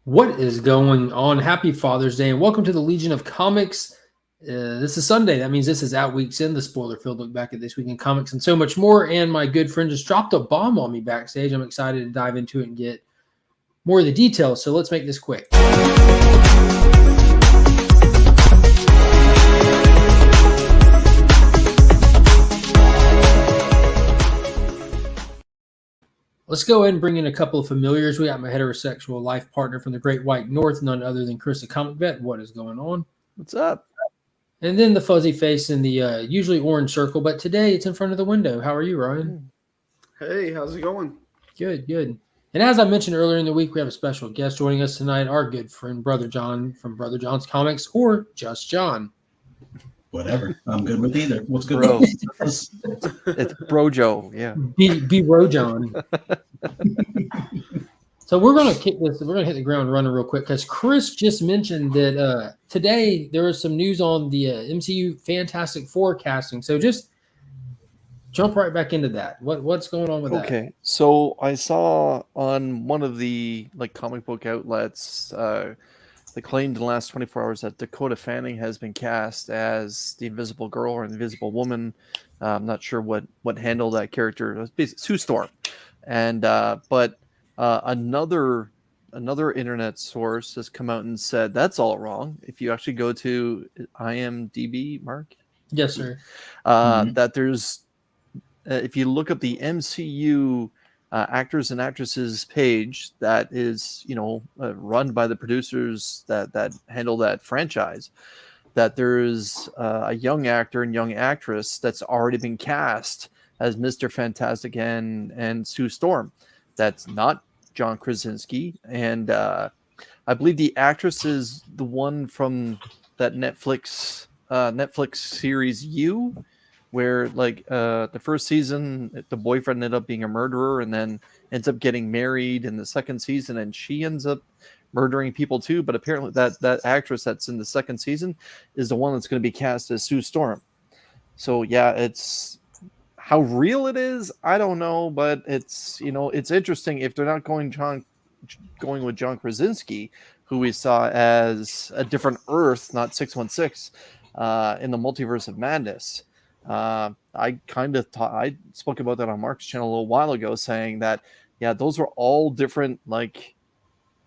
What is going on? Happy Father's Day and welcome to the Legion of Comics. This is Sunday. That means this is Out Weeks in the spoiler-filled look back at this week in comics and so much more. And my good friend just dropped a bomb on me backstage. I'm excited to dive into it and get more of the details. So let's make this quick. Let's go ahead and bring in a couple of familiars. We got my heterosexual life partner from the Great White North, none other than Chris, the comic vet. What is going on? What's up? And then the fuzzy face in the usually orange circle, but today it's in front of the window. How are you, Ryan? Hey, how's it going? Good, good. And as I mentioned earlier in the week, we have a special guest joining us tonight, our good friend, Brother John from Brother John's Comics, or just John. Whatever. I'm good with either. What's good? Bro. It's Brojo, yeah. Be Rojon. So we're going to kick this. We're going to hit the ground running real quick because Chris just mentioned that today there was some news on the MCU Fantastic Four casting. So just jump right back into that. What's going on with that? Okay, so I saw on one of the comic book outlets they claimed in the last 24 hours that Dakota Fanning has been cast as the Invisible Girl or Invisible Woman. I'm not sure what handle that character. It was basically Sue Storm, and but another internet source has come out and said that's all wrong. If you actually go to IMDb, Mark, Yes, sir. that there's if you look up the MCU actors and actresses page that is run by the producers that handle that franchise, that there's a young actor and young actress that's already been cast as Mr. Fantastic and Sue Storm. That's not John Krasinski, and I believe the actress is the one from that Netflix series You, where the first season the boyfriend ended up being a murderer and then ends up getting married in the second season, and she ends up murdering people too. But apparently that actress that's in the second season is the one that's going to be cast as Sue Storm. So yeah, it's how real it is, I don't know, but it's it's interesting if they're not going with John Krasinski, who we saw as a different Earth, not 616, in the Multiverse of Madness. I spoke about that on Mark's channel a little while ago, saying that those are all different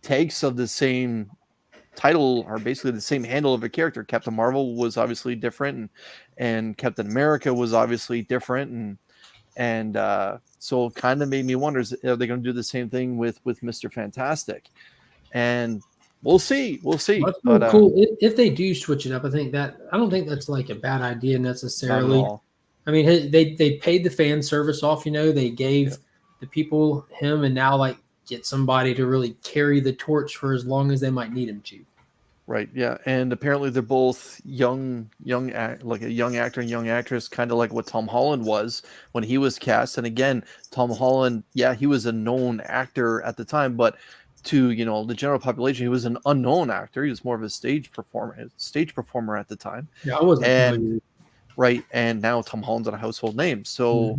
takes of the same title, or basically the same handle of a character. Captain Marvel was obviously different, and Captain America was obviously different, and so it kind of made me wonder: are they going to do the same thing with Mr. Fantastic? And we'll see. That's but, cool. If they do switch it up, I don't think that's like a bad idea necessarily. I mean, they paid the fan service off. They gave the people him, and now get somebody to really carry the torch for as long as they might need him to. Right. Yeah. And apparently they're both young like a young actor and young actress, kind of like what Tom Holland was when he was cast. And again, Tom Holland, he was a known actor at the time, but to the general population, he was an unknown actor. He was more of a stage performer at the time. Yeah, I wasn't. And right, and now Tom Holland's a household name. So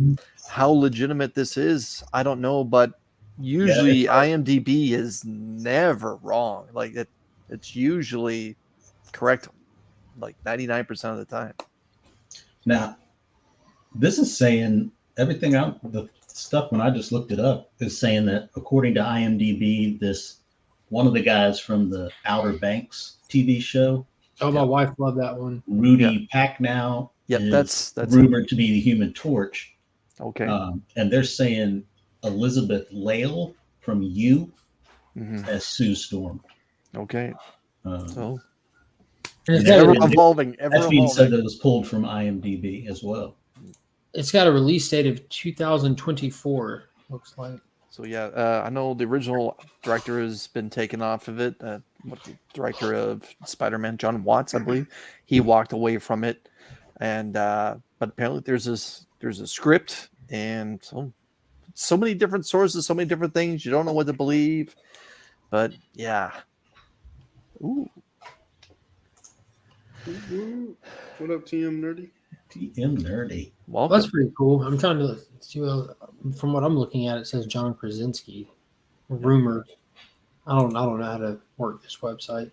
how legitimate this is, I don't know, but usually IMDb is never wrong. It's usually correct 99% of the time. Now, this is saying everything the stuff when I just looked it up is saying that according to IMDb, one of the guys from the Outer Banks TV show. Oh, my wife loved that one. Rudy Packnow. That's rumored to be the Human Torch. Okay. And they're saying Elizabeth Lale from You as Sue Storm. Okay. So ever evolving. That's being said that it was pulled from IMDb as well. It's got a release date of 2024, looks like. So I know the original director has been taken off of it. The director of Spider-Man, John Watts, I believe, he walked away from it, and but apparently there's a script, and so many different sources, so many different things. You don't know what to believe, but yeah. Ooh. What up, TM Nerdy? TM Nerdy. Well, that's pretty cool. I'm trying to see. From what I'm looking at, it says John Krasinski, rumored. I don't know how to work this website.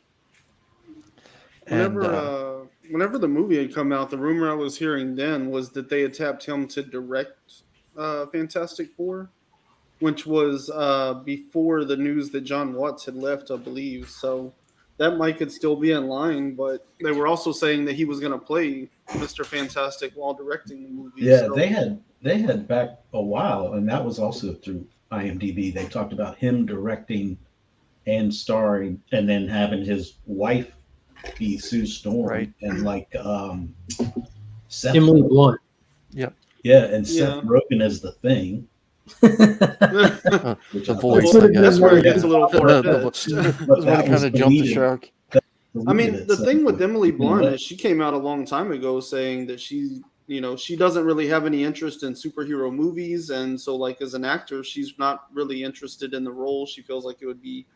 Whenever the movie had come out, the rumor I was hearing then was that they had tapped him to direct Fantastic Four, which was before the news that John Watts had left, I believe. So that might could still be in line, but they were also saying that he was going to play Mr. Fantastic while directing the movie. Yeah, so. they had back a while, and that was also through IMDb. They talked about him directing and starring, and then having his wife be Sue Storm, Right. and like Seth. Emily Blunt. Yep. Yeah, and Seth Rogen as the Thing. The voice, I guess. That's where it gets a little far-fetched. That's where they kind of jumped the shark. I mean, the thing with Emily Blunt is she came out a long time ago saying that she doesn't really have any interest in superhero movies, and so like as an actor, she's not really interested in the role. She feels like it would be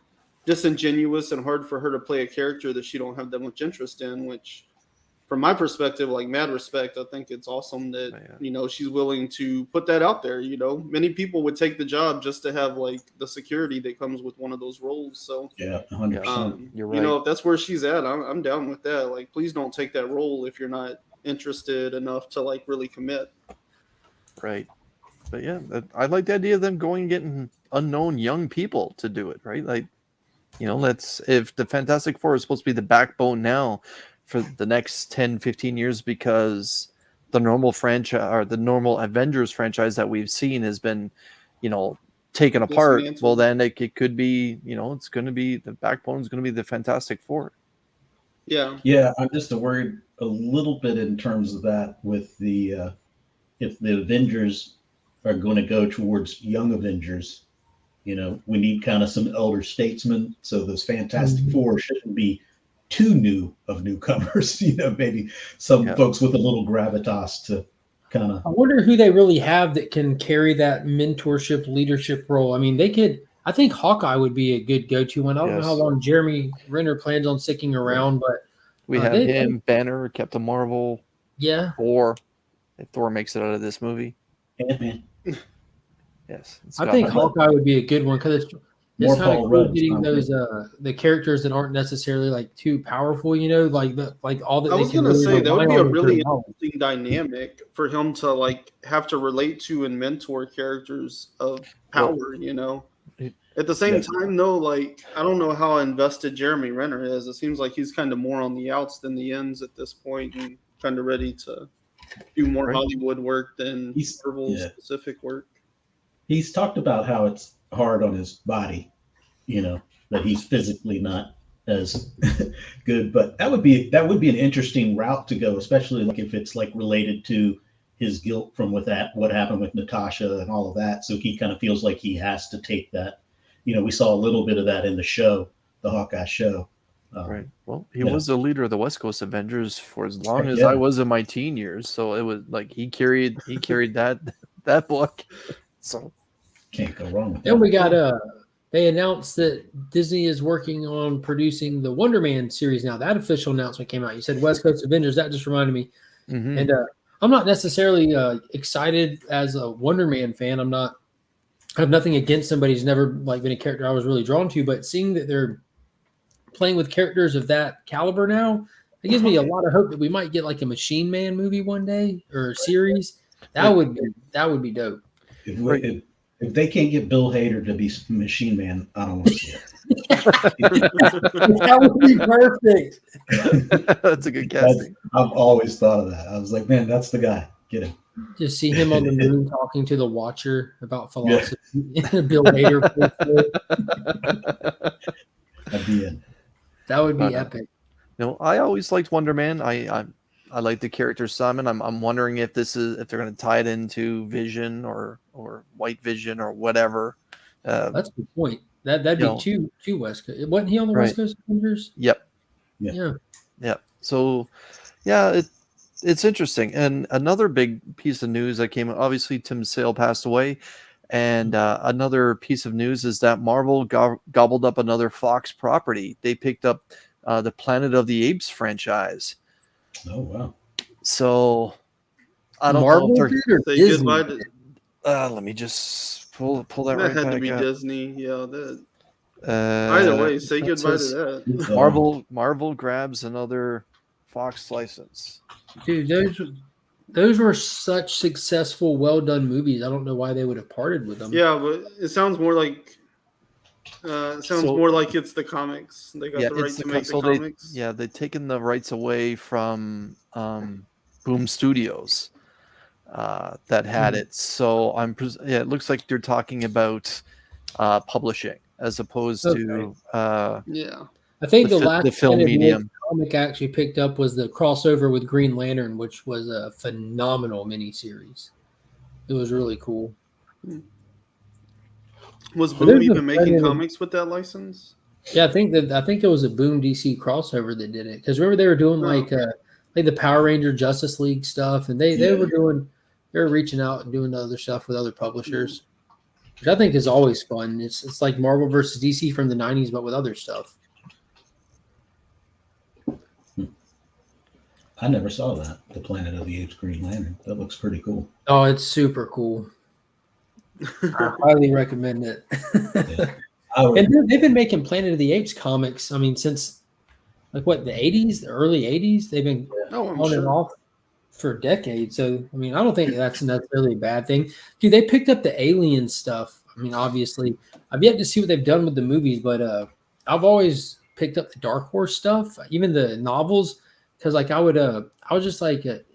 disingenuous and hard for her to play a character that she don't have that much interest in, which from my perspective, like mad respect. I think it's awesome that she's willing to put that out there. Many people would take the job just to have like the security that comes with one of those roles. So yeah, 100%. You're right. If that's where she's at, I'm down with that. Like, please don't take that role if you're not interested enough to like really commit. Right. But yeah, I like the idea of them going and getting unknown young people to do it. Right. Like, if the Fantastic Four is supposed to be the backbone now for the next 10, 15 years, because the normal franchise or the normal Avengers franchise that we've seen has been, taken apart. Well, then it could be, it's going to be the backbone is going to be the Fantastic Four. Yeah. Yeah. I'm just worried a little bit in terms of that with the, if the Avengers are going to go towards young Avengers, we need kind of some elder statesmen. So those Fantastic Four shouldn't be too new of newcomers, maybe some folks with a little gravitas to kind of. I wonder who they really have that can carry that mentorship, leadership role. I mean, I think Hawkeye would be a good go-to one. I don't know how long Jeremy Renner plans on sticking around, but we have him, Banner, Captain Marvel. Yeah. Thor, if Thor makes it out of this movie. Ant-Man. Yes. I think Hawkeye would be a good one because it's kind of cool getting those the characters that aren't necessarily like too powerful, like all that. I was going to say that would be a really interesting dynamic for him to like have to relate to and mentor characters of power. At the same time, though, like I don't know how invested Jeremy Renner is. It seems like he's kind of more on the outs than the ends at this point, and kind of ready to do more Hollywood work than Marvel specific work. He's talked about how it's hard on his body, that he's physically not as good, but that would be an interesting route to go, especially like if it's like related to his guilt from what happened with Natasha and all of that. So he kind of feels like he has to take that. We saw a little bit of that in the show, the Hawkeye show. Right. Well, he was the leader of the West Coast Avengers for as long as I was in my teen years. So it was like he carried that book. So can't go wrong with that. Then we got they announced that Disney is working on producing the Wonder Man series now. That official announcement came out. You said West Coast Avengers. That just reminded me. Mm-hmm. And I'm not necessarily excited as a Wonder Man fan. I have nothing against somebody who's never like been a character I was really drawn to, but seeing that they're playing with characters of that caliber now, it gives me a lot of hope that we might get like a Machine Man movie one day or a series. That would be dope. If they can't get Bill Hader to be Machine Man, I don't want to see it. That would be perfect. That's a good casting. I've always thought of that. I was like, man, that's the guy. Get him. Just see him on the moon talking to the Watcher about philosophy. Bill Hader. That'd be it. That would be epic. I always liked Wonder Man. I like the character Simon. I'm wondering if they're going to tie it into Vision or White Vision or whatever. That's a good point. That'd be two West Coast. Wasn't he on the West Coast Avengers? Yep. Yeah. So, it's interesting. And another big piece of news that came. Obviously, Tim Sale passed away, and another piece of news is that Marvel gobbled up another Fox property. They picked up the Planet of the Apes franchise. Oh wow! So I don't Marvel know or Disney. let me just pull that right That had back to be up. Disney. Yeah, Either way, say that goodbye to says that. Marvel grabs another Fox license. Dude, those were such successful, well done movies. I don't know why they would have parted with them. Yeah, but it sounds more like it's the comics. They got the right to make the comics. They've taken the rights away from Boom Studios that had it. So it looks like they're talking about publishing as opposed to I think the last film medium comic actually picked up was the crossover with Green Lantern, which was a phenomenal miniseries. It was really cool. Was Boom even making comics with that license? Yeah, I think it was a Boom DC crossover that did it. Because remember they were doing like the Power Ranger Justice League stuff, and they were reaching out and doing other stuff with other publishers, which I think is always fun. It's like Marvel versus DC from the 90s, but with other stuff. I never saw that. The Planet of the Apes Green Lantern. That looks pretty cool. Oh, it's super cool. I highly recommend it. And they've been making Planet of the Apes comics. I mean, since the 80s, the early 80s, they've been on and off for decades. So, I mean, I don't think that's necessarily a bad thing. Dude, they picked up the Alien stuff. I mean, obviously, I've yet to see what they've done with the movies, but I've always picked up the Dark Horse stuff, even the novels. Because I was just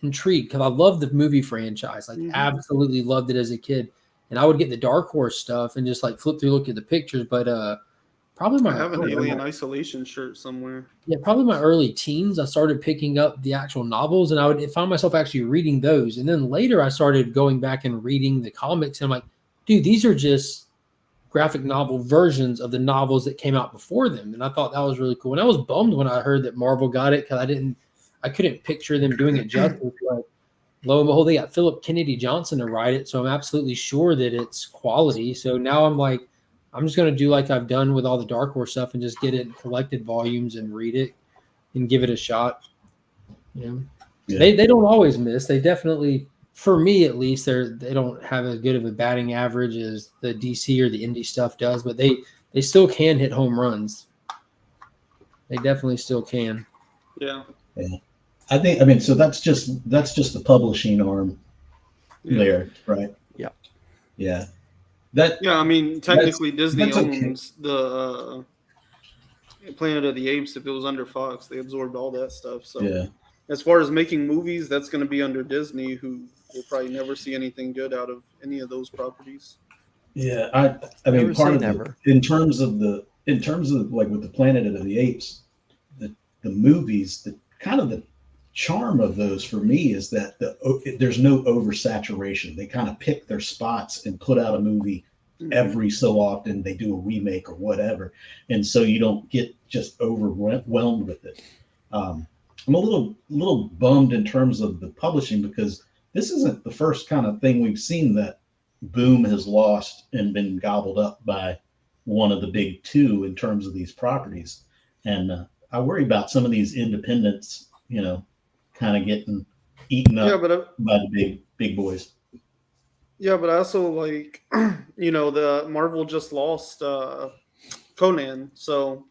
intrigued because I love the movie franchise, absolutely loved it as a kid, and I would get the Dark Horse stuff and just flip through, look at the pictures. But I have an Alien Isolation shirt somewhere. Yeah, probably my early teens, I started picking up the actual novels, and I would find myself actually reading those. And then later, I started going back and reading the comics, and I'm like, dude, these are just graphic novel versions of the novels that came out before them. And I thought that was really cool. And I was bummed when I heard that Marvel got it because I couldn't picture them doing it justice. But lo and behold, they got Philip Kennedy Johnson to write it, so I'm absolutely sure that it's quality. So now I'm just going to do like I've done with all the Dark Horse stuff and just get it in collected volumes and read it and give it a shot. They don't always miss. They definitely, for me at least, they don't have as good of a batting average as the DC or the indie stuff does, but they still can hit home runs. They definitely still can. Yeah. So that's just the publishing arm there, right? Yeah. Yeah. I mean, technically Disney owns the Planet of the Apes. If it was under Fox, they absorbed all that stuff. So as far as making movies, that's going to be under Disney, who will probably never see anything good out of any of those properties. Yeah, I mean, in terms of like with the Planet of the Apes, the movies, the kind of the charm of those for me is that there's no oversaturation. They kind of pick their spots and put out a movie every so often. They do a remake or whatever, and so you don't get just overwhelmed with it. I'm a little bummed in terms of the publishing because this isn't the first kind of thing we've seen that Boom has lost and been gobbled up by one of the big two in terms of these properties, and I worry about some of these independents, kind of getting eaten up by the big boys. Yeah, but I also the Marvel just lost Conan, so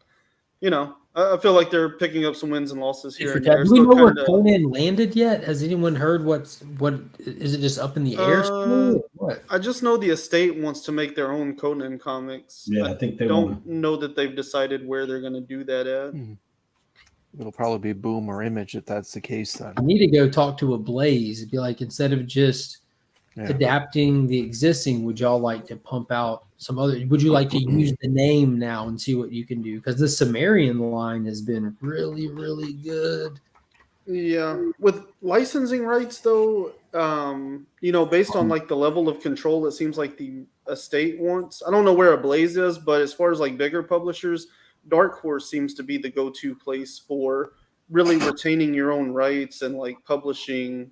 I feel like they're picking up some wins and losses here. Do we know where Conan landed yet? Has anyone heard what is it just up in the air? What? I just know the estate wants to make their own Conan comics. Yeah, I think they don't know that they've decided where they're going to do that at. It'll probably be Boom or Image if that's the case. Then I need to go talk to a Blaze. Be like, instead of just adapting the existing, would y'all like to pump out some other? Would you like to use the name now and see what you can do? Because the Sumerian line has been really, really good. Yeah, with licensing rights though, based on the level of control, it seems like the estate wants. I don't know where a Blaze is, but as far as bigger publishers, Dark Horse seems to be the go-to place for really retaining your own rights and publishing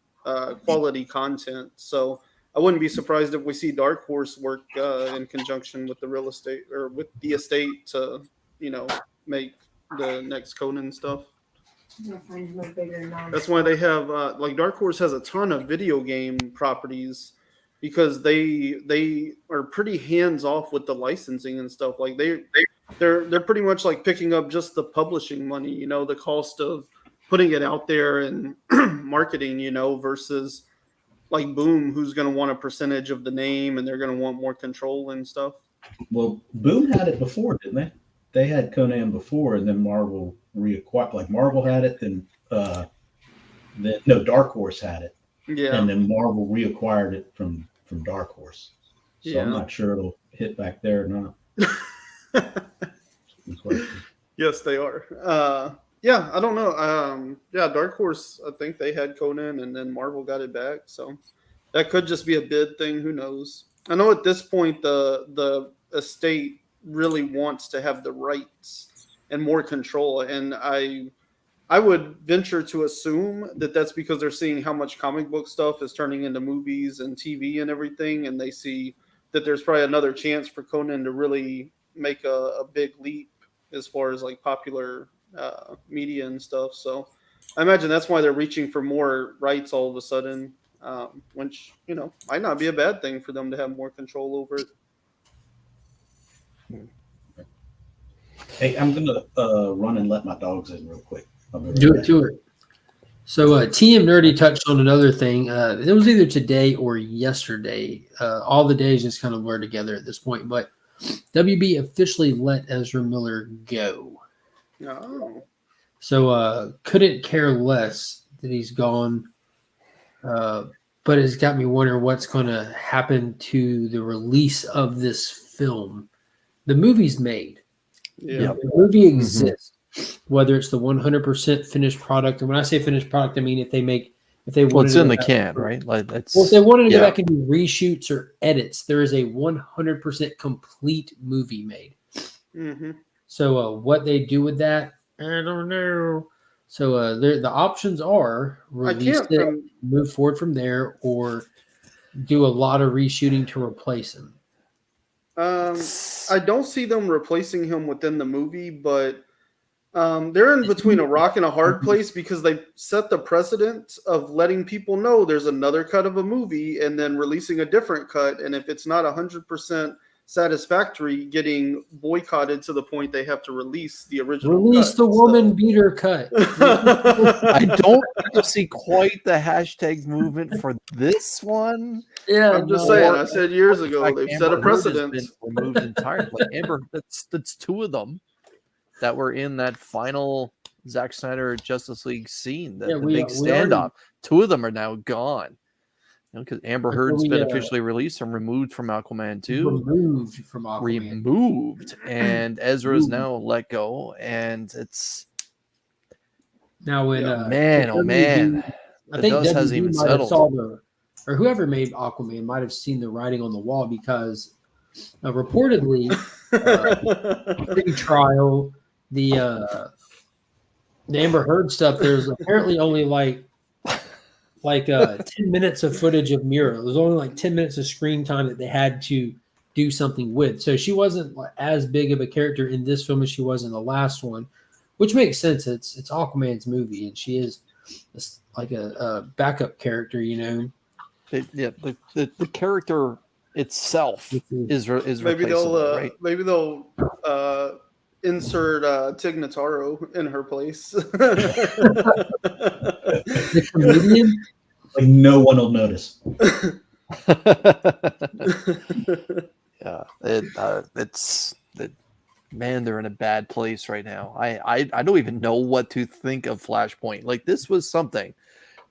quality content. So I wouldn't be surprised if we see Dark Horse work in conjunction with the real estate or with the estate to, make the next Conan stuff. That's why they have Dark Horse has a ton of video game properties because they are pretty hands off with the licensing and stuff. they're pretty much like picking up just the publishing money, you know, the cost of putting it out there and marketing, you know, versus like Boom, who's going to want a percentage of the name and they're going to want more control and stuff. Well, Boom had it before, didn't they? They had Conan before, and then Marvel reacquired. Like Marvel had it, then no, Dark Horse had it, Yeah. and then Marvel reacquired it from Dark Horse. So Yeah. I'm not sure it'll hit back there or not. Yes, they are. Yeah, I don't know. Yeah, Dark Horse, I think they had Conan and then Marvel got it back. So that could just be a bid thing. Who knows? I know at this point, the estate really wants to have the rights and more control. And I would venture to assume that that's because they're seeing how much comic book stuff is turning into movies and TV and everything. And they see that there's probably another chance for Conan to really make a big leap as far as like popular media and stuff. So I imagine that's why they're reaching for more rights all of a sudden, which, you know, might not be a bad thing for them to have more control over it. Hey, I'm gonna run and let my dogs in real quick. Do it. So TM Nerdy touched on another thing. It was either today or yesterday. All the days just kind of blur together at this point. But WB officially let Ezra Miller go. Oh. So couldn't care less that he's gone. But it's got me wondering what's going to happen to the release of this film. The movie's made. Yeah. The movie exists. Whether it's the 100% finished product, and when I say finished product, I mean if they Well, it's in the can, right? Like well, if they wanted to go back and do reshoots or edits, there is a 100% complete movie made. Mm-hmm. So what they do with that, I don't know. So the options are release it, move forward from there, or do a lot of reshooting to replace him. I don't see them replacing him within the movie, but they're in between a rock and a hard place because they set the precedent of letting people know there's another cut of a movie and then releasing a different cut. And if it's not 100% satisfactory, getting boycotted to the point they have to release the original Release cut. the woman beater cut. I don't see quite the hashtag movement for this one. Yeah, I'm just saying. I said years ago they've set a Amber Heard precedent. has been removed entirely. Like Amber, that's two of them that were in that final Zack Snyder Justice League scene, the big standoff. Two of them are now gone. Because Amber Heard's been officially released and removed from Aquaman 2. Removed from Aquaman. Removed. And Ezra's now let go. And it's... Now when... man, oh man. I think dust hasn't even settled. Or whoever made Aquaman might have seen the writing on the wall because reportedly, big trial, the Amber Heard stuff, there's apparently only like 10 minutes of footage of Mira. It was only like 10 minutes of screen time that they had to do something with. So she wasn't as big of a character in this film as she was in the last one, which makes sense. It's Aquaman's movie, and she is like a backup character, you know. The character itself is maybe replaceable, right? Maybe they'll insert Tig Notaro in her place. The comedian? Like no one will notice. Man, they're in a bad place right now. I don't even know what to think of Flashpoint. Like this was something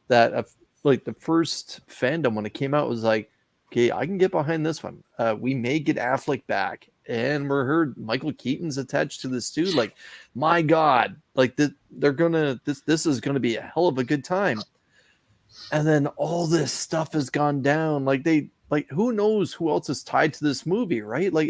that like the first fandom when it came out was like, okay, I can get behind this one. We may get Affleck back, and we're heard Michael Keaton's attached to this too. Like, my God, like this is gonna be a hell of a good time. And then all this stuff has gone down. Like who knows who else is tied to this movie, right? Like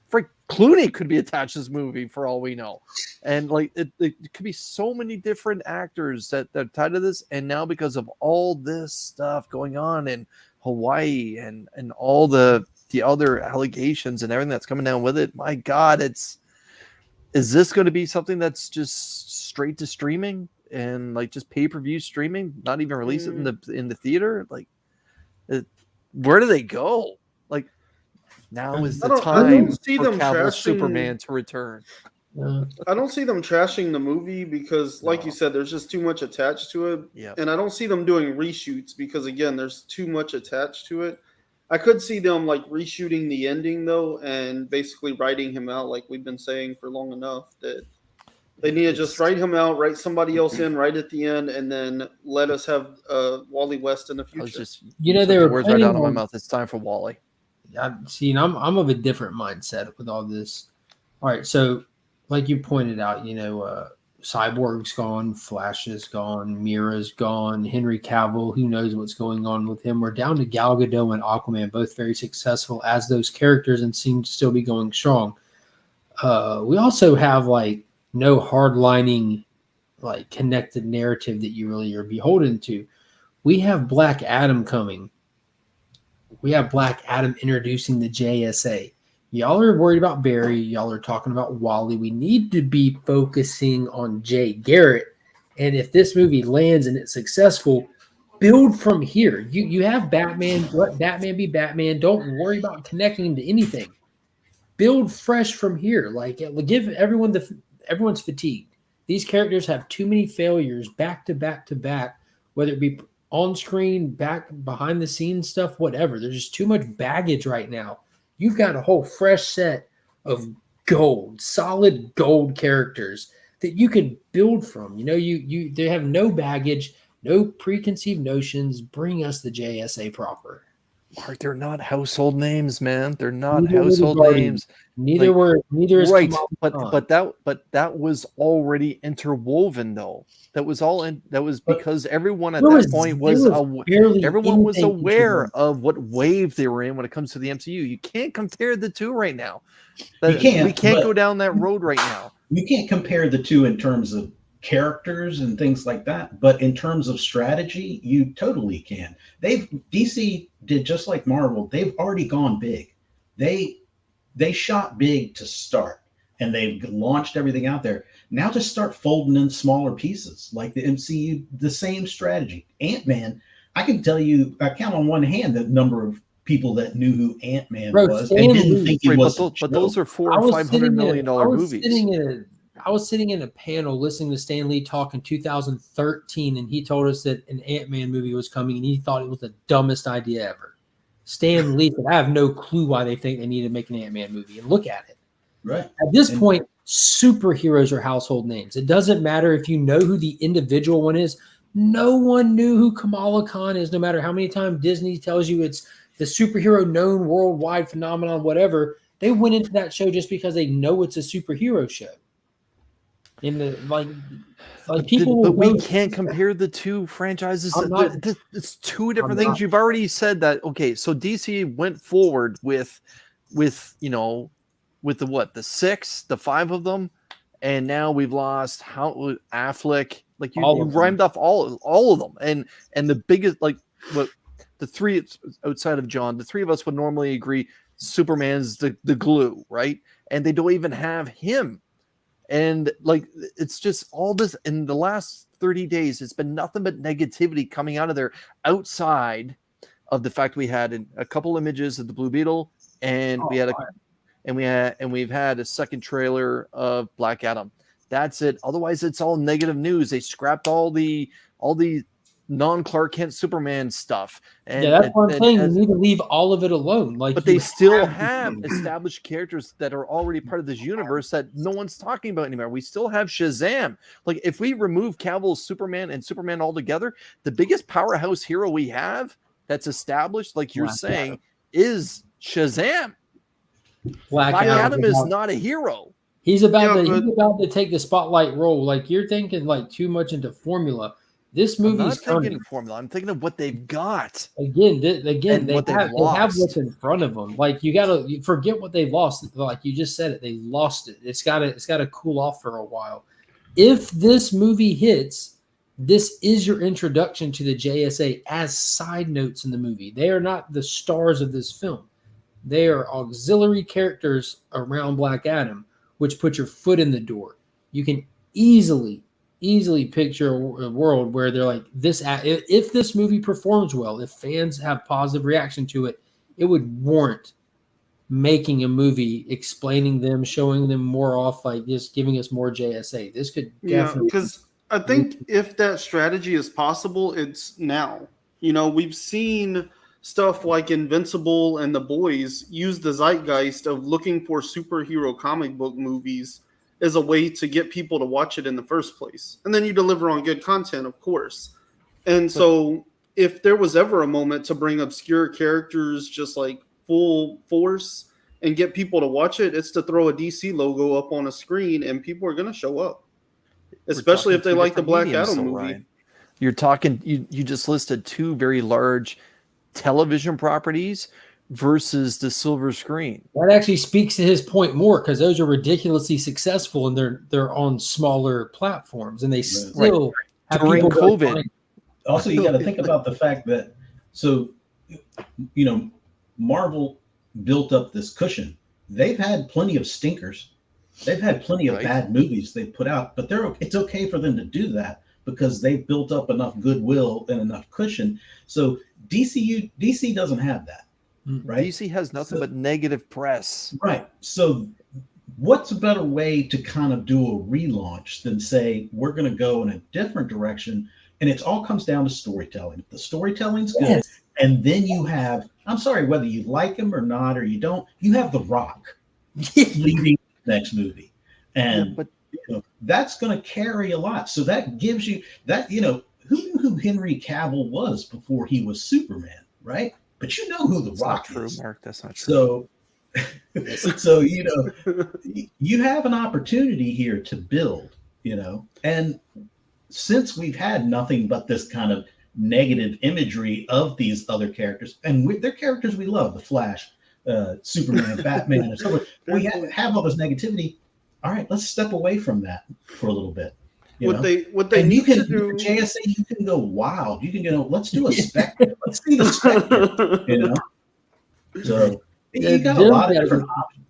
Frank Clooney could be attached to this movie for all we know. And like it could be so many different actors that are tied to this. And now because of all this stuff going on in Hawaii and all the other allegations and everything that's coming down with it, my God, is this going to be something that's just straight to streaming and like just pay-per-view streaming, not even release it in the theater? Like, where do they go? Like, Now is I the don't time see for them Cavill's trashing- Superman to return. I don't see them trashing the movie because, like you said, there's just too much attached to it. Yep. And I don't see them doing reshoots because, again, there's too much attached to it. I could see them like reshooting the ending though, and basically writing him out, like we've been saying for long enough. That they need to just write him out, write somebody else in right at the end, and then let us have Wally West in the I was future. just You know, took they the were words right out of my planning on- mouth. It's time for Wally. I'm of a different mindset with all this. All right, so like you pointed out, you know, Cyborg's gone, Flash is gone, Mira's gone, Henry Cavill, who knows what's going on with him. We're down to Gal Gadot and Aquaman, both very successful as those characters and seem to still be going strong. We also have like no hardlining, like connected narrative that you really are beholden to. We have Black Adam coming. We have Black Adam introducing the JSA. Y'all are worried about Barry. Y'all are talking about Wally. We need to be focusing on Jay Garrett. And if this movie lands and it's successful, build from here. You have Batman. Let Batman be Batman. Don't worry about connecting to anything. Build fresh from here. Like give everyone everyone's fatigued. These characters have too many failures back to back to back, whether it be on screen, back behind the scenes stuff, whatever. There's just too much baggage right now. You've got a whole fresh set of solid gold characters that you can build from. You know, they have no baggage, no preconceived notions. Bring us the JSA proper. Mark, they're not household names, man. They're not Neither household were the names. Neither is right, Kamala but that was already interwoven though. That was all in. That was because everyone at that point was everyone was aware of what wave they were in when it comes to the MCU. You can't compare the two right now. We can't go down that road right now. You can't compare the two in terms of characters and things like that, but in terms of strategy, you totally can. DC did just like Marvel. They've already gone big. They shot big to start, and they've launched everything out there. Now just start folding in smaller pieces, like the MCU, the same strategy. Ant-Man, I can tell you, I count on one hand the number of people that knew who Ant-Man was and didn't think it was. But those are $400 and $500 million movies. I was sitting in a panel listening to Stan Lee talk in 2013, and he told us that an Ant-Man movie was coming, and he thought it was the dumbest idea ever. Stan Lee said, I have no clue why they think they need to make an Ant-Man movie. And look at it. Right. At this point, superheroes are household names. It doesn't matter if you know who the individual one is. No one knew who Kamala Khan is, no matter how many times Disney tells you it's the superhero known worldwide phenomenon, whatever. They went into that show just because they know it's a superhero show. In the people, but we can't compare the two franchises. It's two different things. You've already said that. Okay, so DC went forward with the 5 of them, and now we've lost Affleck. Like you rhymed off all of them, and the biggest what the 3 outside of John, the 3 of us would normally agree. Superman's the glue, right? And they don't even have him. And it's just all this in the last 30 days. It's been nothing but negativity coming out of there outside of the fact we had a couple images of the Blue Beetle, and we've had a second trailer of Black Adam. That's it. Otherwise, it's all negative news. They scrapped all the non-Clark Kent Superman stuff. And, that's what I'm saying. You need to leave all of it alone. But they still have established characters that are already part of this universe that no one's talking about anymore. We still have Shazam. Like if we remove Cavill's Superman and Superman altogether, the biggest powerhouse hero we have that's established, like you're saying, is Shazam. Black Adam is not a hero. He's about to take the spotlight role. Like you're thinking too much into formula. This movie's thinking formula. I'm thinking of what they've got. Again, they have what's in front of them. Like you forget what they've lost. Like you just said it, they lost it. It's got to cool off for a while. If this movie hits, this is your introduction to the JSA as side notes in the movie. They are not the stars of this film. They are auxiliary characters around Black Adam, which put your foot in the door. You can easily picture a world where they're like this. If this movie performs well, if fans have positive reaction to it, it would warrant making a movie, explaining them, showing them more off, like just giving us more JSA. This could definitely. Because I think if that strategy is possible, it's now. We've seen stuff like Invincible and The Boys use the zeitgeist of looking for superhero comic book movies as a way to get people to watch it in the first place. And then you deliver on good content, of course. And so if there was ever a moment to bring obscure characters just like full force and get people to watch it, it's to throw a DC logo up on a screen and people are going to show up. Especially if they like the Black Adam movie. Ryan. You're talking, you just listed two very large television properties versus the silver screen. That actually speaks to his point more, because those are ridiculously successful and they're on smaller platforms and they still have during people COVID. Also, you got to think about the fact that, Marvel built up this cushion. They've had plenty of stinkers. They've had plenty of bad movies they've put out, but it's okay for them to do that because they've built up enough goodwill and enough cushion. So DC doesn't have that, right? DC has nothing but negative press. Right. So what's a better way to kind of do a relaunch than say, we're going to go in a different direction? And it all comes down to storytelling. If the storytelling's good, and then you have, I'm sorry, whether you like him or not, or you don't, you have The Rock leading the next movie. And that's going to carry a lot. So that gives you that, who knew who Henry Cavill was before he was Superman, right? But you know who The Rock is. That's not true, Mark. That's not true. So, you have an opportunity here to build, and since we've had nothing but this kind of negative imagery of these other characters, and they're characters we love, the Flash, Superman, Batman, and so forth. We have all this negativity. All right, let's step away from that for a little bit. What they need to do, JSA, you can go wild. You can let's do a Spectre. Let's see the Spectre. So you got a lot of different options.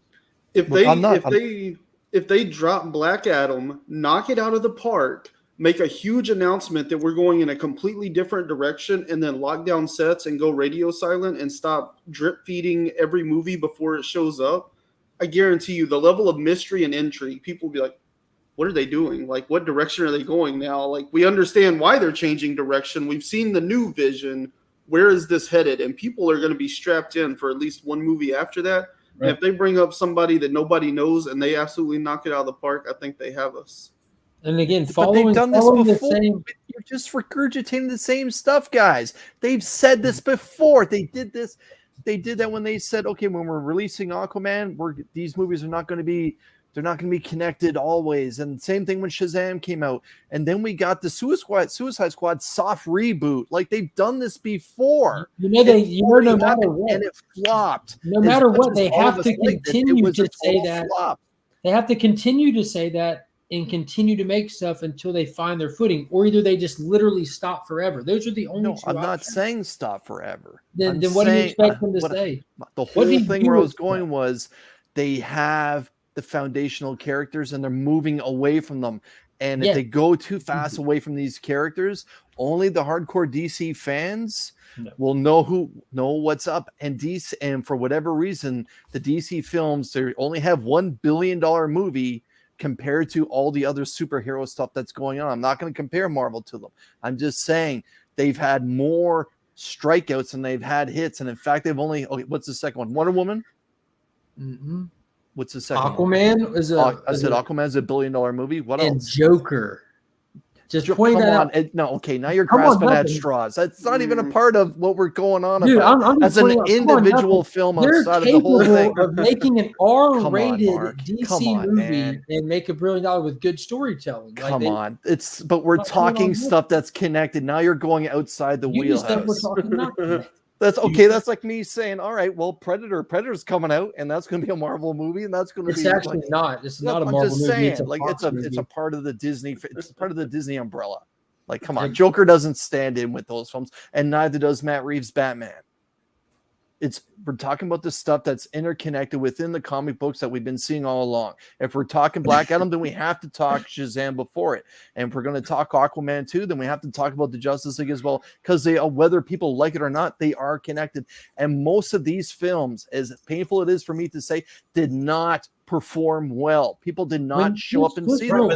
If they drop Black Adam, knock it out of the park, make a huge announcement that we're going in a completely different direction, and then lock down sets and go radio silent and stop drip feeding every movie before it shows up, I guarantee you the level of mystery and intrigue, people will be like, what are they doing? Like, what direction are they going now? Like, we understand why they're changing direction. We've seen the new vision. Where is this headed? And people are going to be strapped in for at least one movie after that. Right. And if they bring up somebody that nobody knows and they absolutely knock it out of the park, I think they have us. And again, they've done this before. You're just regurgitating the same stuff, guys. They've said this before. They did this. They did that when they said, "Okay, when we're releasing Aquaman, these movies are not going to be. They're not going to be connected always." And same thing when Shazam came out. And then we got the Suicide Squad soft reboot. Like, they've done this before. No matter what, and it flopped. No matter what, they have to continue to say that. They have to continue to say that. And continue to make stuff until they find their footing, or either they just literally stop forever. Those are the only two I'm options. not saying stop forever. Then what do you expect them to say? The whole thing where I was going was they have the foundational characters and they're moving away from them. And if they go too fast away from these characters, only the hardcore DC fans will know what's up. And for whatever reason, the DC films, they only have $1 billion movie compared to all the other superhero stuff that's going on. I'm not going to compare Marvel to them. I'm just saying they've had more strikeouts than they've had hits. And in fact, they've only, what's the second one? Wonder Woman? Mm-hmm. What's the second Aquaman? one? I said Aquaman's $1 billion movie. What else? Joker. Just point that out. No, okay, now you're grasping at straws. That's not even a part of what we're going on about. I'm as an individual film outside of the whole thing. Of making an R-rated DC movie and make $1 billion with good storytelling. Come on. But we're talking stuff that's connected. Now you're going outside the wheelhouse. We're talking about. That's okay. That's like me saying, all right, well, Predator's coming out, and that's going to be a Marvel movie, and that's going to be. It's actually not. It's not a Marvel movie. It's a part of the Disney. It's part of the Disney umbrella. Like, come on, Joker doesn't stand in with those films, and neither does Matt Reeves' Batman. we're talking about the stuff that's interconnected within the comic books that we've been seeing all along. If we're talking Black Adam, then we have to talk Shazam before it. And if we're going to talk Aquaman too, then we have to talk about the Justice League as well, because they, whether people like it or not, they are connected. And most of these films, as painful it is for me to say, did not perform well. People did not show up and see them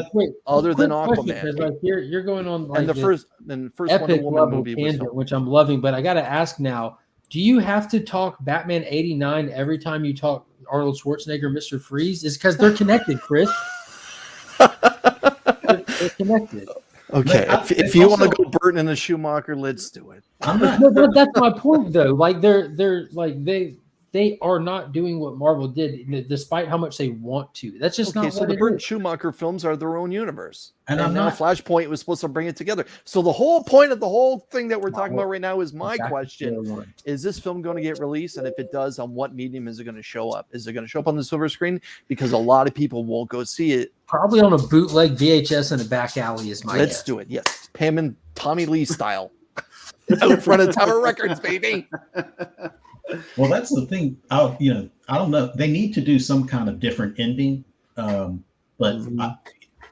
other than Aquaman. Like you're going on like and the first epic Wonder Woman level movie tangent, which I'm loving, but I got to ask now, do you have to talk Batman 89 every time you talk Arnold Schwarzenegger, Mr. Freeze? Is because they're connected, Chris. they're connected. Okay, if you want to go Burton and the Schumacher, let's do it. No, that's my point, though. Like they're like they are not doing what Marvel did, despite how much they want to. That's just not. So the Burton Schumacher films are their own universe, and now Flashpoint was supposed to bring it together. So the whole point of the whole thing that we're talking about right now is my question: is this film going to get released? And if it does, on what medium is it going to show up? Is it going to show up on the silver screen? Because a lot of people won't go see it. Probably on a bootleg VHS in a back alley is my Let's guess. do it. Yes, Pam and Tommy Lee style, out in front of Tower Records, baby. Well, that's the thing. I don't know. They need to do some kind of different ending, but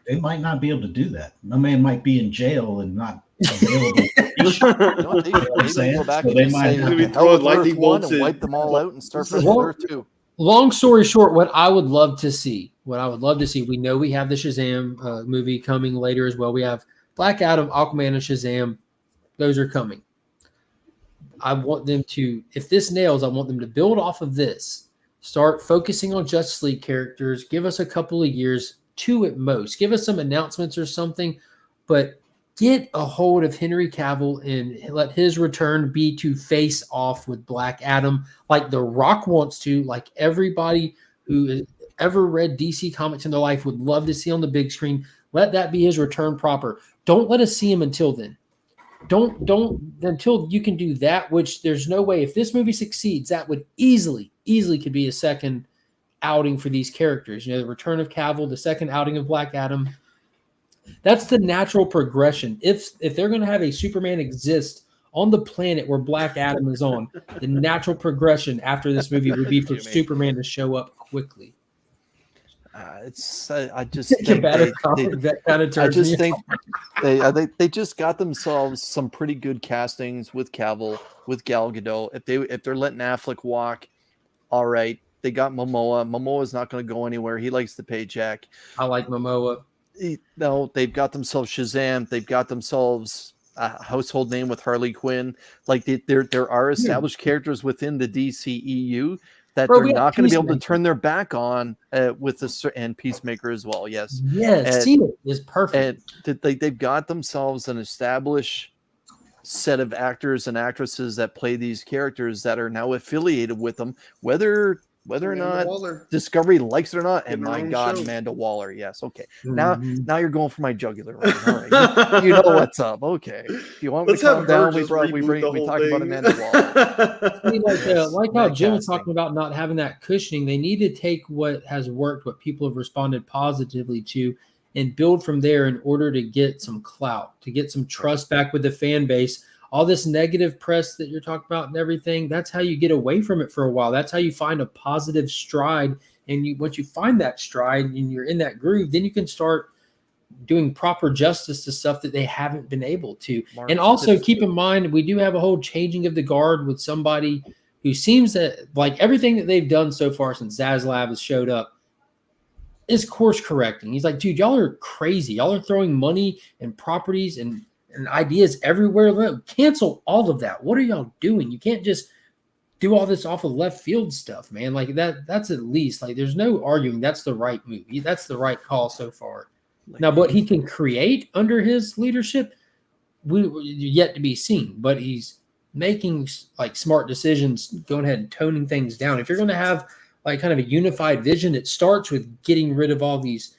they might not be able to do that. My man might be in jail and not available. They go back and say, "Hell of Earth 1," and wipe them all out and start from Earth 2. Long story short, what I would love to see, we know we have the Shazam movie coming later as well. We have Black Adam, Aquaman, and Shazam. Those are coming. I want them to, if this nails, I want them to build off of this, start focusing on Justice League characters, give us a couple of years, 2 at most, give us some announcements or something, but get a hold of Henry Cavill and let his return be to face off with Black Adam like The Rock wants to, like everybody who has ever read DC Comics in their life would love to see on the big screen. Let that be his return proper. Don't let us see him until then. Don't until you can do that, which there's no way. If this movie succeeds, that would easily could be a second outing for these characters. The return of Cavill, the second outing of Black Adam. That's the natural progression. If they're going to have a Superman exist on the planet where Black Adam is on, the natural progression after this movie would be for Superman to show up quickly. I just think they just got themselves some pretty good castings with Cavill, with Gal Gadot. If they're letting Affleck walk, all right. They got Momoa. Momoa's not going to go anywhere. He likes the paycheck. I like Momoa. No, they've got themselves Shazam. They've got themselves a household name with Harley Quinn. Like there are established characters within the DCEU that they're not going to be able to turn their back on with this, and Peacemaker as well. Yes. Cena is perfect. And they've got themselves an established set of actors and actresses that play these characters that are now affiliated with them, whether or not Discovery likes it or not. And my God, Amanda Waller. Yes. Okay. Mm-hmm. Now you're going for my jugular. Right? All right. You know what's up. Okay. If you want me to calm down, we talk about Amanda Waller. Like how Jim was talking about not having that cushioning. They need to take what has worked, what people have responded positively to, and build from there in order to get some clout, to get some trust back with the fan base. All this negative press that you're talking about and everything, that's how you get away from it for a while. That's how you find a positive stride. And once you find that stride and you're in that groove, then you can start doing proper justice to stuff that they haven't been able to. And also keep in mind, we do have a whole changing of the guard with somebody who seems that like everything that they've done so far since Zaslav has showed up is course correcting. He's like, dude, y'all are crazy. Y'all are throwing money and properties and ideas everywhere. Cancel all of that. What are y'all doing? You can't just do all this off of left field stuff, man. Like that's at least like there's no arguing. That's the right move. That's the right call so far. Now, what he can create under his leadership, we yet to be seen. But he's making like smart decisions, going ahead and toning things down. If you're going to have like kind of a unified vision, it starts with getting rid of all these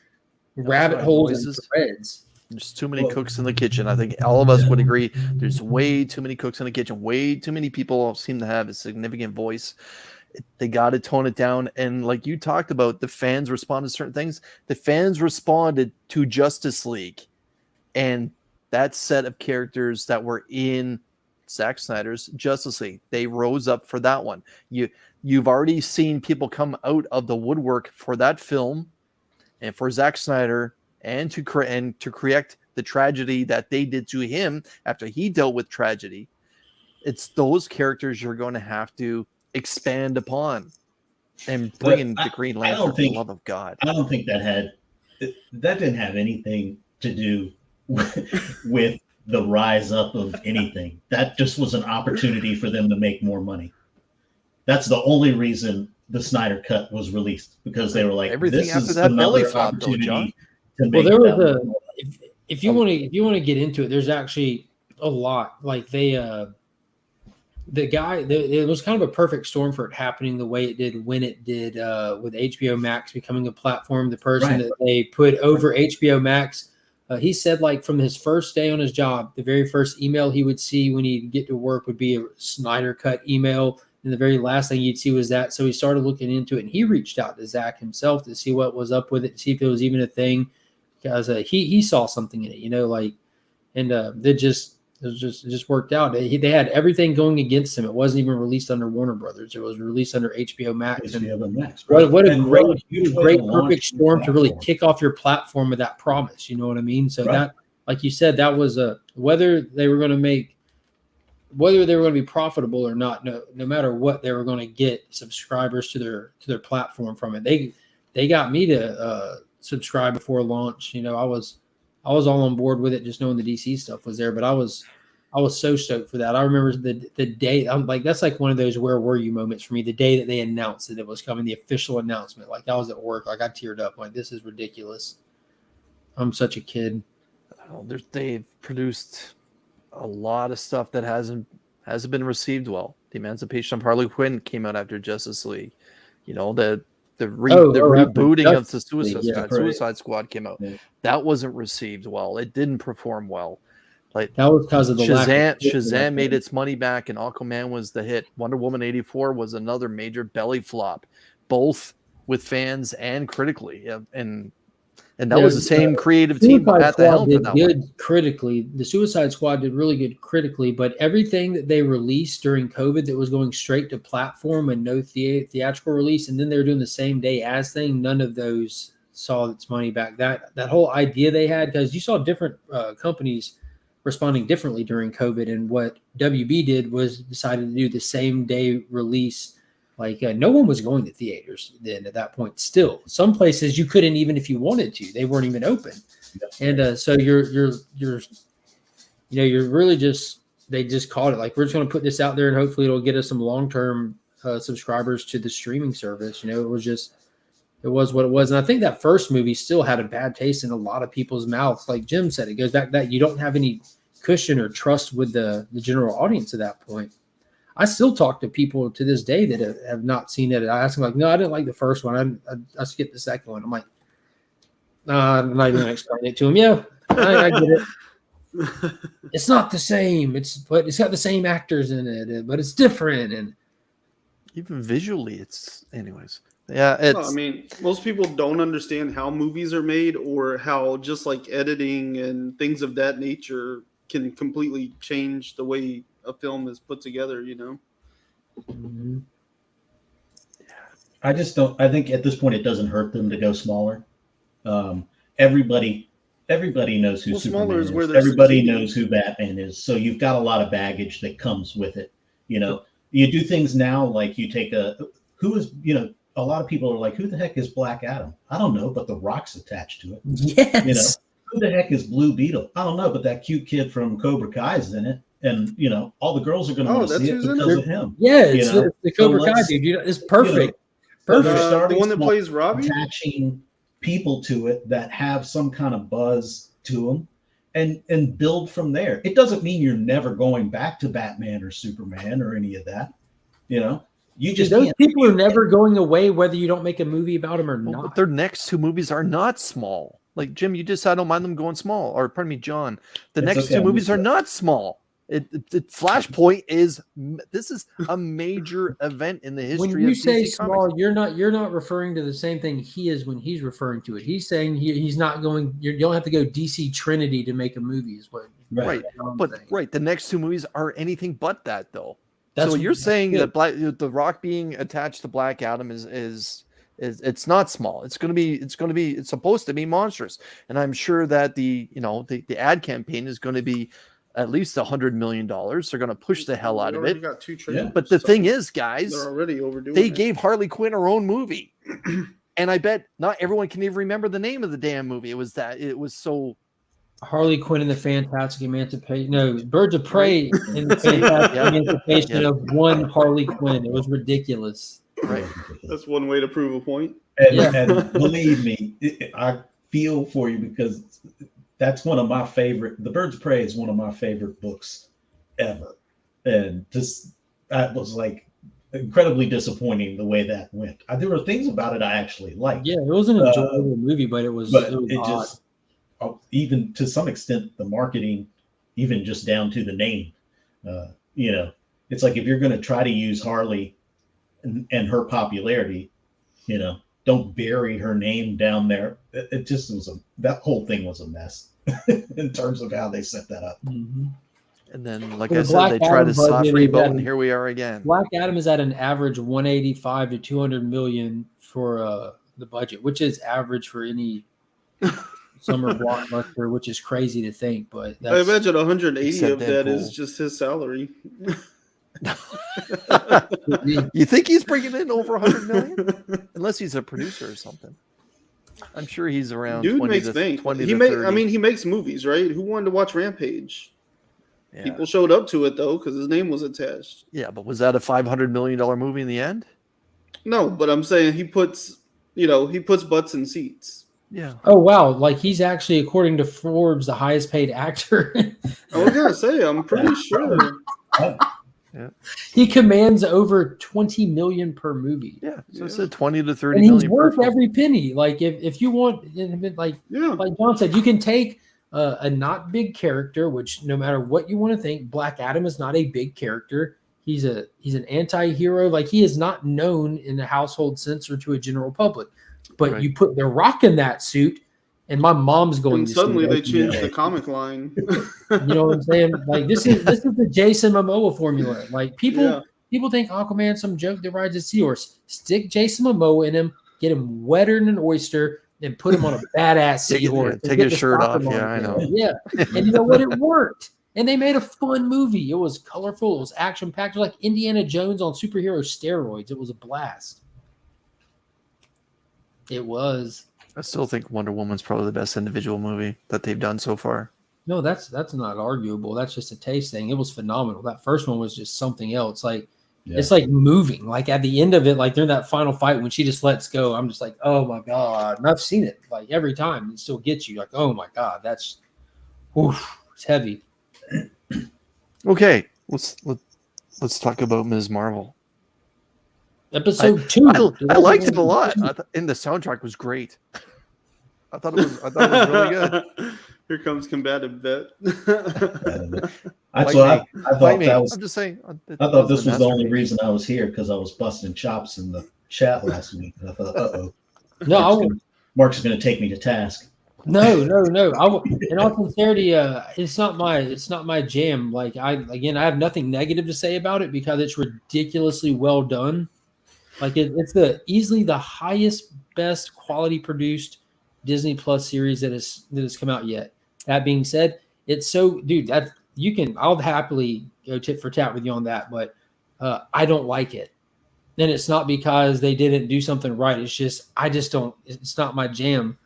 rabbit holes and threads. There's too many cooks in the kitchen. I think all of us would agree. There's way too many cooks in the kitchen. Way too many people seem to have a significant voice. They got to tone it down. And like you talked about, the fans responded to certain things. The fans responded to Justice League and that set of characters that were in Zack Snyder's Justice League. They rose up for that one. You've already seen people come out of the woodwork for that film and for Zack Snyder and to correct the tragedy that they did to him after he dealt with tragedy. It's those characters you're going to have to expand upon and bring in the Green Lantern for the love of God. I don't think that didn't have anything to do with the rise up of anything. That just was an opportunity for them to make more money. That's the only reason the Snyder Cut was released, because they were like, everything this after is that belly another flop, though, opportunity John. to make Well, there was that more. if you want to get into it, there's actually a lot. Like it was kind of a perfect storm for it happening the way it did when it did, with HBO Max becoming a platform. The person that they put over HBO Max, he said, like, from his first day on his job, the very first email he would see when he'd get to work would be a Snyder Cut email, and the very last thing you'd see was that. So he started looking into it, and he reached out to Zach himself to see what was up with it, to see if it was even a thing, because he saw something in it, and it just worked out. They had everything going against him. It wasn't even released under Warner Brothers. It was released under HBO Max. Max, right? What a and great perfect storm to really kick off your platform with that promise. You know what I mean? So that, like you said, that was whether they were going to be profitable or not. No matter what, they were going to get subscribers to their platform from it. They got me to subscribe before launch. I was all on board with it, just knowing the DC stuff was there. But I was so stoked for that. I remember the day. I'm like, that's like one of those "where were you" moments for me. The day that they announced that it was coming, the official announcement. Like, I was at work, like I teared up. Like, this is ridiculous. I'm such a kid. They've produced a lot of stuff that hasn't been received well. The Emancipation of Harley Quinn came out after Justice League. The rebooting of the Suicide Squad came out. Yeah. That wasn't received well. It didn't perform well. Like, that was because of the Shazam made its money back, and Aquaman was the hit. Wonder Woman 84 was another major belly flop, both with fans and critically. And that was the same creative team at the helm for that one. Critically, the Suicide Squad did really good critically, but everything that they released during COVID that was going straight to platform and no theatrical release, and then they were doing the same day as thing, none of those saw its money back. That whole idea they had, because you saw different companies responding differently during COVID, and what WB did was decided to do the same day release. Like, no one was going to theaters then at that point. Still, some places you couldn't, even if you wanted to, they weren't even open. And so you're really they just called it like, we're just going to put this out there and hopefully it'll get us some long-term subscribers to the streaming service. It was what it was. And I think that first movie still had a bad taste in a lot of people's mouths. Like Jim said, it goes back that you don't have any cushion or trust with the general audience at that point. I still talk to people to this day that have not seen it. I ask them, like, no, I didn't like the first one. I skipped the second one. I'm like, I'm not even going to explain it to them. Yeah, I get it. It's not the same. But it's got the same actors in it, but it's different. And even visually, anyways. Yeah, I mean, most people don't understand how movies are made, or how just like editing and things of that nature can completely change the way a film is put together. Mm-hmm. I think at this point it doesn't hurt them to go smaller. Everybody knows who Superman is. Everybody knows who Batman is. So you've got a lot of baggage that comes with it. You do things now, like you take a lot of people are like, who the heck is Black Adam? I don't know, but The Rock's attached to it. Yes. Who the heck is Blue Beetle? I don't know, but that cute kid from Cobra Kai is in it. And, all the girls are going to want to see it because of him. Yeah, it's the Cobra Kai dude. It's perfect. Perfect. The one that plays Robbie? Attaching people to it that have some kind of buzz to them and build from there. It doesn't mean you're never going back to Batman or Superman or any of that. Those people are never going away, whether you don't make a movie about them or not. But their next two movies are not small. Like, Jim, you just said, I don't mind them going small. Or, pardon me, John. The next two movies are not small. Flashpoint is a major event in the history When of you DC say Comics. small, you're not referring to the same thing he is when he's referring to it. He's saying he's not going. You don't have to go DC Trinity to make a movie. Is what Right. But saying. the next two movies are anything but that, though. That's so you're saying good. that the Rock being attached to Black Adam is it's not small. It's supposed to be monstrous. And I'm sure that the ad campaign is going to be at least $100 million. They're going to push the hell out of it. Got 2 trailers, but the thing is, guys, they're already overdoing they it. gave Harley Quinn her own movie. And I bet not everyone can even remember the name of the damn movie. It was so Harley Quinn and the Fantastic Emancipation. No, Birds of Prey and the Fantastic Emancipation of one Harley Quinn. It was ridiculous. Right. That's one way to prove a point. And believe me, I feel for you because that's one of my favorite. The Birds of Prey is one of my favorite books ever, and that was like incredibly disappointing the way that went. There were things about it I actually liked. Yeah, it was an enjoyable movie, but it was just even to some extent the marketing, even just down to the name. It's like if you're going to try to use Harley and her popularity, don't bury her name down there. It just that whole thing was a mess in terms of how they set that up. Mm-hmm. And then, like I said, they tried a soft reboot, and here we are again. Black Adam is at an average 185 to 200 million for the budget, which is average for any summer blockbuster, which is crazy to think. But I imagine 180 of that is just his salary. You think he's bringing in over 100 million? Unless he's a producer or something. I'm sure he's around 20 to 30. He makes movies, right? Who wanted to watch Rampage? Yeah. People showed up to it though because his name was attached. Yeah, but was that a $500 million movie in the end? No, but I'm saying he puts butts in seats. Yeah. Oh wow! Like he's actually, according to Forbes, the highest paid actor. I was gonna say, I'm pretty sure. Yeah. He commands over 20 million per movie. Yeah, so it's 20 to 30 and million. He's worth every penny. Like if you want, like John said, you can take a not big character, which no matter what you want to think, Black Adam is not a big character. He's an anti-hero. Like he is not known in the household sense or to a general public. But you put The Rock in that suit, and my mom's going. And suddenly they changed the comic line. You know what I'm saying? Like this is the Jason Momoa formula. Like people think Aquaman's some joke that rides a seahorse. Stick Jason Momoa in him, get him wetter than an oyster, and put him on a badass seahorse. Take his shirt off. Yeah, I know. Yeah, and you know what? It worked. And they made a fun movie. It was colorful. It was action packed. It was like Indiana Jones on superhero steroids. It was a blast. It was. I still think Wonder Woman's probably the best individual movie that they've done so far. No, that's not arguable. That's just a taste thing. It was phenomenal. That first one was just something else. Like it's like moving. Like at the end of it, like during that final fight when she just lets go, I'm just like, oh my god. And I've seen it like every time. It still gets you. Like, oh my god, it's heavy. Okay, let's talk about Ms. Marvel. Episode 2. I liked it a lot. And the soundtrack was great. I thought it was really good. Here comes combative vet. I thought I'm just saying. I thought this was the only reason I was here because I was busting chops in the chat last week. I thought, Mark's going to take me to task. No. In all sincerity, it's not my jam. Like I have nothing negative to say about it because it's ridiculously well done. Like it's easily the highest, best quality produced Disney Plus series that has come out yet. That being said, it's so that I'll happily go tit for tat with you on that, but I don't like it. And it's not because they didn't do something right. It's just it's not my jam.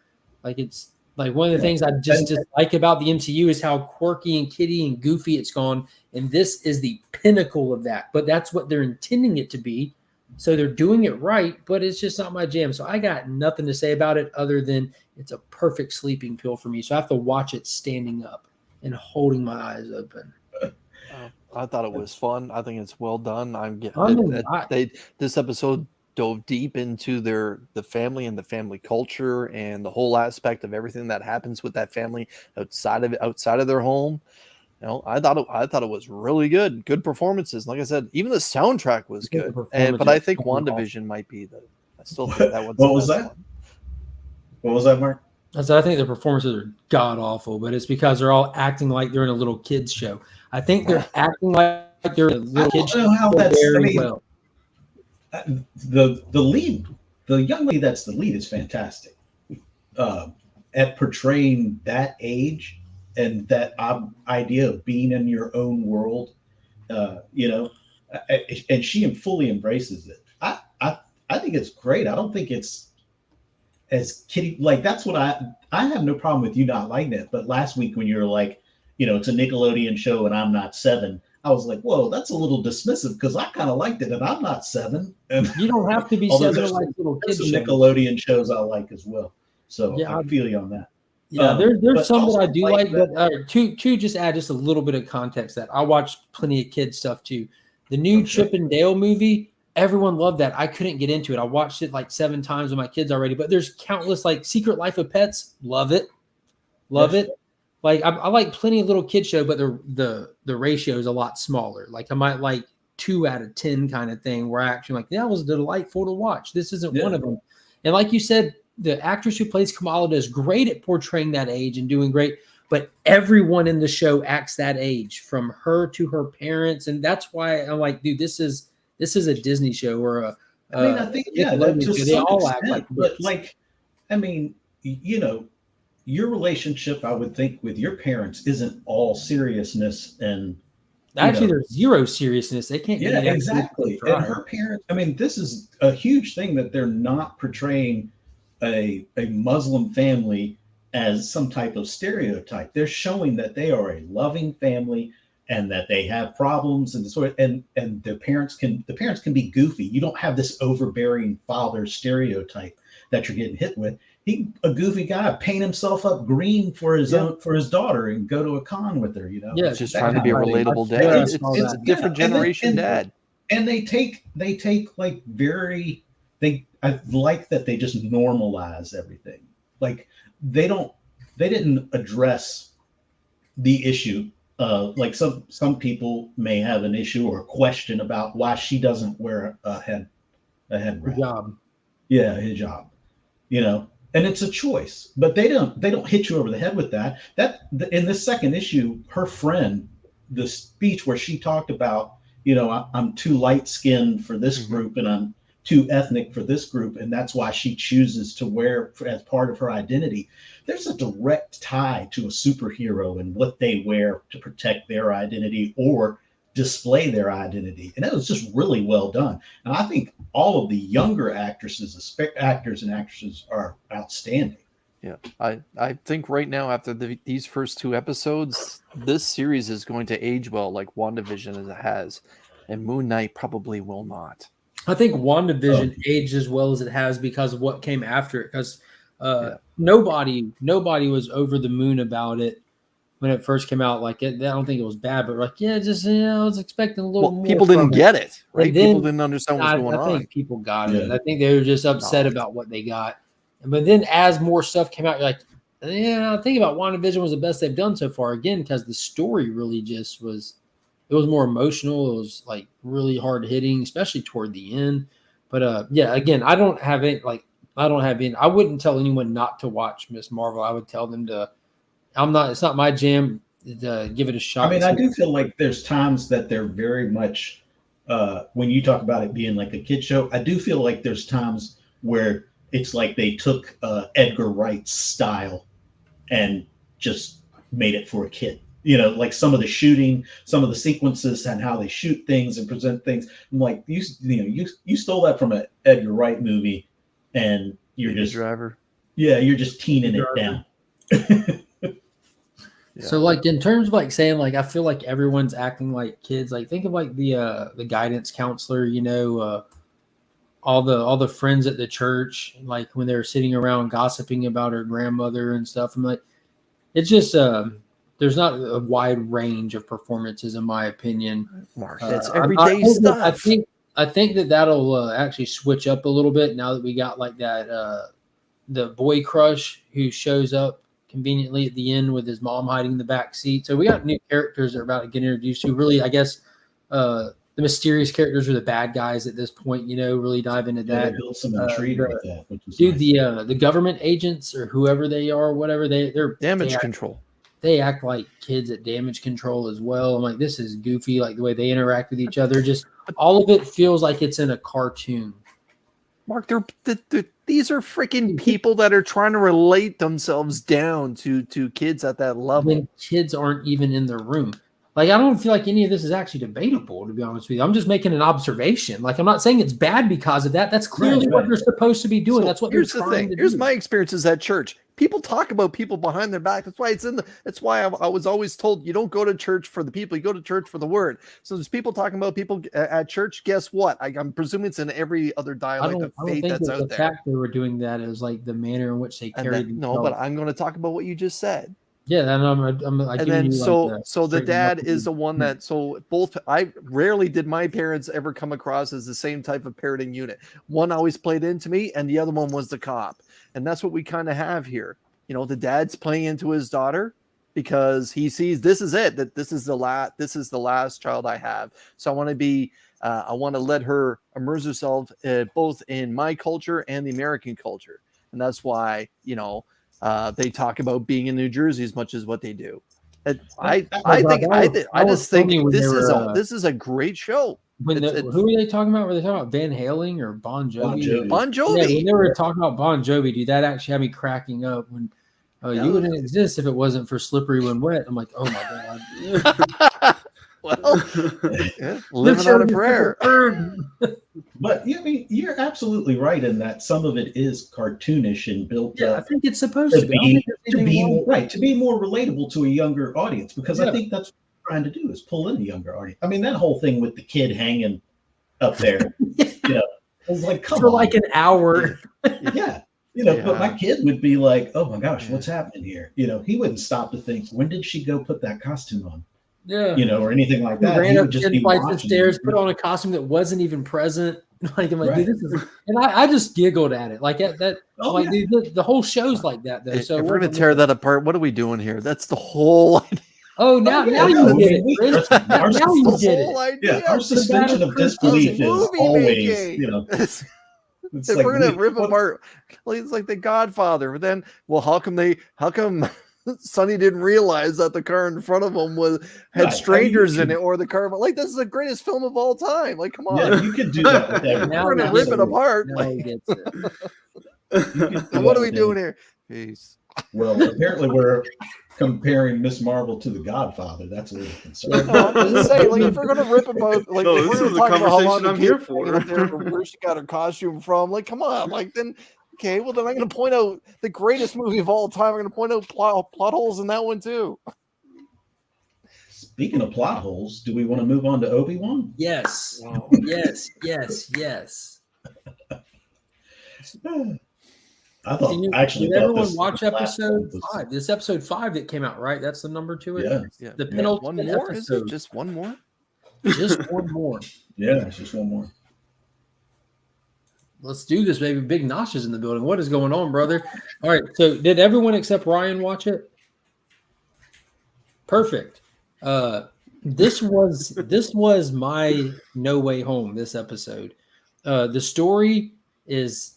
Like it's like one of the things I just dislike about the MCU is how quirky and kiddie and goofy it's gone. And this is the pinnacle of that. But that's what they're intending it to be. So they're doing it right, but it's just not my jam. So I got nothing to say about it other than it's a perfect sleeping pill for me. So I have to watch it standing up and holding my eyes open. I thought it was fun. I think it's well done. This episode dove deep into the family and the family culture and the whole aspect of everything that happens with that family outside of their home. I thought it was really good. Good performances. Like I said, even the soundtrack was good. performances But I think were WandaVision might be the. I still think that one's What the was best that? one. What was that, Mark? I said I think their performances are god awful, but it's because they're all acting like they're in a little kids show. I think they're acting like they're in a little kids show know how that's. very I mean, well. the lead, the young lady that's the lead is fantastic at portraying that age and that idea of being in your own world. And she fully embraces it. I think it's great. I don't think it's as kiddie, like that's what I have no problem with you not liking it. But last week when you were like, it's a Nickelodeon show and I'm not 7, I was like, whoa, that's a little dismissive because I kind of liked it and I'm not 7. And You don't have to be although 7 like little there's kids some shows. Nickelodeon shows I like as well. So Yeah, I feel you on that. Yeah, there's but some that also I do like like, but to just add just a little bit of context that I watched plenty of kids stuff too. The new Chip and Dale movie, everyone loved that. I couldn't get into it. I watched it like 7 times with my kids already, but there's countless like Secret Life of Pets, love it. Like I like plenty of little kid show, but the ratio is a lot smaller. Like I might like 2 out of 10 kind of thing where I actually like, that was delightful to watch. This isn't one of them. And like you said, the actress who plays Kamala is great at portraying that age and doing great, but everyone in the show acts that age from her to her parents. And that's why I'm like, dude, this is a Disney show or I think, that to they all some act extent, like but this. like, your relationship, I would think, with your parents isn't all seriousness and actually there's zero seriousness. They can't. Yeah, exactly. And her parents, this is a huge thing that they're not portraying a Muslim family as some type of stereotype. They're showing that they are a loving family and that they have problems and the parents can be goofy. You don't have this overbearing father stereotype that you're getting hit with. He a goofy guy, paint himself up green for his daughter and go to a con with her, Yeah, just trying to be a relatable dad. It's a different generation dad. And they take like I like that they just normalize everything. Like they didn't address the issue. Like some people may have an issue or a question about why she doesn't wear a head wrap. Hijab. Yeah, hijab. And it's a choice, but they don't hit you over the head with that. In this second issue, her friend, the speech where she talked about, I'm too light skinned for this group and I'm too ethnic for this group, and that's why she chooses to wear as part of her identity. There's a direct tie to a superhero and what they wear to protect their identity or display their identity, and that was just really well done. And I think all of the younger actors and actresses are outstanding. Yeah, I think right now after these first 2 episodes, this series is going to age well, like WandaVision as it has, and Moon Knight probably will not. I think WandaVision aged as well as it has because of what came after it. Because nobody was over the moon about it when it first came out. Like I don't think it was bad, but like I was expecting a little more. People didn't get it, right? Then, people didn't understand what's going on. I think people got it. I think they were just upset about what they got. But then as more stuff came out, you're like, I think about WandaVision was the best they've done so far. Again, because the story really just was. It was more emotional. It was like really hard hitting, especially toward the end. But again, I wouldn't tell anyone not to watch Miss Marvel. I would tell them to. It's not my jam. To give it a shot. I do feel like there's times that they're very much. When you talk about it being like a kid show, I do feel like there's times where it's like they took Edgar Wright's style and just made it for a kid. Like some of the shooting, some of the sequences and how they shoot things and present things. I'm like, you stole that from an Edgar Wright movie and you're just Driver. Yeah, you're just teening it down. So like in terms of like saying like I feel like everyone's acting like kids. Like think of like the guidance counselor, all the friends at the church, like when they're sitting around gossiping about her grandmother and stuff. I'm like, it's just there's not a wide range of performances, in my opinion. Mark, that's everyday stuff. I think that'll actually switch up a little bit now that we got like that the boy crush who shows up conveniently at the end with his mom hiding in the back seat. So we got new characters that are about to get introduced to. Really, I guess the mysterious characters are the bad guys at this point. Really dive into that. They built some intrigue with that, which is dude. nice. The government agents or whoever they are, whatever they're Damage control. They act like kids at damage control as well. I'm like, this is goofy, like the way they interact with each other. Just all of it feels like it's in a cartoon. Mark, these are freaking people that are trying to relate themselves down to kids at that level. When kids aren't even in the room. Like, I don't feel like any of this is actually debatable, to be honest with you. I'm just making an observation. Like, I'm not saying it's bad because of that. That's clearly what they're supposed to be doing. That's what here's they're the trying thing. to Here's do. my experiences at church. People talk about people behind their back. That's why that's why I was always told you don't go to church for the people, you go to church for the word. So there's people talking about people at church. Guess what? I'm presuming it's in every other dialect of faith that's out the there. fact they were doing that is like the manner in which they carried themselves. No, but I'm going to talk about what you just said. Yeah, then the dad is the one that I rarely did my parents ever come across as the same type of parenting unit. One always played into me, and the other one was the cop, and that's what we kind of have here. The dad's playing into his daughter because he sees this is it, that this is the last child I have. So I want to let her immerse herself both in my culture and the American culture, and that's why they talk about being in New Jersey as much as what they do. I just think this is a great show. Who are they talking about? Were they talking about Van Halen or Bon Jovi? Bon Jovi. Yeah, when they were talking about Bon Jovi, dude, that actually had me cracking up. When you wouldn't exist if it wasn't for Slippery When Wet. I'm like, oh my god. Well, living on a prayer. But you're absolutely right in that some of it is cartoonish and built up. I think it's supposed to be more relatable to a younger audience, because I think that's what we're trying to do, is pull in a younger audience. I mean, that whole thing with the kid hanging up there, it was like, come on, like an hour. But my kid would be like, oh my gosh, what's happening here? He wouldn't stop to think, when did she go put that costume on? Or anything like that. Ran he up would just 10 be flights of watching stairs, put on a costume that wasn't even present. Like, I'm like, dude, this is, and I just giggled at it. Like that. Dude, the whole show's like that though. So if we're gonna tear that apart, what are we doing here? That's the whole idea. Oh, now you get it. Now you get it. Yeah, our suspension of disbelief is always, If we're gonna rip apart, it's like The Godfather. But then, how come Sonny didn't realize that the car in front of him had strangers in it, or the car? Like, this is the greatest film of all time. Like, come on, yeah, you could do that with everything. We're gonna rip it apart. What are we doing here? Peace. Well, apparently we're comparing Miss Marvel to The Godfather. That's a little concerning. I'm just saying, like, if we're gonna rip about, like, no, this is the conversation I'm here for. Where she got her costume from? Like, come on, like then. Okay, well then I'm going to point out the greatest movie of all time. I'm going to point out plot holes in that one too. Speaking of plot holes, do we want to move on to Obi Wan? Yes. Wow. Yes. I thought did everyone watch episode 5? This episode 5 that came out, right? That's the number to it. Yeah. The penultimate one more. episode. Is it just one more? Just one more. Yeah, it's just one more. Let's do this, baby. Big Nosh is in the building. What is going on, brother? All right. So, did everyone except Ryan watch it? Perfect. This was my No Way Home. This episode, the story is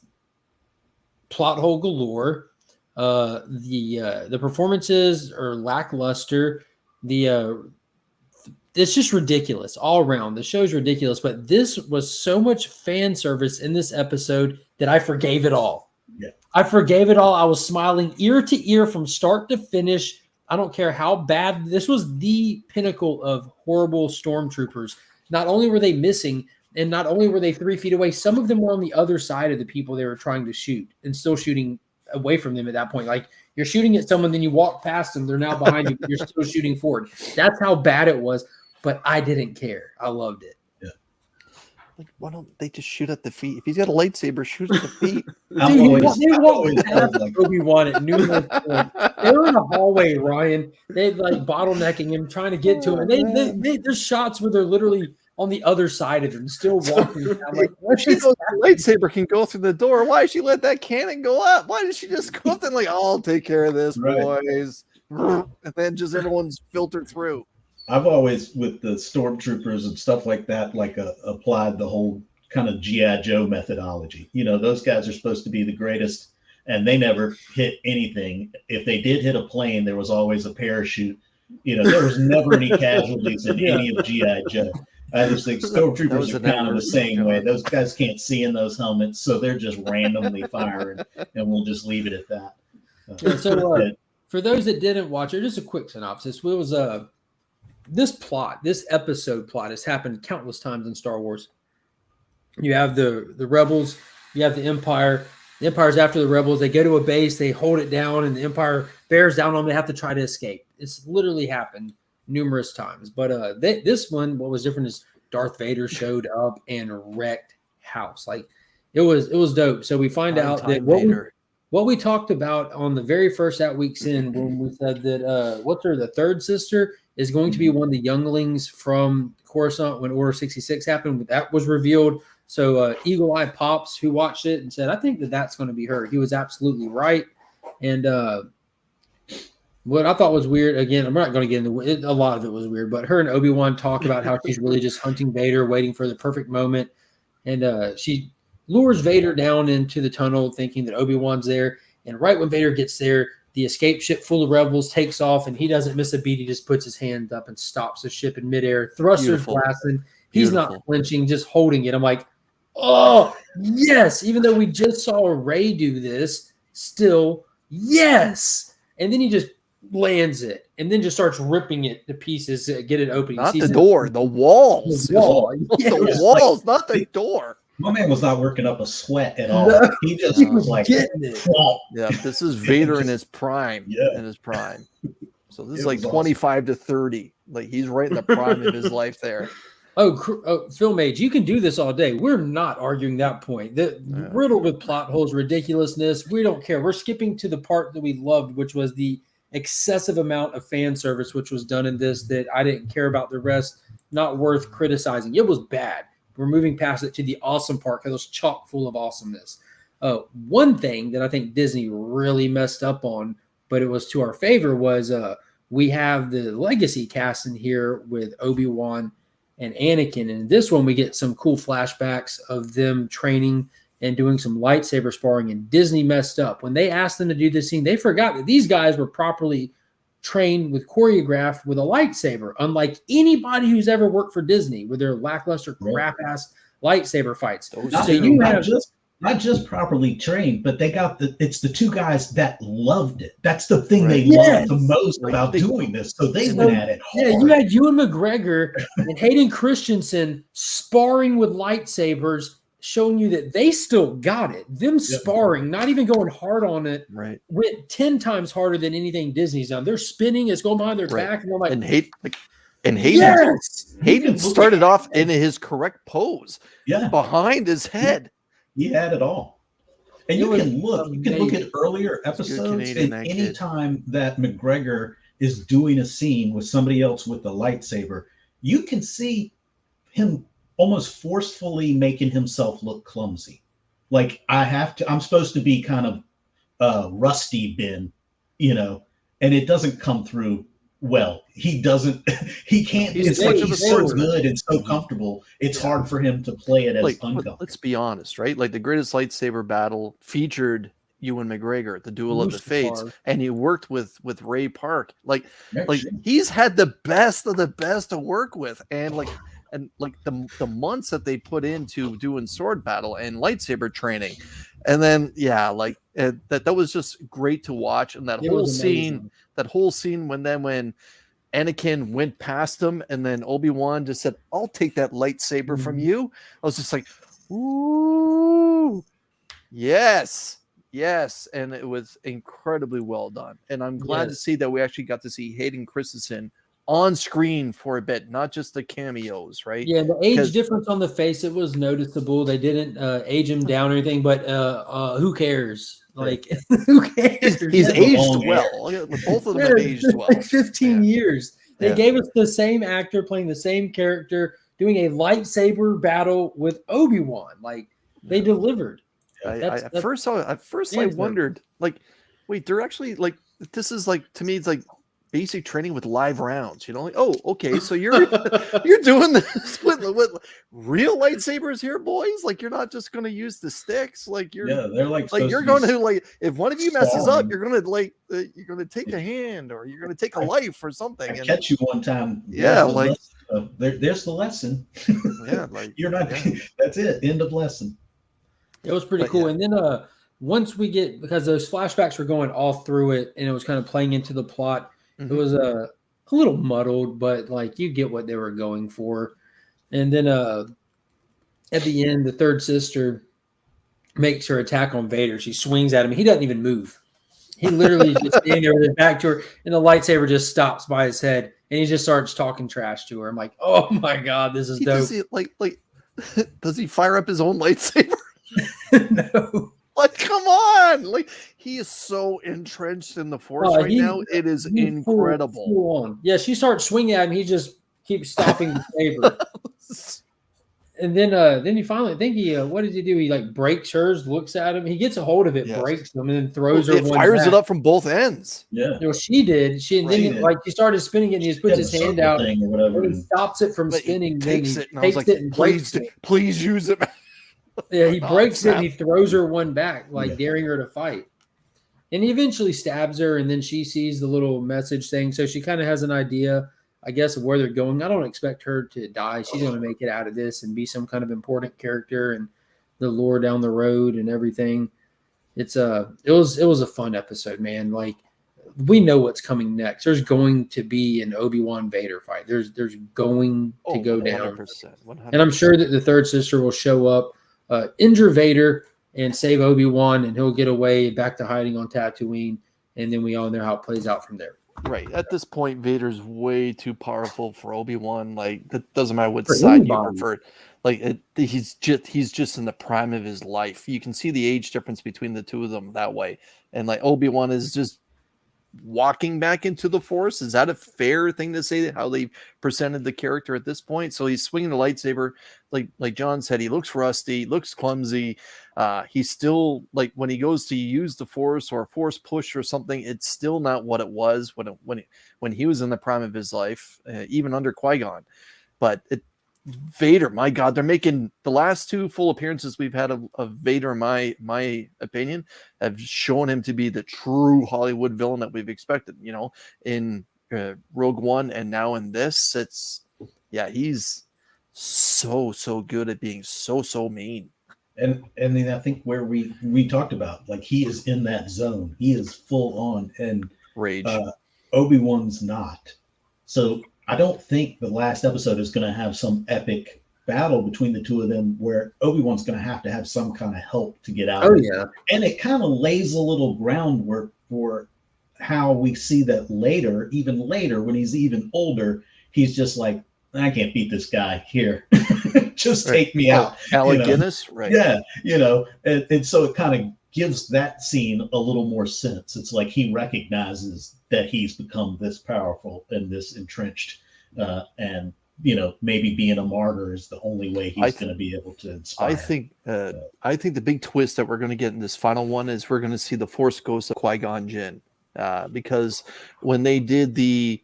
plot hole galore. The performances are lackluster. It's just ridiculous all around. The show's ridiculous, but this was so much fan service in this episode that I forgave it all. Yeah. I forgave it all. I was smiling ear to ear from start to finish. I don't care how bad. This was the pinnacle of horrible stormtroopers. Not only were they missing, and not only were they 3 feet away, some of them were on the other side of the people they were trying to shoot and still shooting away from them at that point. Like, you're shooting at someone, then you walk past them, they're now behind you, but you're still shooting forward. That's how bad it was. But I didn't care. I loved it. Yeah. Like, why don't they just shoot at the feet? If he's got a lightsaber, shoot at the feet. They walked past Obi Wan at numerous points. They were in a hallway, Ryan. They like bottlenecking him, trying to get to him. And there's shots where they're literally on the other side of him, still walking. I'm like, what She is knows the lightsaber can go through the door. Why did she let that cannon go up? Why did she just go up and like, I'll take care of this, Right. boys, and then just everyone's filtered through. I've always, with the stormtroopers and stuff like that, like applied the whole kind of G.I. Joe methodology. You know, those guys are supposed to be the greatest, and they never hit anything. If they did hit a plane, there was always a parachute. You know, there was never any casualties in any of G.I. Joe. I just think stormtroopers are kind of the same way. Those guys can't see in those helmets, so they're just randomly firing, and we'll just leave it at that. So for those that didn't watch it, just a quick synopsis. It was this episode plot has happened countless times in Star Wars. You have the rebels, you have the Empire. The Empire's after the rebels. They go to a base, they hold it down, and the Empire bears down on them. They have to try to escape. It's literally happened numerous times. But this one, what was different is Darth Vader showed up and wrecked house. Like it was dope. So we find out that what we talked about on the very first Out Weeks In, when we said that the third sister is going to be one of the younglings from Coruscant when Order 66 happened. That was revealed. So Eagle Eye Pops, who watched it and said, I think that's going to be her. He was absolutely right. And what I thought was weird, again, I'm not going to get into it. A lot of it was weird, but her and Obi-Wan talk about how she's really just hunting Vader, waiting for the perfect moment. And she lures Vader down into the tunnel thinking that Obi-Wan's there. And right when Vader gets there, the escape ship full of rebels takes off, and he doesn't miss a beat. He just puts his hand up and stops the ship in midair. Thrusters blasting. He's not flinching, just holding it. I'm like, oh, yes. Even though we just saw Rey do this, still, yes. And then he just lands it and then just starts ripping it to pieces to get it open. Not the door, the walls. The wall. Yes. The walls, not the door. My man was not working up a sweat at all. No, he just was like, yeah, this is Vader in his prime. Yeah. In his prime. So this is like 25 to 30. Like he's right in the prime of his life there. Oh, Film Age, you can do this all day. We're not arguing that point. Riddled with plot holes, ridiculousness. We don't care. We're skipping to the part that we loved, which was the excessive amount of fan service, which was done in this that I didn't care about the rest. Not worth criticizing. It was bad. We're moving past it to the awesome part because it was chock full of awesomeness. One thing that I think Disney really messed up on, but it was to our favor, was we have the legacy cast in here with Obi-Wan and Anakin. And this one, we get some cool flashbacks of them training and doing some lightsaber sparring. And Disney messed up. When they asked them to do this scene, they forgot that these guys were properly trained with choreographed with a lightsaber, unlike anybody who's ever worked for Disney with their lackluster crap-ass lightsaber fights. Not just properly trained, but they got it's the two guys that loved it. That's the thing they loved the most about doing this. So they went at it hard. Yeah, you had Ewan McGregor and Hayden Christensen sparring with lightsabers, showing you that they still got it. Them sparring, not even going hard on it, went 10 times harder than anything Disney's done. They're spinning, it's going behind their back, and they're like, Hayden started off in his correct pose, behind his head. He had it all. And you can look at earlier episodes, and any time that McGregor is doing a scene with somebody else with a lightsaber, you can see him almost forcefully making himself look clumsy. Like I'm supposed to be kind of rusty Ben, and it doesn't come through well. He can't. He's so good and so comfortable. It's hard for him to play it as uncomfortable. Let's be honest, right? Like the greatest lightsaber battle featured Ewan McGregor at the Duel of the Fates, and he worked with Ray Park. Like he's had the best of the best to work with, and the months that they put into doing sword battle and lightsaber training, and then that was just great to watch. And that whole scene when Anakin went past him, and then Obi-Wan just said, "I'll take that lightsaber from you." I was just like, "Ooh, yes." And it was incredibly well done. And I'm glad to see that we actually got to see Hayden Christensen on screen for a bit, not just the cameos, right? Yeah, the age difference on the face, it was noticeable. They didn't age him down or anything, but who cares? Like, who cares? He's aged well. Both of them have aged well. Like 15 years. They gave us the same actor playing the same character doing a lightsaber battle with Obi-Wan. Like they delivered. At first I wondered, like, wait, they're actually like, this is like, to me, it's like basic training with live rounds, you know? Like, oh, okay, so you're doing this with real lightsabers here, boys? Like, you're not just going to use the sticks? Like, they're like you're going to, like, if one of you messes up, you're going to like, you're going to take a hand, or you're going to take a life or something. I catch you one time. Yeah, like there's the lesson. Yeah, like you're not. Yeah. That's it. End of lesson. It was pretty cool. And then once we get, because those flashbacks were going all through it, and it was kind of playing into the plot. It was a little muddled, but like you get what they were going for. And then at the end, the third sister makes her attack on Vader. She swings at him. He doesn't even move. He literally just standing there with his back to her, and the lightsaber just stops by his head, and he just starts talking trash to her. I'm like, oh my God, this is dope. Does he, like, does he fire up his own lightsaber? No. Like, come on! Like, he is so entrenched in the Force right now. It is incredible. Full on. Yeah, she starts swinging at him. He just keeps stopping the saber. And then he finally, I think what did he do? He like breaks hers, looks at him. He gets a hold of it, breaks them, and then throws her. It fires it up from both ends. Yeah. You know, she did. She started spinning it, and he just puts his hand out, and he stops it from spinning. Then he takes it and breaks it. Please use it. Yeah, he breaks it and he throws her one back, like daring her to fight. And he eventually stabs her, and then she sees the little message thing. So she kind of has an idea, I guess, of where they're going. I don't expect her to die. She's going to make it out of this and be some kind of important character and the lore down the road and everything. It was a fun episode, man. Like, we know what's coming next. There's going to be an Obi-Wan Vader fight. There's going to go 100%, down. 100%. And I'm sure that the third sister will show up, injure Vader and save Obi-Wan, and he'll get away back to hiding on Tatooine, and then we all know how it plays out from there. Right. At this point, Vader's way too powerful for Obi-Wan. Like, that doesn't matter what side you prefer. Like, he's just in the prime of his life. You can see the age difference between the two of them that way. And like, Obi-Wan is just walking back into the Force. Is that a fair thing to say, how they presented the character at this point? So he's swinging the lightsaber, like John said, he looks rusty, looks clumsy. He's still, like, when he goes to use the Force or a Force push or something, it's still not what it was when he was in the prime of his life, even under Qui-Gon. But Vader, my God, they're making the last two full appearances we've had of Vader, in my opinion, have shown him to be the true Hollywood villain that we've expected. You know, in Rogue One and now in this, he's so good at being so mean. And then I think where we talked about, like, he is in that zone. He is full on, and rage. Obi-Wan's not. So I don't think the last episode is going to have some epic battle between the two of them where Obi-Wan's going to have some kind of help to get out. Oh, yeah. And it kind of lays a little groundwork for how we see that even later, when he's even older, he's just like, I can't beat this guy here. Just take me out. Alec Guinness, right? Yeah, and so it kind of gives that scene a little more sense. It's like he recognizes that he's become this powerful and this entrenched, and maybe being a martyr is the only way he's going to be able to inspire. I think the big twist that we're going to get in this final one is we're going to see the Force ghost of Qui-Gon Jinn, because when they did the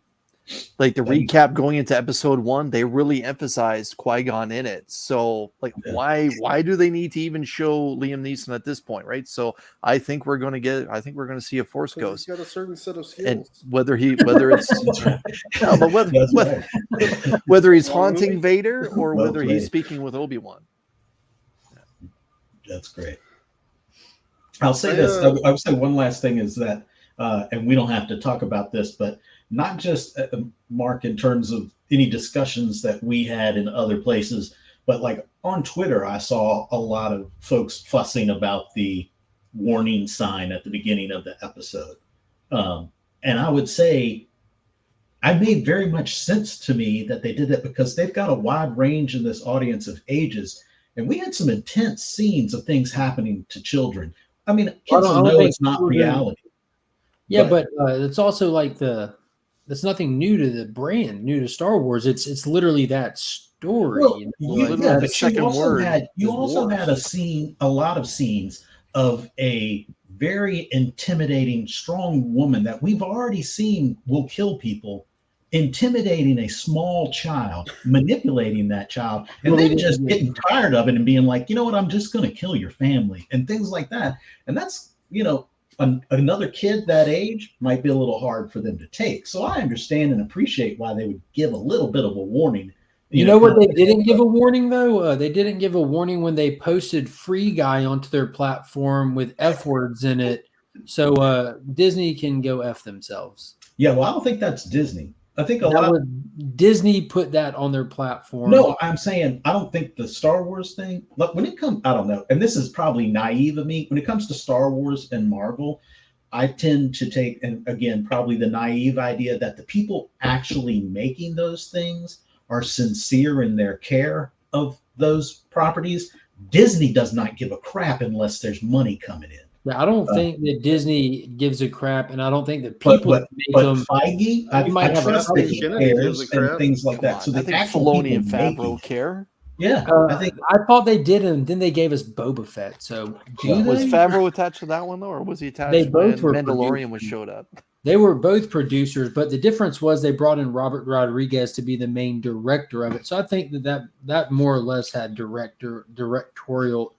recap going into episode 1, they really emphasized Qui-Gon in it. So why do they need to even show Liam Neeson at this point, right? So I think we're going to see a Force ghost. He's got a certain set of skills. And whether he's haunting Vader or whether he's speaking with Obi-Wan. That's great. I'll say this. I would say one last thing is that, and we don't have to talk about this, but not just Mark in terms of any discussions that we had in other places, but like on Twitter, I saw a lot of folks fussing about the warning sign at the beginning of the episode. And I would say it made very much sense to me that they did that, because they've got a wide range in this audience of ages. And we had some intense scenes of things happening to children. I mean, kids will know it's not reality. Yeah, but it's also like that's nothing new to the brand, new to Star Wars. It's literally that story. Well, you know, like, the but second word you is also wars. had a lot of scenes of a very intimidating, strong woman that we've already seen will kill people, intimidating a small child, manipulating that child, and Really then just didn't- getting tired of it and being like, you know what, I'm just going to kill your family and things like that. And that's, another kid that age might be a little hard for them to take. So I understand and appreciate why they would give a little bit of a warning. You know what they didn't give a warning though? They didn't give a warning when they posted Free Guy onto their platform with F words in it. So Disney can go F themselves. Yeah, well, I don't think that's Disney. I think Disney put that on their platform. No, I'm saying I don't think the Star Wars thing. Look, when it comes, I don't know, and this is probably naive of me. When it comes to Star Wars and Marvel, I tend to take, and again, probably the naive idea that the people actually making those things are sincere in their care of those properties. Disney does not give a crap unless there's money coming in. I don't think that Disney gives a crap, and I don't think that people But make them. Feige, I trust that he cares and things like that. So I the think actual Filoni and people Favreau making, care. yeah, I think I thought they did, and then they gave us Boba Fett. So Was they? Favreau attached to that one though, or was he attached They when both were Mandalorian produced. showed up? They were both producers, but the difference was they brought in Robert Rodriguez to be the main director of it. So I think that more or less had directorial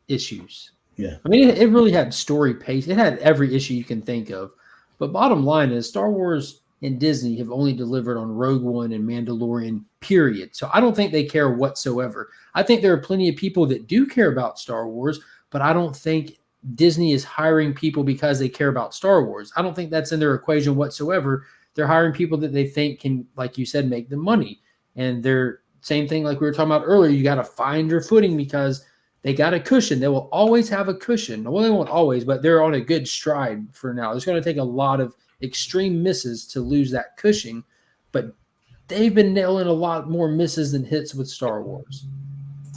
issues. Yeah. I mean, it really had story pace. It had every issue you can think of. But bottom line is Star Wars and Disney have only delivered on Rogue One and Mandalorian, period. So I don't think they care whatsoever. I think there are plenty of people that do care about Star Wars, but I don't think Disney is hiring people because they care about Star Wars. I don't think that's in their equation whatsoever. They're hiring people that they think can, like you said, make them money. And they're same thing like we were talking about earlier. You got to find your footing because they got a cushion. They will always have a cushion. Well, they won't always, but they're on a good stride for now. It's going to take a lot of extreme misses to lose that cushion, but they've been nailing a lot more misses than hits with Star Wars.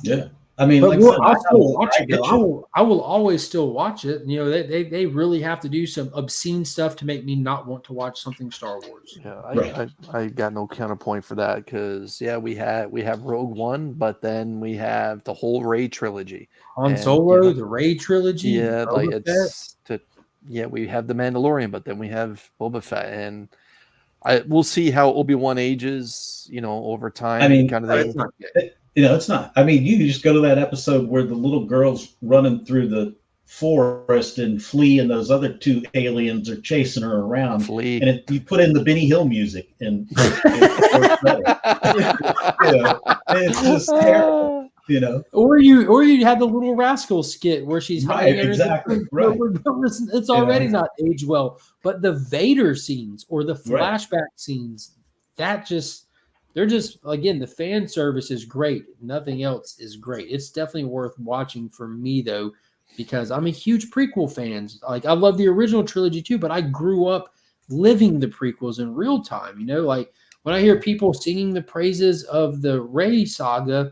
Yeah. I mean, But like I'll still watch it. Though. I will always still watch it. You know, they really have to do some obscene stuff to make me not want to watch something Star Wars. Yeah, I got no counterpoint for that because we have Rogue One, but then we have the whole Rey trilogy. Han Solo, the Rey trilogy. Yeah, like we have the Mandalorian, but then we have Boba Fett, and we'll see how Obi-Wan ages, over time. I mean, kind of thing. It's not. I mean, you can just go to that episode where the little girl's running through the forest and Flea and those other two aliens are chasing her around. Flea. And you put in the Benny Hill music, and it's just terrible. Or you have the Little Rascal skit where she's hiding exactly right. It's already not aged well. But the Vader scenes or the flashback scenes, they're just again, the fan service is great. Nothing else is great. It's definitely worth watching for me though, because I'm a huge prequel fan. Like I love the original trilogy too, but I grew up living the prequels in real time. Like when I hear people singing the praises of the Rey saga,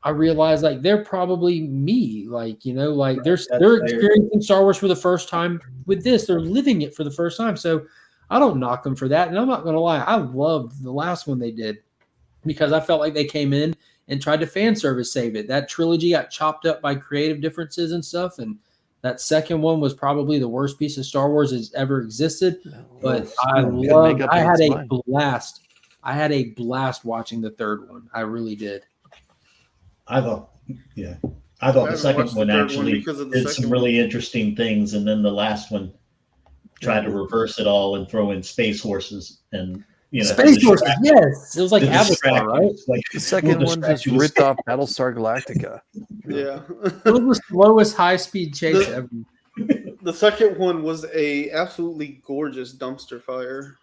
I realize like they're probably me. Like, they're experiencing Star Wars for the first time with this. They're living it for the first time. So I don't knock them for that. And I'm not going to lie. I loved the last one they did because I felt like they came in and tried to fan service save it. That trilogy got chopped up by creative differences and stuff. And that second one was probably the worst piece of Star Wars that's ever existed. But I had a blast. I had a blast watching the third one. I really did. I thought the second one actually did some really interesting things. And then the last one tried to reverse it all and throw in space horses and space horses. Yes, it was like Avatar, right? Like the second one just ripped off Battlestar Galactica. Yeah, it was the slowest high-speed chase ever. The second one was a absolutely gorgeous dumpster fire.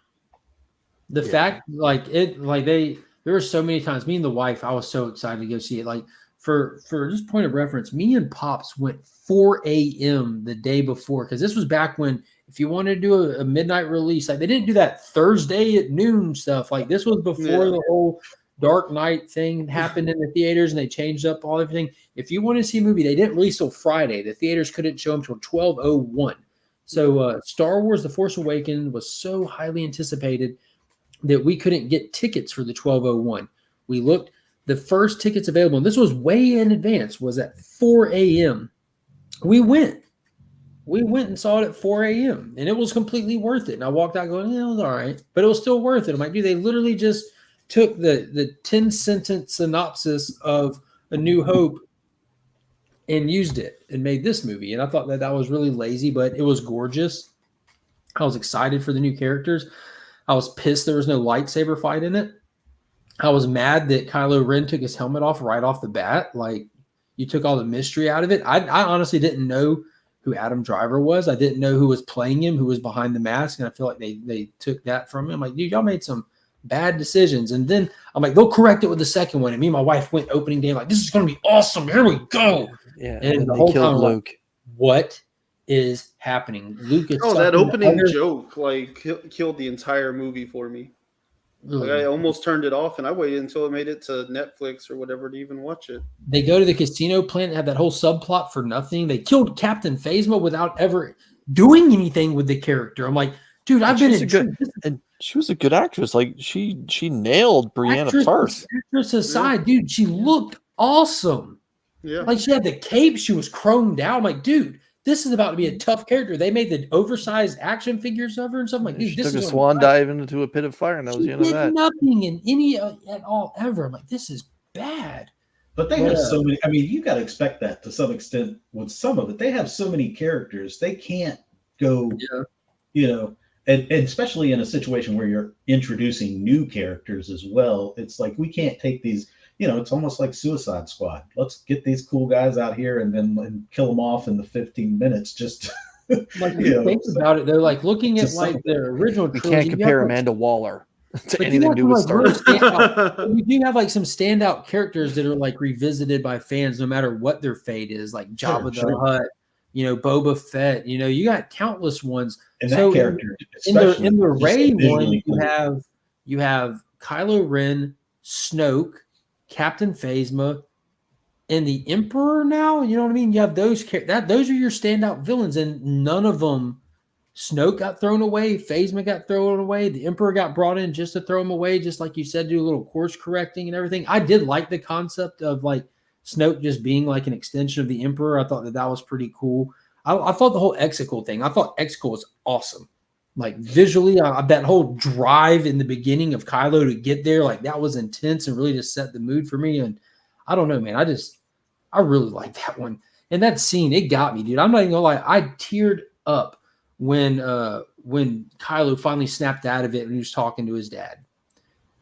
The fact, there were so many times. Me and the wife, I was so excited to go see it. Like for just point of reference, me and Pops went 4 a.m. the day before because this was back when. If you wanted to do a midnight release, like they didn't do that Thursday at noon stuff. Like this was before the whole Dark Knight thing happened in the theaters and they changed up everything. If you wanted to see a movie, they didn't release till Friday. The theaters couldn't show them till 12:01. So Star Wars: The Force Awakens was so highly anticipated that we couldn't get tickets for the 12:01. We looked, the first tickets available, and this was way in advance, was at 4 a.m. We went and saw it at 4 a.m. and it was completely worth it. And I walked out going, yeah, it was all right, but it was still worth it. I'm like, dude, they literally just took the 10-sentence synopsis of A New Hope and used it and made this movie. And I thought that was really lazy, but it was gorgeous. I was excited for the new characters. I was pissed there was no lightsaber fight in it. I was mad that Kylo Ren took his helmet off right off the bat. Like, you took all the mystery out of it. I honestly didn't know who Adam Driver was. I didn't know who was playing him, who was behind the mask, and I feel like they took that from him. I'm like, dude, y'all made some bad decisions. And then I'm like, they'll correct it with the second one. And me and my wife went opening day like, this is going to be awesome. Here we go. Yeah, and the they whole killed time, Luke. like, what is happening? Luke is that opening joke like killed the entire movie for me. Like, I almost turned it off, and I waited until it made it to Netflix or whatever to even watch it. They go to the casino plant and have that whole subplot for nothing. They killed Captain Phasma without ever doing anything with the character. I'm like, dude, I've been and she was a good actress. Like, she nailed Brianna Tarth. Actress aside, dude, she looked awesome. Yeah, like she had the cape. She was chromed out. I'm like, dude, this is about to be a tough character. They made the oversized action figures of her and stuff. I'm like, dude, she this took is a swan dive into a pit of fire, and that was the end of that. Nothing in any at all ever. I'm like, this is bad. But they have so many. I mean, you got to expect that to some extent with some of it. They have so many characters. They can't go, and especially in a situation where you're introducing new characters as well. It's like, we can't take these. It's almost like Suicide Squad. Let's get these cool guys out here and kill them off in the 15 minutes. Just like, think about it. They're like looking at like their original trilogy. We can't compare Amanda Waller to anything to do with Star Wars. We do have like some standout characters that are like revisited by fans, no matter what their fate is. Like Jabba the Hutt, Boba Fett. You got countless ones. And that character, in the Rey one, you have Kylo Ren, Snoke, Captain Phasma, and the Emperor now. You know what I mean? You have those those are your standout villains, and none of them. Snoke got thrown away. Phasma got thrown away. The Emperor got brought in just to throw him away, just like you said, do a little course correcting and everything. I did like the concept of like Snoke just being like an extension of the Emperor. I thought that was pretty cool. I thought the whole Exegol thing. I thought Exegol was awesome. Like visually, that whole drive in the beginning of Kylo to get there, like that was intense and really just set the mood for me. And I don't know, man, I really like that one. And that scene, it got me, dude. I'm not even gonna lie, I teared up when Kylo finally snapped out of it and he was talking to his dad.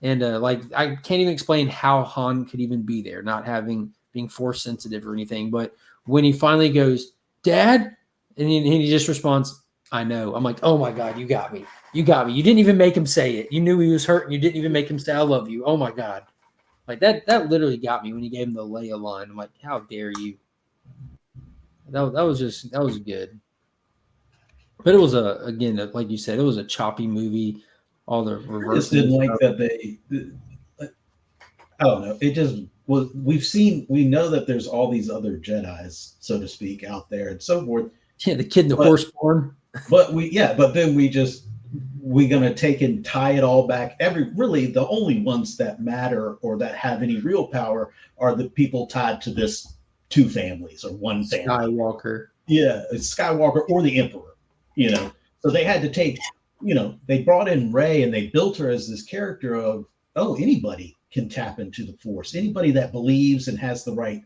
And like, I can't even explain how Han could even be there, not being force sensitive or anything. But when he finally goes, Dad, and he just responds, I know. I'm like, oh my God, you got me. You got me. You didn't even make him say it. You knew he was hurt and you didn't even make him say, I love you. Oh my God. Like that literally got me when he gave him the Leia line. I'm like, how dare you? That was good. But it was again, like you said, it was a choppy movie. All the reverse. I just didn't like that I don't know. It just was. We know that there's all these other Jedis, so to speak, out there and so forth. Yeah, the kid in the horse barn. But then we're gonna take and tie it all back. Really the only ones that matter or that have any real power are the people tied to this two families or one family. Skywalker. Yeah, it's Skywalker or the Emperor. So they had to take. They brought in Rey and they built her as this character of anybody can tap into the Force. Anybody that believes and has the right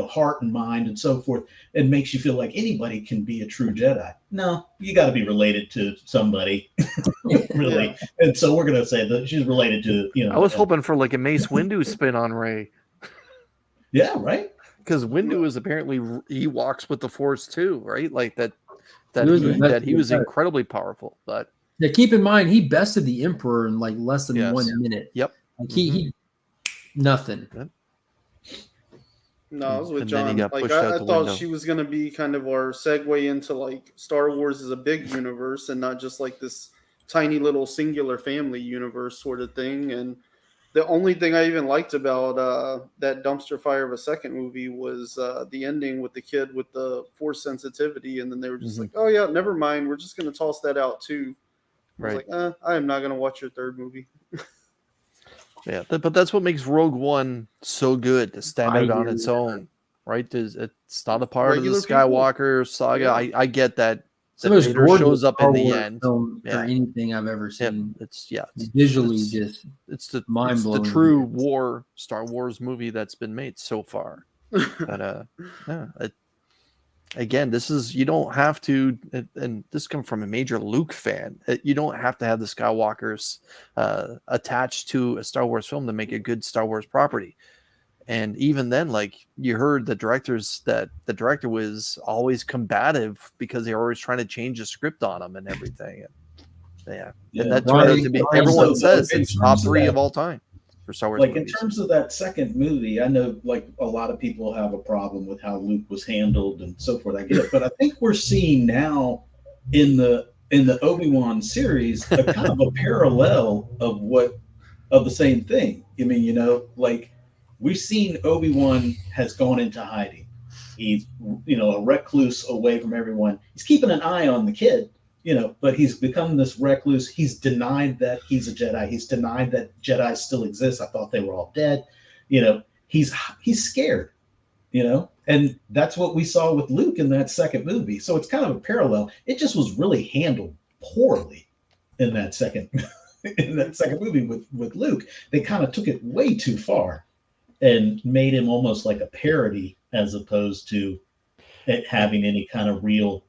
heart and mind and so forth, and makes you feel like anybody can be a true Jedi. No, you got to be related to somebody, really. Yeah. And so we're gonna say that she's related to. I was hoping for like a Mace Windu spin on Rey. Yeah, right. Because Windu is apparently he walks with the Force too, right? Like that he was incredibly powerful. But now keep in mind, he bested the Emperor in like less than 1 minute. Yep. Like he nothing. Yep. No, I was with John. Like I thought she was gonna be kind of our segue into like Star Wars is a big universe and not just like this tiny little singular family universe sort of thing. And The only thing I even liked about that dumpster fire of a second movie was the ending with the kid with the force sensitivity, and then they were just like, "Oh yeah, never mind. We're just going to toss that out too." I was like, I am not going to watch your third movie. Yeah, but that's what makes Rogue One so good to stand out on its own, right? It's not a part of the Skywalker saga. Yeah. I get that. It's the most Vader shows up in the Wars end. film for anything I've ever seen. It's visually it's the mind-blowing. It's the true Star Wars movie that's been made so far. But again, you don't have to, and this comes from a major Luke fan. You don't have to have the Skywalkers attached to a Star Wars film to make a good Star Wars property. And even then, like you heard the director was always combative because they were always trying to change the script on him and everything. And that turned out to be, everyone says it's top 3 of all time for Star Wars. Like movies. In terms of that second movie, I know like a lot of people have a problem with how Luke was handled and so forth. I get it, but I think we're seeing now in the Obi Wan series a kind of a parallel of the same thing. I mean, like we've seen Obi Wan has gone into hiding. He's a recluse away from everyone. He's keeping an eye on the kid. But he's become this recluse. He's denied that he's a Jedi. He's denied that Jedi still exist. I thought they were all dead. He's scared, and that's what we saw with Luke in that second movie. So it's kind of a parallel. It just was really handled poorly in that second movie with Luke. They kind of took it way too far and made him almost like a parody as opposed to it having any kind of real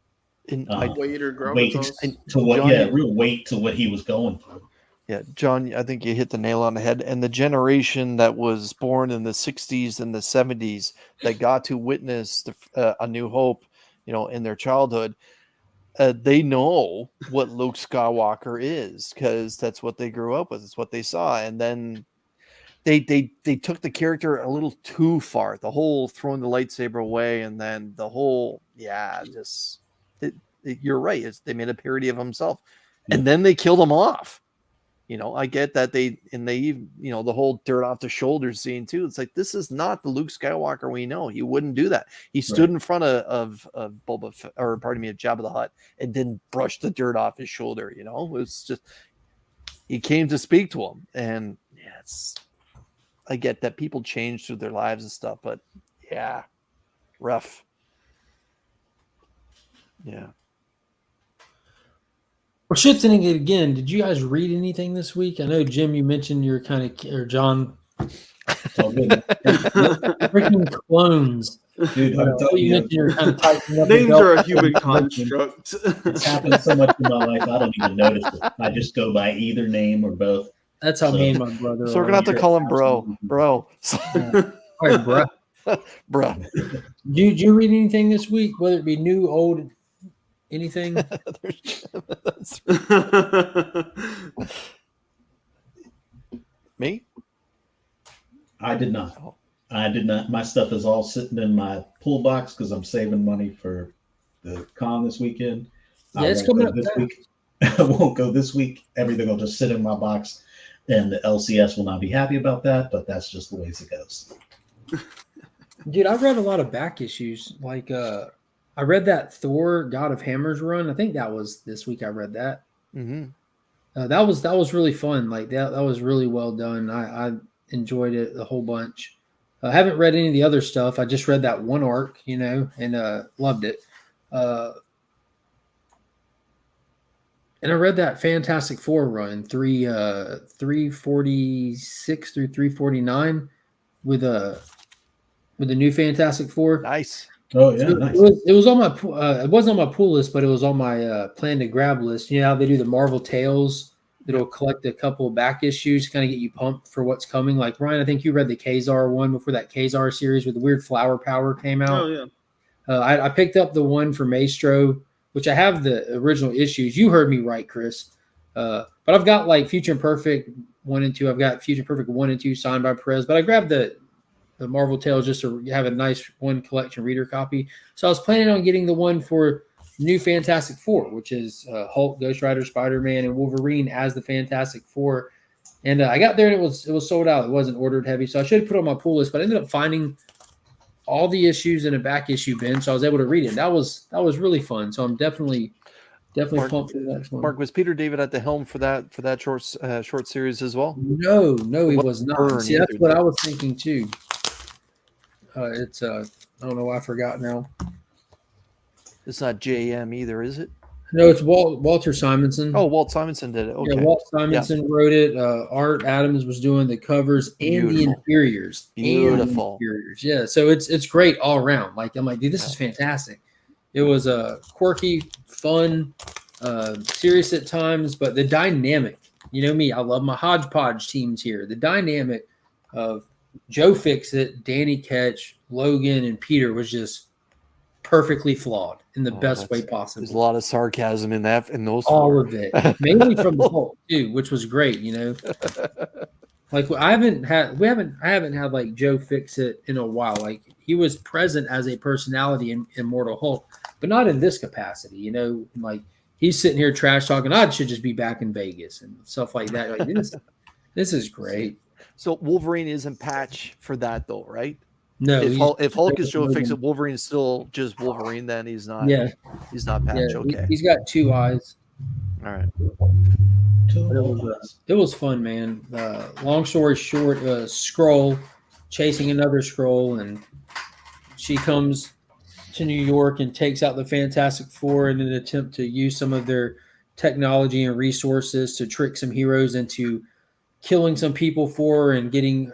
weight or gravitas to what John, real weight to what he was going through. Yeah, John, I think you hit the nail on the head. And the generation that was born in the 60s and the 70s that got to witness A New Hope, in their childhood, they know what Luke Skywalker is because that's what they grew up with. It's what they saw. And then they took the character a little too far. The whole throwing the lightsaber away, and then the whole you're right. They made a parody of himself, and then they killed him off. I get that they the whole dirt off the shoulders scene too. It's like, this is not the Luke Skywalker we know. He wouldn't do that. He stood in front of Jabba the Hutt and didn't brush the dirt off his shoulder. It was just, he came to speak to him, and I get that people change through their lives and stuff, but rough. Yeah. We're shifting it again. Did you guys read anything this week? I know, Jim, you mentioned you're or John. Freaking clones. Dude, you mentioned you're kind of typing up. Names are a human construct. It's happened so much in my life, I don't even notice it. I just go by either name or both. That's how me and my brother. So we're gonna have to call him bro. All right, bro. Bruh. Did you read anything this week? Whether it be new, old, anything? Me? I did not. My stuff is all sitting in my pool box because I'm saving money for the con this weekend. Yeah, it's coming up this week. I won't go this week. Everything will just sit in my box, and the LCS will not be happy about that, but that's just the ways it goes. Dude, I've read a lot of back issues. Like, I read that Thor God of Hammers run. I think that was this week I read that. Mm-hmm. That was really fun. Like, that was really well done. I enjoyed it a whole bunch. I haven't read any of the other stuff. I just read that one arc, and loved it. And I read that Fantastic Four run, 346 through 349 with the new Fantastic Four. Nice. Oh yeah, nice. It was on my it wasn't on my pool list, but it was on my plan to grab list. How they do the Marvel Tales. It'll collect a couple of back issues, kind of get you pumped for what's coming. Like, Ryan, I think you read the Kazar one before that Kazar series with the weird flower power came out. Oh yeah. I picked up the one for Maestro, which I have the original issues. You heard me right, Chris. But I've got like Future Imperfect 1 and 2. I've got Future Perfect 1 and 2 signed by Perez, but I grabbed the Marvel Tales just to have a nice one collection reader copy. So I was planning on getting the one for new Fantastic Four, which is Hulk, Ghost Rider, Spider-Man, and Wolverine as the Fantastic Four. And I got there and it was sold out. It wasn't ordered heavy, so I should have put it on my pull list. But I ended up finding all the issues in a back issue bin, so I was able to read it. That was really fun. So I'm definitely pumped for the next one. Mark, was Peter David at the helm for that short series as well? No, he was not. See, that's what I was thinking too. It's I don't know why I forgot now. It's not JM either, is it? No, it's Walter Simonson. Oh, Walt Simonson did it. Okay. Yeah, Walt Simonson wrote it. Art Adams was doing the covers and the interiors. Beautiful. Yeah, so it's great all around. Like I'm like, dude, this is fantastic. It was quirky, fun, serious at times, but the dynamic. You know me, I love my hodgepodge teams here. The dynamic of Joe Fixit, Danny Ketch, Logan, and Peter was just perfectly flawed in the best way possible. There's a lot of sarcasm in those. All of it, mainly from the Hulk too, which was great. You know, like I haven't had like Joe Fixit in a while. Like he was present as a personality in Immortal Hulk, but not in this capacity. You know, like he's sitting here trash talking. I should just be back in Vegas and stuff like that. Like this is great. So Wolverine isn't patch for that though, right? No, if Hulk is Joe Fixit, Wolverine is still just Wolverine. Then he's not. Yeah, he's not patch. Yeah, okay, he's got two eyes. All right. It was fun, man. Long story short, Skrull chasing another Skrull, and she comes to New York and takes out the Fantastic Four in an attempt to use some of their technology and resources to trick some heroes into killing some people for her and getting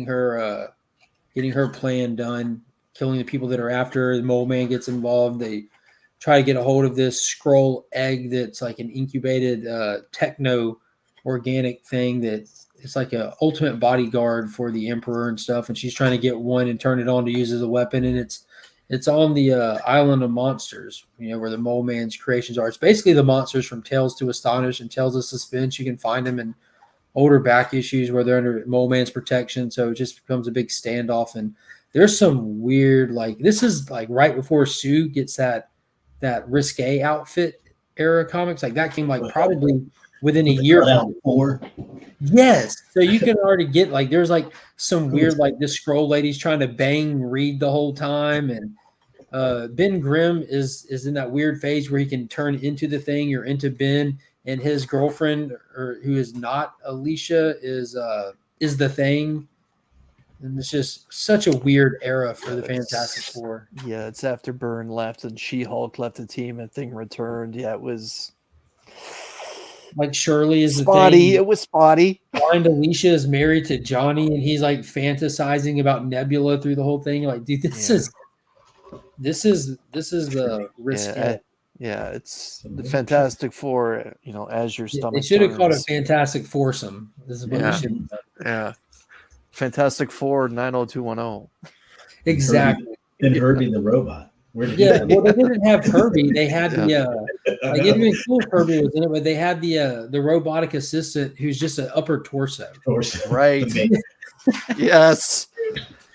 her plan done, killing the people that are after her. The Mole Man gets involved. They try to get a hold of this Skrull egg that's like an incubated techno organic thing that it's like a ultimate bodyguard for the Emperor and stuff. And she's trying to get one and turn it on to use as a weapon. And it's on the Island of Monsters, you know, where the Mole Man's creations are. It's basically the monsters from Tales to Astonish and Tales of Suspense. You can find them in older back issues where they're under Mole Man's protection. So it just becomes a big standoff. And there's some weird, like, this is like right before Sue gets that risque outfit era comics. Like that came like probably within a year. Yes. So you can already get like, there's like some weird, like this Skrull lady's trying to bang Reed the whole time. And Ben Grimm is in that weird phase where he can turn into the Thing or into Ben. And his girlfriend, or who is not Alicia, is the Thing. And it's just such a weird era for the Fantastic Four. Yeah, it's after Byrne left and She-Hulk left the team and Thing returned. Yeah, it was like Shirley is spotty. The Thing. It was spotty. Blind Alicia is married to Johnny, and he's like fantasizing about Nebula through the whole thing. You're like, dude, this is the risque. Yeah, it's the Fantastic Four, you know, as your stomach. They should have called it Fantastic Foursome. This is what they should have done. Yeah. Fantastic Four 90210. Exactly. And Herbie the robot. Well, they didn't have Herbie. They had like it'd been cool if Herbie was in it, but they had the robotic assistant who's just an upper torso. Right. Yes.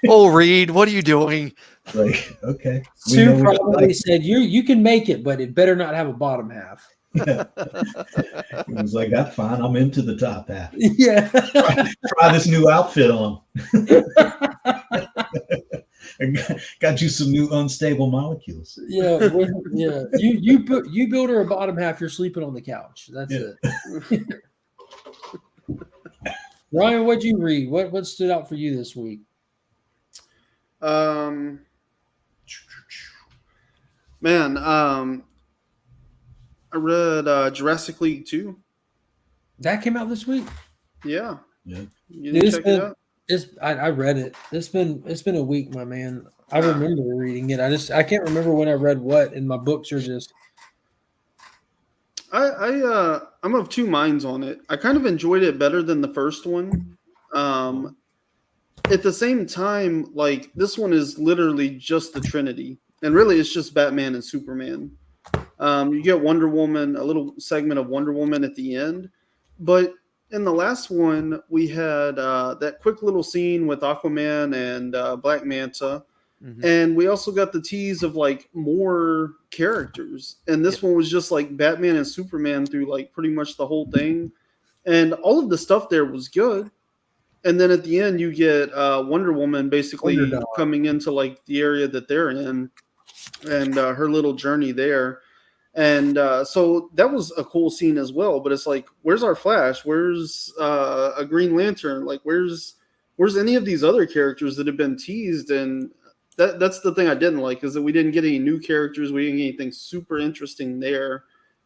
Oh, Reed, what are you doing? Like, okay. Sue probably said, you can make it, but it better not have a bottom half. He was like, that's fine. I'm into the top half. Yeah. Try this new outfit on. Got you some new unstable molecules. Yeah. You build her a bottom half, you're sleeping on the couch. That's it. Ryan, what'd you read? What stood out for you this week? I read Jurassic League 2. That came out this week? Yeah. You didn't check it out? I read it. It's been a week, my man. I remember reading it. I can't remember when I read what, and my books are just. I'm of two minds on it. I kind of enjoyed it better than the first one. At the same time, like this one is literally just the Trinity, and really it's just Batman and Superman. You get Wonder Woman, a little segment of Wonder Woman at the end, but in the last one we had that quick little scene with Aquaman and Black Manta, and we also got the tease of like more characters. And this one was just like Batman and Superman through like pretty much the whole thing. and all of the stuff there was good. And then at the end, you get Wonder Woman basically Wonder coming into like the area that they're in, and her little journey there. And so that was a cool scene as well. But it's like, where's our Flash? Where's a Green Lantern? Like, where's any of these other characters that have been teased? And that's the thing I didn't like, is that we didn't get any new characters. We didn't get anything super interesting there.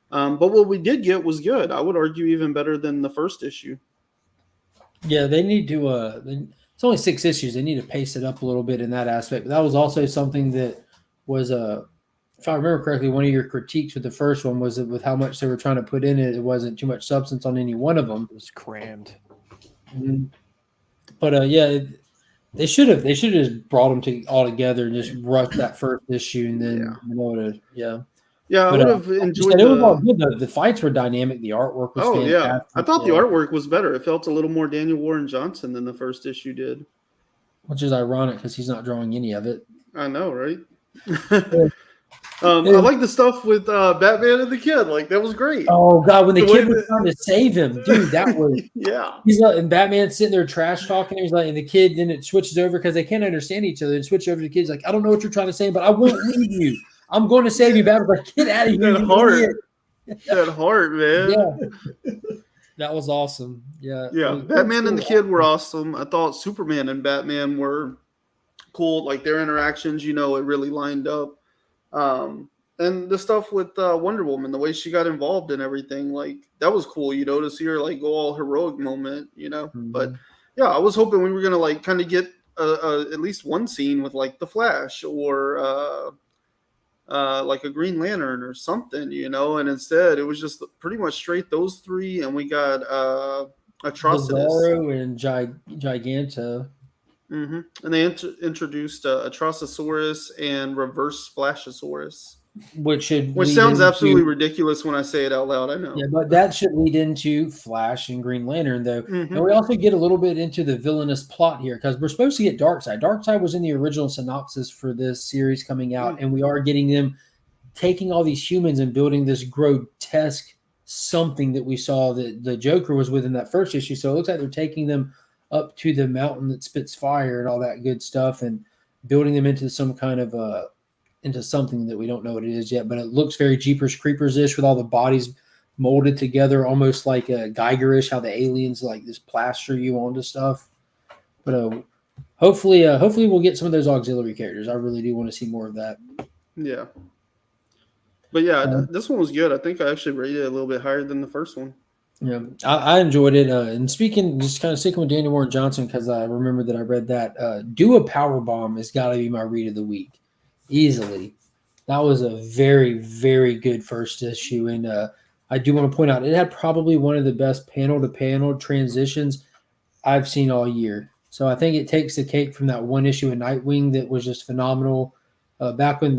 But what we did get was good. I would argue even better than the first issue. Yeah, they need to. It's only 6 issues. They need to pace it up a little bit in that aspect. But that was also something that was if I remember correctly, one of your critiques with the first one was that with how much they were trying to put in it, it wasn't too much substance on any one of them. It was crammed. Mm-hmm. But yeah, they should have just brought them all together and just rushed that first issue, and then Yeah, I would have enjoyed it was all good. The fights were dynamic. The artwork was fantastic. Yeah. I thought the artwork was better. It felt a little more Daniel Warren Johnson than the first issue did. Which is ironic because he's not drawing any of it. I know, right? I like the stuff with Batman and the kid. Like, that was great. Oh, God, when the kid was trying to save him. Dude, that was... Yeah. He's like, and Batman's sitting there trash talking. He's like, and the kid, then it switches over because they can't understand each other. And switch over to the kid's like, I don't know what you're trying to say, but I won't leave you. I'm going to save you, Batman's like, get out of here. That heart, man. Yeah. That was awesome. Yeah. Yeah. Batman and the kid were awesome. I thought Superman and Batman were cool. Like, their interactions, it really lined up. And the stuff with Wonder Woman, the way she got involved in everything, like, that was cool, to see her like go all heroic moment, Mm-hmm. But yeah, I was hoping we were gonna like kind of get at least one scene with like the Flash or like a Green Lantern or something, and instead it was just pretty much straight those three, and we got Atrocitus and Giganta. Mm-hmm. And they introduced Atrocisaurus and Reverse Splashosaurus. Which sounds absolutely ridiculous when I say it out loud, I know. Yeah, but that should lead into Flash and Green Lantern, though. Mm-hmm. And we also get a little bit into the villainous plot here, because we're supposed to get Darkseid. Darkseid was in the original synopsis for this series coming out, and we are getting them taking all these humans and building this grotesque something that we saw that the Joker was with in that first issue. So it looks like they're taking them up to the mountain that spits fire and all that good stuff and building them into some kind of into something that we don't know what it is yet, but it looks very Jeepers Creepers-ish with all the bodies molded together, almost like a Geiger-ish, how the aliens like just plaster you onto stuff. But hopefully we'll get some of those auxiliary characters. I really do want to see more of that. Yeah. But yeah, this one was good. I think I actually rated it a little bit higher than the first one. Yeah, I enjoyed it. And speaking, just kind of sticking with Daniel Warren Johnson, because I remember that I read that. Do a Power Bomb has got to be my read of the week. Easily. That was a very, very good first issue. And I do want to point out, it had probably one of the best panel-to-panel transitions I've seen all year. So I think it takes the cake from that one issue of Nightwing that was just phenomenal. Back when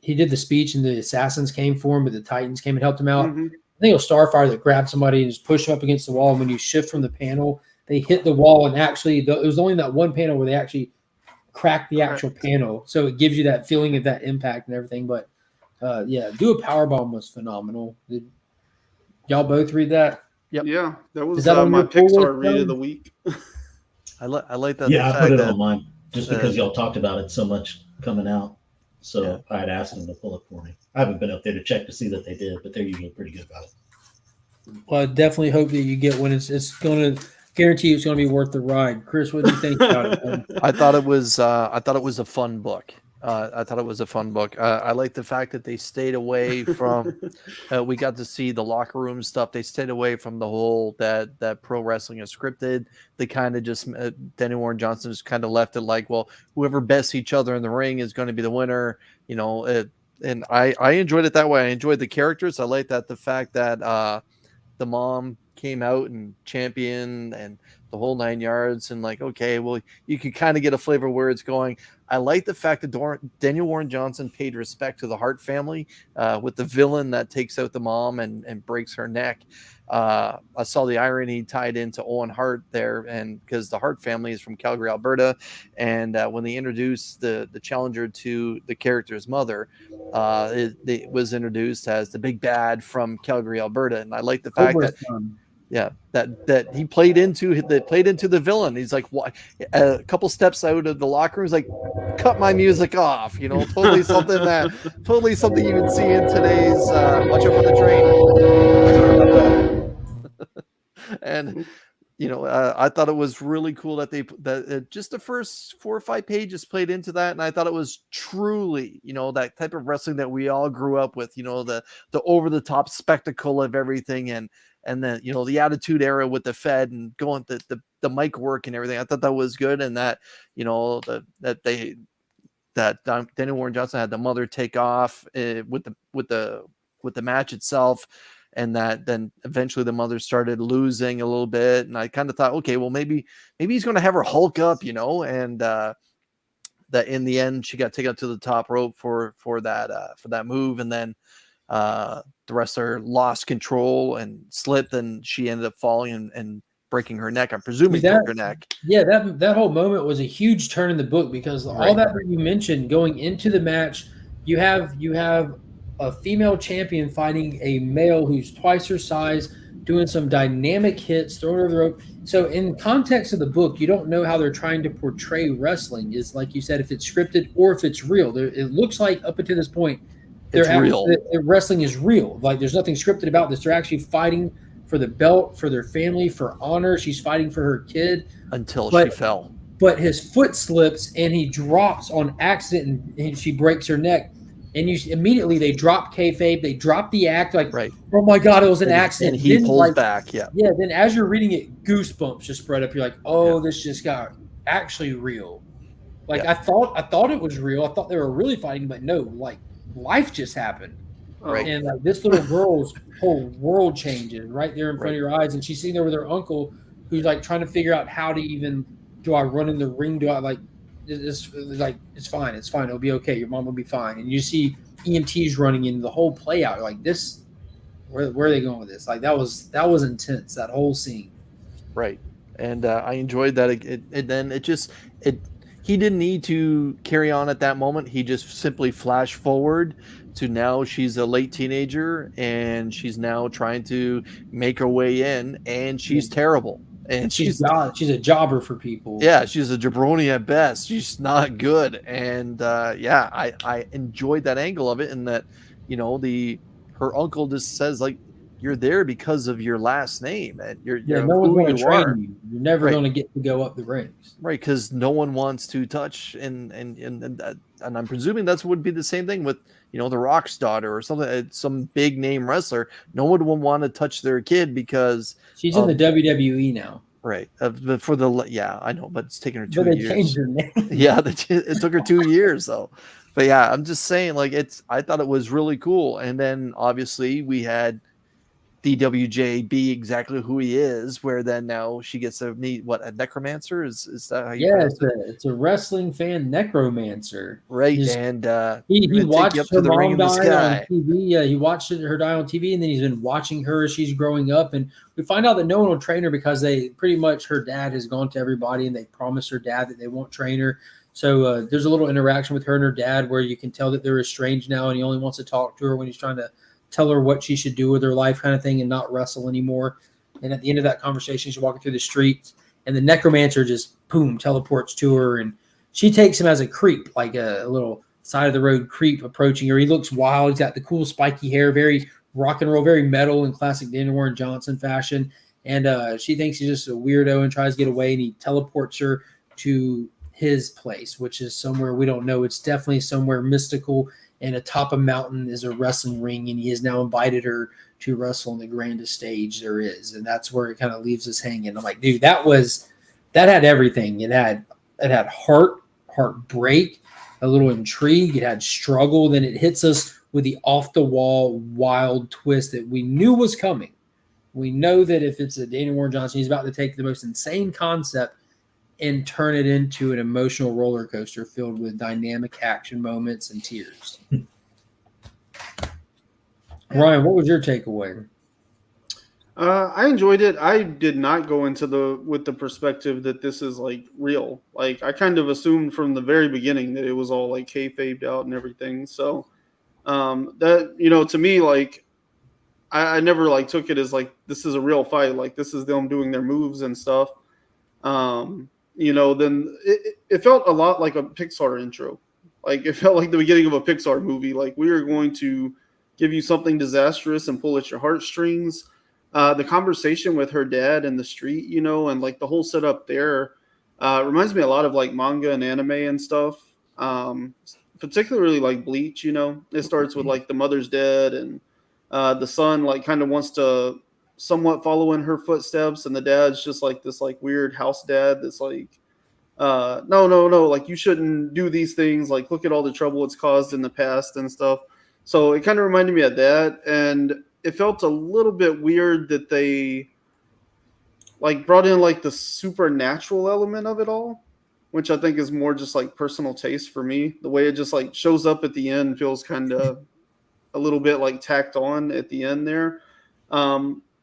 he did the speech and the assassins came for him, but the Titans came and helped him out. Mm-hmm. I think it was Starfire that grabbed somebody and just pushed them up against the wall. And when you shift from the panel, they hit the wall. And actually, it was only that one panel where they actually crack the actual panel, so it gives you that feeling of that impact and everything. But Do a Power Bomb was phenomenal. Did y'all both read that? Yep. Yeah, that was my Pixar read of the week. I like that. Yeah, I put it on mine just because y'all talked about it so much coming out. So I had asked them to pull it for me. I haven't been up there to check to see that they did, but they're usually pretty good about it. Well, I definitely hope that you get one. It's going to guarantee it's going to be worth the ride. Chris, what do you think about it? I thought it was a fun book. I like the fact that they stayed away from. We got to see the locker room stuff. They stayed away from the whole that pro wrestling is scripted. They kind of just Daniel Warren Johnson just kind of left it like, well, whoever bests each other in the ring is going to be the winner. And I enjoyed it that way. I enjoyed the characters. I like that the fact that the mom came out and championed and the whole 9 yards, and like, okay, well, you can kind of get a flavor where it's going. I like the fact that Daniel Warren Johnson paid respect to the Hart family with the villain that takes out the mom and breaks her neck. I saw the irony tied into Owen Hart there, and because the Hart family is from Calgary, Alberta, and when they introduced the challenger to the character's mother, it was introduced as the big bad from Calgary, Alberta, and I like the fact that Yeah, that he played into the villain. He's like, what? A couple steps out of the locker room, he's like, cut my music off. You know, totally something you would see in today's Watch Out for the Train. And you know, I thought it was really cool that just the first 4 or 5 pages played into that, and I thought it was truly, you know, that type of wrestling that we all grew up with. You know, the over the top spectacle of everything, and then, you know, the Attitude Era with the Fed and going the mic work and everything. I thought that was good, and that, you know, that Daniel Warren Johnson had the mother take off with the match itself. And that then eventually the mother started losing a little bit. And I kind of thought, okay, well, maybe he's going to have her Hulk up, you know, and that in the end, she got taken up to the top rope for that move. And then the wrestler lost control and slipped, and she ended up falling and breaking her neck. I'm presuming broke her neck. Yeah, that whole moment was a huge turn in the book, because all that you mentioned going into the match, you have a female champion fighting a male who's twice her size, doing some dynamic hits, throwing over the rope. So in context of the book, you don't know how they're trying to portray wrestling. Is like you said, if it's scripted or if it's real. It looks like up until this point, wrestling is real. Like there's nothing scripted about this. They're actually fighting for the belt, for their family, for honor. She's fighting for her kid. Until she fell. But his foot slips and he drops on accident, and she breaks her neck. And immediately they drop kayfabe, they drop the act, like, oh my God, it was an accident. And he pulls back, yeah. Yeah, then as you're reading it, goosebumps just spread up. You're like, oh, this just got actually real. Like I thought it was real. I thought they were really fighting, but no, like life just happened. Right. And like this little girl's whole world changes right there in front of your eyes. And she's sitting there with her uncle, who's like trying to figure out how to even, do I run in the ring? Do I like, it's like, it's fine. It'll be okay. Your mom will be fine. And you see EMTs running in, the whole play out. You're like, this, where are they going with this? Like that was intense, that whole scene. Right. And I enjoyed that. He didn't need to carry on at that moment. He just simply flashed forward to now she's a late teenager and she's now trying to make her way in, and she's terrible. And she's a jobber for people. Yeah, she's a jabroni at best. She's not good. And I enjoyed that angle of it, and that, you know, her uncle just says, like, you're there because of your last name, and you're no one's going to train you. You're never going to get to go up the ranks, right? Because no one wants to touch, and I'm presuming that's would be the same thing with, you know, the Rock's daughter or something, some big name wrestler. No one would want to touch their kid because she's in the WWE now, right? I know, but it's taken her 2 years. They changed her name. Yeah, it took her 2 years though. But yeah, I'm just saying, like, I thought it was really cool, and then obviously we had DWJ be exactly who he is, where then now she gets to meet a necromancer is that how you it's a wrestling fan necromancer, right? He watched her mom die on TV. Yeah, he watched her die on TV, and then he's been watching her as she's growing up, and we find out that no one will train her because they pretty much, her dad has gone to everybody and they promised her dad that they won't train her. So there's a little interaction with her and her dad where you can tell that they're estranged now, and he only wants to talk to her when he's trying to tell her what she should do with her life, kind of thing, and not wrestle anymore. And at the end of that conversation, she's walking through the streets, and the necromancer just boom teleports to her, and she takes him as a creep, like a little side of the road creep approaching her. He looks wild. He's got the cool spiky hair, very rock and roll, very metal in classic Daniel Warren Johnson fashion. And she thinks he's just a weirdo and tries to get away, and he teleports her to his place, which is somewhere we don't know. It's definitely somewhere mystical, and atop a mountain is a wrestling ring, and he has now invited her to wrestle on the grandest stage there is. And that's where it kind of leaves us hanging. I'm like, dude, that had everything. It had heartbreak, a little intrigue. It had struggle. Then it hits us with the off the wall wild twist that we knew was coming. We know that if it's a Daniel Warren Johnson, he's about to take the most insane concept and turn it into an emotional roller coaster filled with dynamic action moments and tears. Ryan, what was your takeaway? I enjoyed it. I did not go into with the perspective that this is like real. Like I kind of assumed from the very beginning that it was all like kayfabed out and everything. So that, you know, to me, like I never like took it as like this is a real fight, like this is them doing their moves and stuff. You know, then it felt a lot like a Pixar intro. Like it felt like the beginning of a Pixar movie. Like we are going to give you something disastrous and pull at your heartstrings. The conversation with her dad in the street, you know, and like the whole setup there reminds me a lot of like manga and anime and stuff. Particularly like Bleach, you know. It starts with like the mother's dead and the son like kind of wants to somewhat follow in her footsteps, and the dad's just like this like weird house dad that's like no, like you shouldn't do these things, like look at all the trouble it's caused in the past and stuff. So it kind of reminded me of that, and it felt a little bit weird that they like brought in like the supernatural element of it all, which I think is more just like personal taste for me. The way it just like shows up at the end feels kind of a little bit like tacked on at the end there.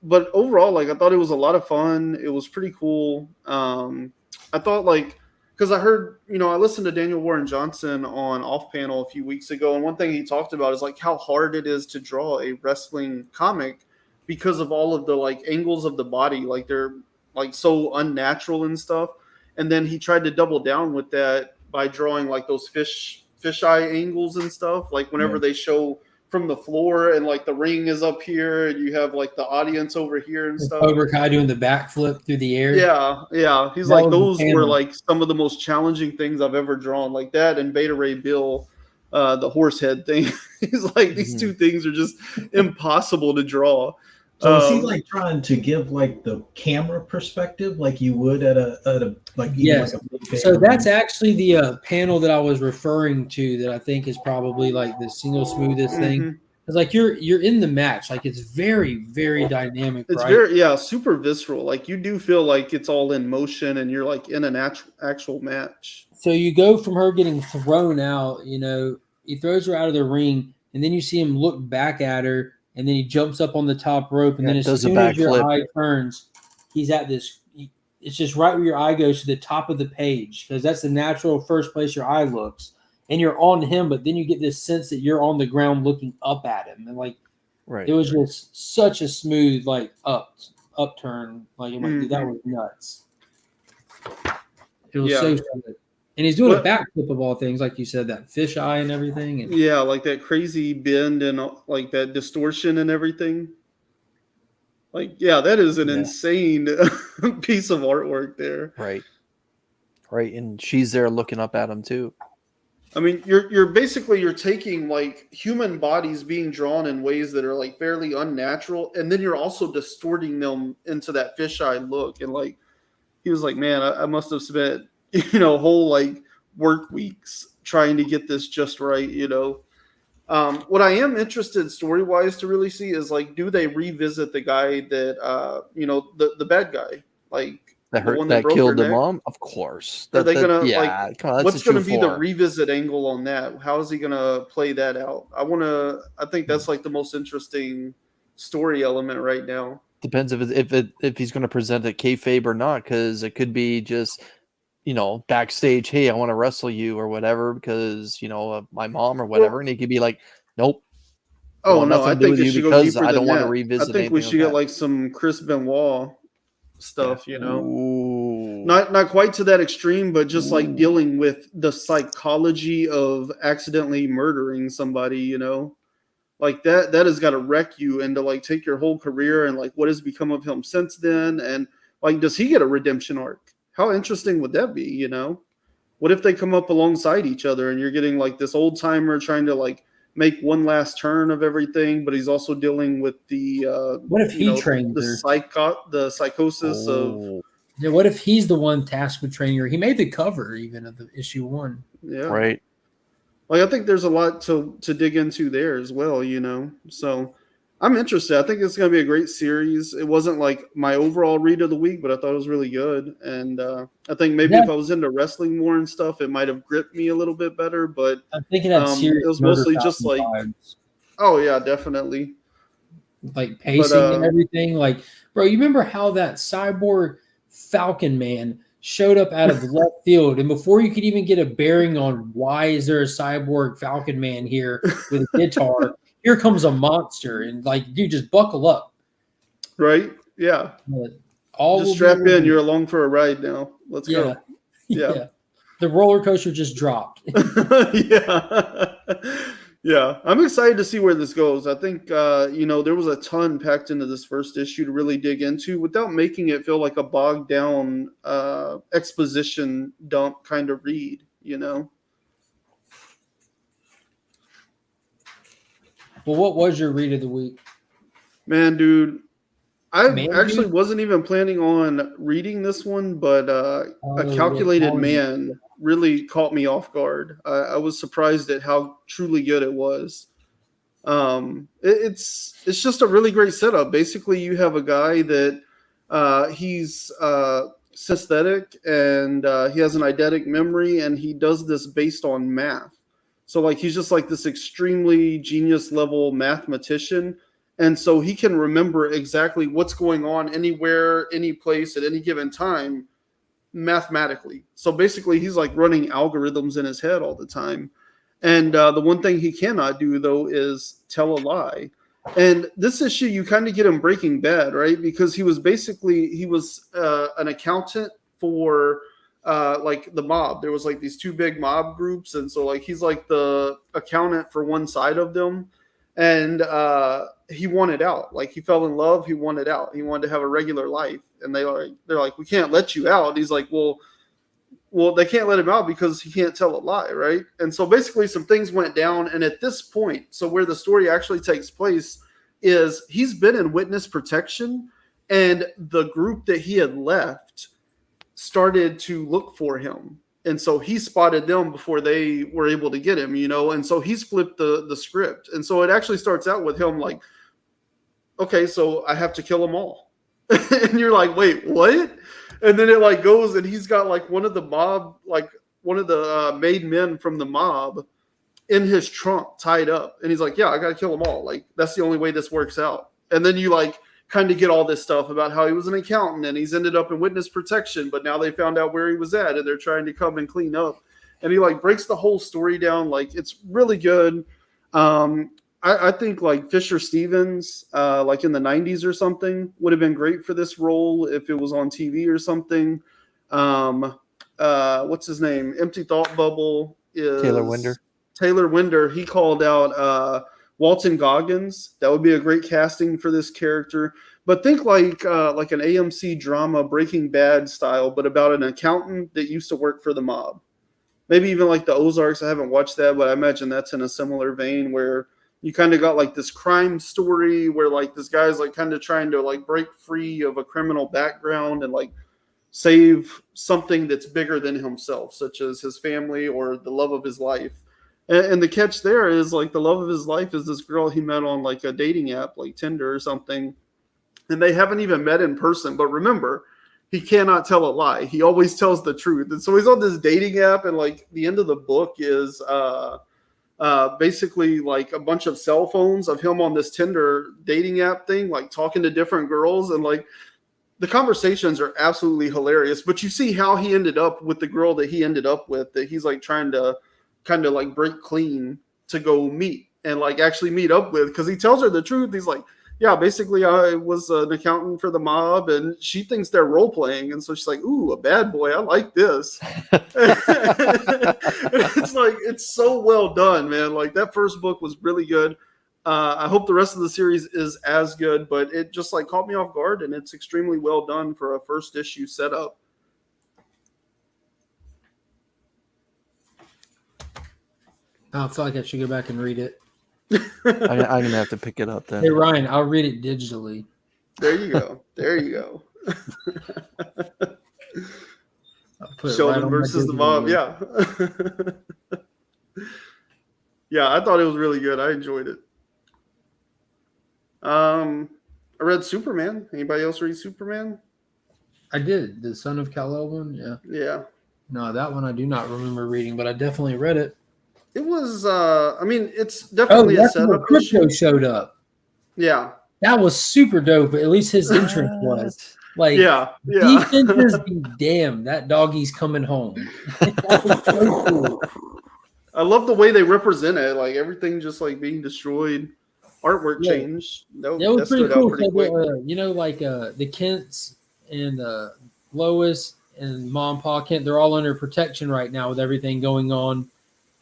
But overall, like I thought it was a lot of fun. It was pretty cool. I thought like, because I heard, you know, I listened to Daniel Warren Johnson on Off Panel a few weeks ago, and one thing he talked about is like how hard it is to draw a wrestling comic because of all of the like angles of the body, like they're like so unnatural and stuff. And then he tried to double down with that by drawing like those fisheye angles and stuff. Like whenever they show from the floor and like the ring is up here and you have like the audience over here and stuff. Cobra Kai doing the backflip through the air. Yeah. He's That like, was those were like some of the most challenging things I've ever drawn, like that and Beta Ray Bill, the horse head thing. He's like, these two things are just impossible to draw. So is he like trying to give like the camera perspective, like you would at a like yes? Like so that's actually the panel that I was referring to that I think is probably like the single smoothest thing. It's like you're in the match, like it's very very dynamic. It's right? very super visceral. Like you do feel like it's all in motion and you're like in an actual match. So you go from her getting thrown out, you know, he throws her out of the ring, and then you see him look back at her. And then he jumps up on the top rope, and then as soon as your eye turns, he's at this. It's just right where your eye goes to the top of the page, because that's the natural first place your eye looks, and you're on him. But then you get this sense that you're on the ground looking up at him, and like, it was just such a smooth like upturn. Like, dude, that was nuts. It was so good. And he's doing a backflip of all things, like you said, that fish eye and everything. And like that crazy bend and like that distortion and everything. Like, that is an insane piece of artwork there. Right. And she's there looking up at him too. I mean, you're basically taking like human bodies being drawn in ways that are like fairly unnatural, and then you're also distorting them into that fisheye look. And like, he was like, man, I must have spent whole like work weeks trying to get this just right, What I am interested story wise to really see is like, do they revisit the guy that the bad guy, like that killed the mom? Of course. Are they gonna what's gonna be the revisit angle on that? How is he gonna play that out? I think that's like the most interesting story element right now. Depends if he's going to present it kayfabe or not, because it could be just backstage, hey, I want to wrestle you or whatever because my mom or whatever, and he could be like, nope. Oh no, I think it should go deeper I don't than want that. to revisit. I think we should get like some Chris Benoit stuff, Not quite to that extreme, but just like dealing with the psychology of accidentally murdering somebody, like that has got to wreck you and to like take your whole career, and like what has become of him since then, and like does he get a redemption arc? How interesting would that be, What if they come up alongside each other and you're getting like this old timer trying to like make one last turn of everything, but he's also dealing with the what if he trained the psychosis of what if he's the one tasked with training her? He made the cover even of the issue 1. Yeah. Right. Like I think there's a lot to dig into there as well, So I'm interested. I think it's going to be a great series. It wasn't like my overall read of the week, but I thought it was really good. And I think maybe if I was into wrestling more and stuff, it might have gripped me a little bit better. But I'm thinking that series it was mostly just like, vibes. Oh yeah, definitely. Like pacing and everything. Like, bro, you remember how that cyborg Falcon Man showed up out of left field, and before you could even get a bearing on why is there a cyborg Falcon Man here with a guitar, here comes a monster, and like, dude, just buckle up. Right? Yeah. All just strap in. You're along for a ride now. Let's go. Yeah. The roller coaster just dropped. Yeah. Yeah. I'm excited to see where this goes. I think, there was a ton packed into this first issue to really dig into without making it feel like a bogged down exposition dump kind of read, Well, what was your read of the week? Man, dude, I actually wasn't even planning on reading this one, but A Calculated Man really caught me off guard. I was surprised at how truly good it was. It's just a really great setup. Basically, you have a guy that he's synthetic and he has an eidetic memory, and he does this based on math. So like he's just like this extremely genius level mathematician. And so he can remember exactly what's going on anywhere, any place at any given time mathematically. So basically he's like running algorithms in his head all the time. And the one thing he cannot do, though, is tell a lie. And this issue, you kind of get him Breaking Bad, right? Because he was an accountant for like the mob. There was like these two big mob groups. And so like he's like the accountant for one side of them. And he wanted out. Like he fell in love. He wanted out. He wanted to have a regular life. And they're like, we can't let you out. And he's like, well, they can't let him out because he can't tell a lie, right? And so basically some things went down. And at this point, so where the story actually takes place is he's been in witness protection, and the group that he had left started to look for him. And so he spotted them before they were able to get him, and so he's flipped the script. And so it actually starts out with him like, okay, so I have to kill them all. And you're like, wait, what? And then it like goes, and he's got like one of the mob, like one of the made men from the mob in his trunk tied up. And he's like, yeah, I got to kill them all. Like, that's the only way this works out. And then you like kind of get all this stuff about how he was an accountant and he's ended up in witness protection, but now they found out where he was at and they're trying to come and clean up. And he like breaks the whole story down. Like, it's really good. I think like Fisher Stevens, like in the 90s or something, would have been great for this role if it was on TV or something. What's his name? Empty Thought Bubble is Taylor Winder. He called out Walton Goggins. That would be a great casting for this character. But think like an AMC drama, Breaking Bad style, but about an accountant that used to work for the mob. Maybe even like the Ozarks. I haven't watched that, but I imagine that's in a similar vein where you kind of got like this crime story where like this guy's like kind of trying to like break free of a criminal background and like save something that's bigger than himself, such as his family or the love of his life. And the catch there is like the love of his life is this girl he met on like a dating app, like Tinder or something. And they haven't even met in person. But remember, he cannot tell a lie. He always tells the truth. And so he's on this dating app, and like the end of the book is basically like a bunch of cell phones of him on this Tinder dating app thing, like talking to different girls. And like the conversations are absolutely hilarious. But you see how he ended up with the girl that he ended up with, that he's like trying to kind of like break clean to go meet and like actually meet up with, because he tells her the truth. He's like, yeah, basically I was an accountant for the mob, and she thinks they're role playing. And so she's like, ooh, a bad boy. I like this. It's like, it's so well done, man. Like that first book was really good. I hope the rest of the series is as good, but it just like caught me off guard, and it's extremely well done for a first issue setup. I feel like I should go back and read it. I'm going to have to pick it up then. Hey, Ryan, I'll read it digitally. There you go. There you go. Sheldon versus the mob. Yeah. Yeah, I thought it was really good. I enjoyed it. I read Superman. Anybody else read Superman? I did. The Son of Kal-El one? Yeah. Yeah. No, that one I do not remember reading, but I definitely read it. It was, I mean, it's definitely a setup. Crypto showed up. Yeah. That was super dope. At least his entrance was. Like, yeah. defenses be damned. That doggy's coming home. That was so cool. I love the way they represent it. Like, everything just, like, being destroyed. artwork Yeah. change. Yeah, it was That pretty stood cool. out pretty So quick. the Kents and Lois and Mom and Pa Kent, they're all under protection right now with everything going on.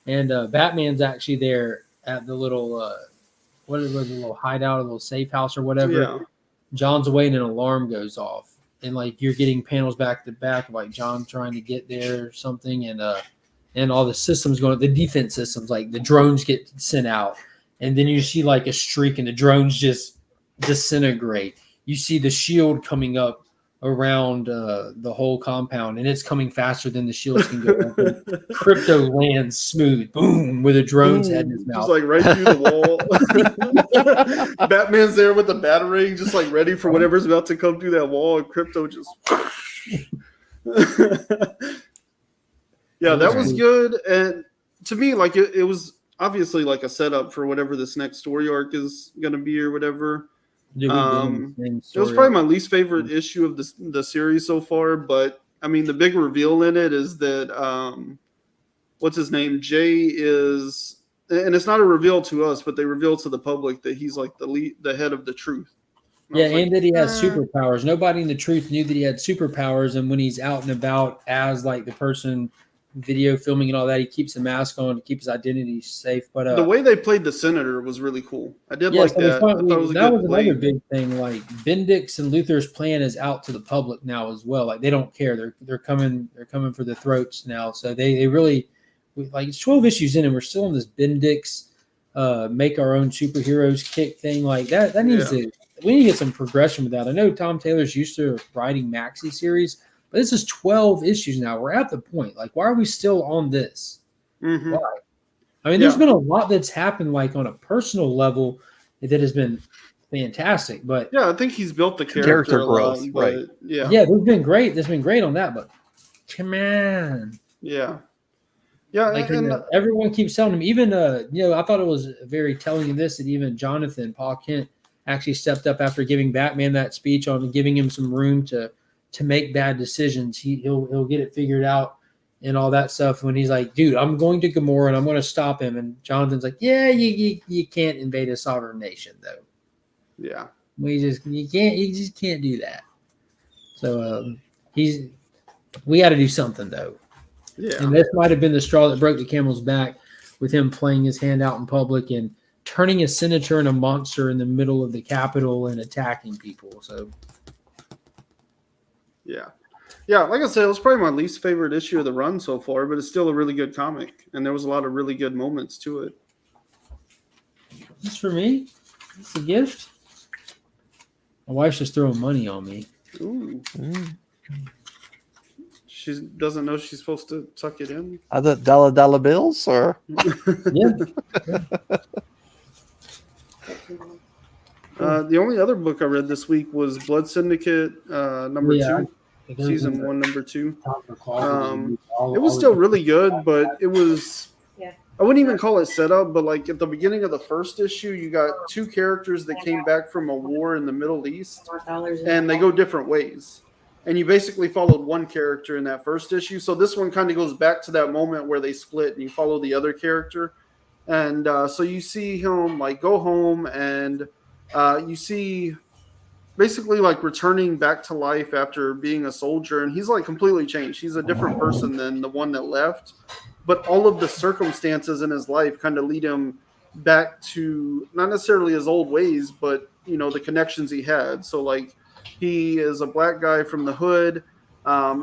And Batman's actually there at the little what is it, the little hideout, a little safe house or whatever. Yeah. John's away and an alarm goes off. And like you're getting panels back to back of like John trying to get there or something, and all the systems going, the defense systems, like the drones get sent out, and then you see like a streak and the drones just disintegrate. You see the shield coming up around the whole compound, and it's coming faster than the shields can go up. And Crypto lands smooth, boom, with a drone's head in his mouth. Just like right through the wall. Batman's there with the batarang, just like ready for whatever's about to come through that wall, and Crypto just. Yeah, that was good. And to me, like it was obviously like a setup for whatever this next story arc is going to be or whatever. It was probably my least favorite issue of the series so far, but I mean the big reveal in it is that what's his name? Jay is, and it's not a reveal to us, but they reveal to the public that he's like the head of the Truth. And that he has superpowers. Nobody in the Truth knew that he had superpowers, and when he's out and about as like the person video filming and all that, he keeps a mask on to keep his identity safe. But the way they played the senator was really cool. I did like that. That was another big thing. Like Bendix and Luthor's plan is out to the public now as well. Like they don't care. They're coming for the throats now. So they really like it's 12 issues in and we're still in this Bendix make our own superheroes kick thing. Like that needs to, we need to get some progression with that. I know Tom Taylor's used to writing maxi series, but this is 12 issues now. We're at the point. Like, why are we still on this? Mm-hmm. Why? I mean, there's been a lot that's happened, like on a personal level, that has been fantastic. But I think he's built the character growth, right? Yeah, there's been great. That's been great on that. But come on, like everyone keeps telling him. Even I thought it was very telling in this that even Jonathan Pa Kent actually stepped up after giving Batman that speech on giving him some room to make bad decisions. He'll get it figured out and all that stuff. When he's like, dude, I'm going to Gamora and I'm going to stop him. And Jonathan's like, yeah, you can't invade a sovereign nation though. Yeah. You just can't do that. So we got to do something though. Yeah. And this might have been the straw that broke the camel's back with him playing his hand out in public and turning a senator and a monster in the middle of the Capitol and attacking people. So Yeah, like I said, it was probably my least favorite issue of the run so far, but it's still a really good comic, and there was a lot of really good moments to it. This for me? It's a gift? My wife's just throwing money on me. Ooh. She doesn't know she's supposed to tuck it in? Are the dollar bills, or? Yeah. The only other book I read this week was Blood Syndicate number 2. Season 1, number 2. It was still really good, but it was. I wouldn't even call it setup, but like at the beginning of the first issue, you got 2 characters that came back from a war in the Middle East, and they go different ways. And you basically followed one character in that first issue. So this one kind of goes back to that moment where they split, and you follow the other character. And so you see him like go home, and you see. Basically like returning back to life after being a soldier, and he's like completely changed. He's a different person than the one that left, but all of the circumstances in his life kind of lead him back to not necessarily his old ways, but the connections he had. So like he is a black guy from the hood.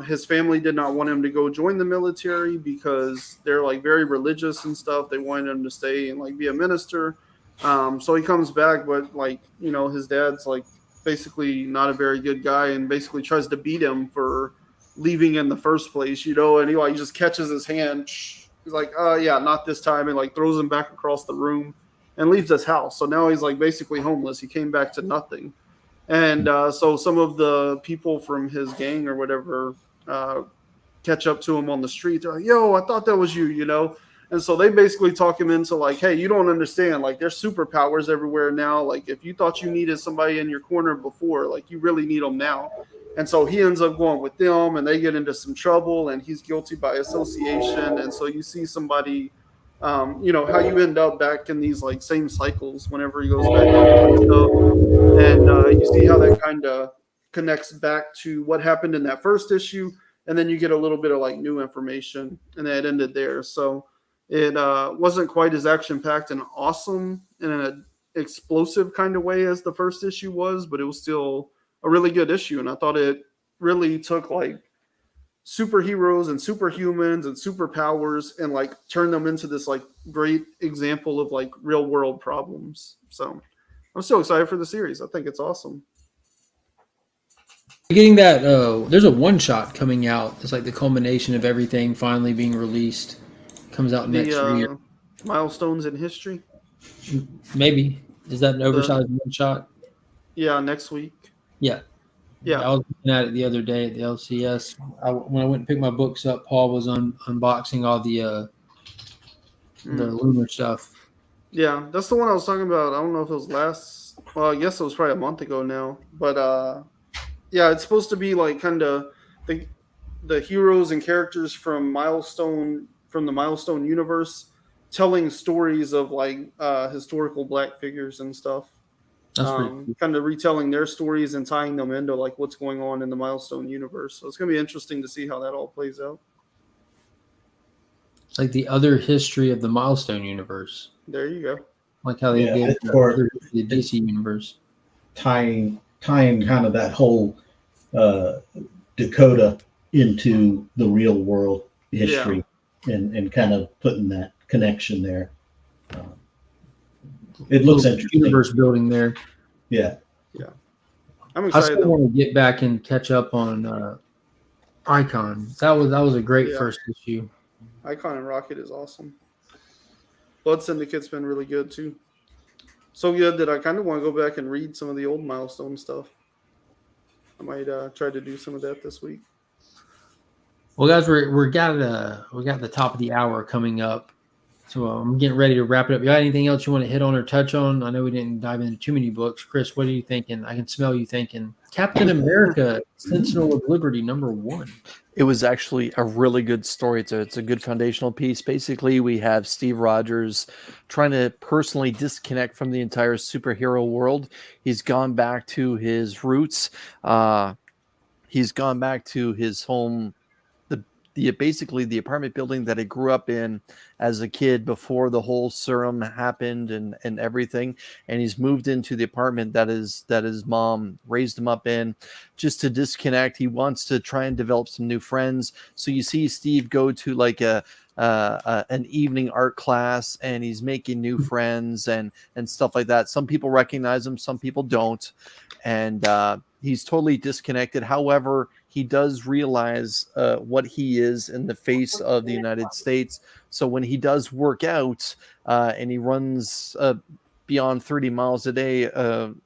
His family did not want him to go join the military because they're like very religious and stuff. They wanted him to stay and like be a minister. So he comes back, but like his dad's like basically not a very good guy and basically tries to beat him for leaving in the first place, and he like just catches his hand. He's like, yeah, not this time, and like throws him back across the room and leaves his house. So now he's like basically homeless. He came back to nothing. And so some of the people from his gang or whatever catch up to him on the street. They're like, yo, I thought that was you, And so they basically talk him into like, hey, you don't understand. Like, there's superpowers everywhere now. Like, if you thought you needed somebody in your corner before, like, you really need them now. And so he ends up going with them, and they get into some trouble, and he's guilty by association. And so you see somebody You know, how you end up back in these like same cycles whenever he goes back and stuff, and you see how that kind of connects back to what happened in that first issue, and then you get a little bit of like new information, and then it ended there. So it wasn't quite as action packed and awesome in an explosive kind of way as the first issue was, but it was still a really good issue, and I thought it really took like superheroes and superhumans and superpowers and like turn them into this like great example of like real world problems. So I'm so excited for the series. I think it's awesome. Getting that, there's a one shot coming out. It's like the culmination of everything finally being released. Comes out next year. Milestones in history. Maybe. Is that an oversized one shot? Yeah, next week. Yeah. Yeah. I was looking at it the other day at the LCS. When I went and picked my books up, Paul was unboxing all the lunar stuff. Yeah, that's the one I was talking about. I don't know if it was I guess it was probably a month ago now. But yeah, it's supposed to be like kind of the heroes and characters from the Milestone universe telling stories of like historical Black figures and stuff. Cool. Kind of retelling their stories and tying them into like what's going on in the Milestone universe. So it's going to be interesting to see how that all plays out. It's like the other history of the Milestone universe. There you go. Like how they did the DC universe. Tying kind of that whole Dakota into the real world history, and kind of putting that connection there. It looks interesting. Universe building there. Yeah. I'm excited. I still want to get back and catch up on Icon. That was a great first issue. Icon and Rocket is awesome. Blood Syndicate's been really good too. So good that I kind of want to go back and read some of the old Milestone stuff. I might try to do some of that this week. Well, guys, we got the top of the hour coming up. So I'm getting ready to wrap it up. You got anything else you want to hit on or touch on? I know we didn't dive into too many books. Chris, what are you thinking? I can smell you thinking. Captain America, Sentinel of Liberty, #1. It was actually a really good story. It's a good foundational piece. Basically, we have Steve Rogers trying to personally disconnect from the entire superhero world. He's gone back to his roots. He's gone back to his home, basically the apartment building that he grew up in as a kid before the whole serum happened and everything. And he's moved into the apartment that his mom raised him up in, just to disconnect. He wants to try and develop some new friends. So you see Steve go to like an evening art class, and he's making new friends and stuff like that. Some people recognize him, some people don't. And he's totally disconnected. However, he does realize what he is in the face of the United States. So when he does work out and he runs beyond 30 miles a day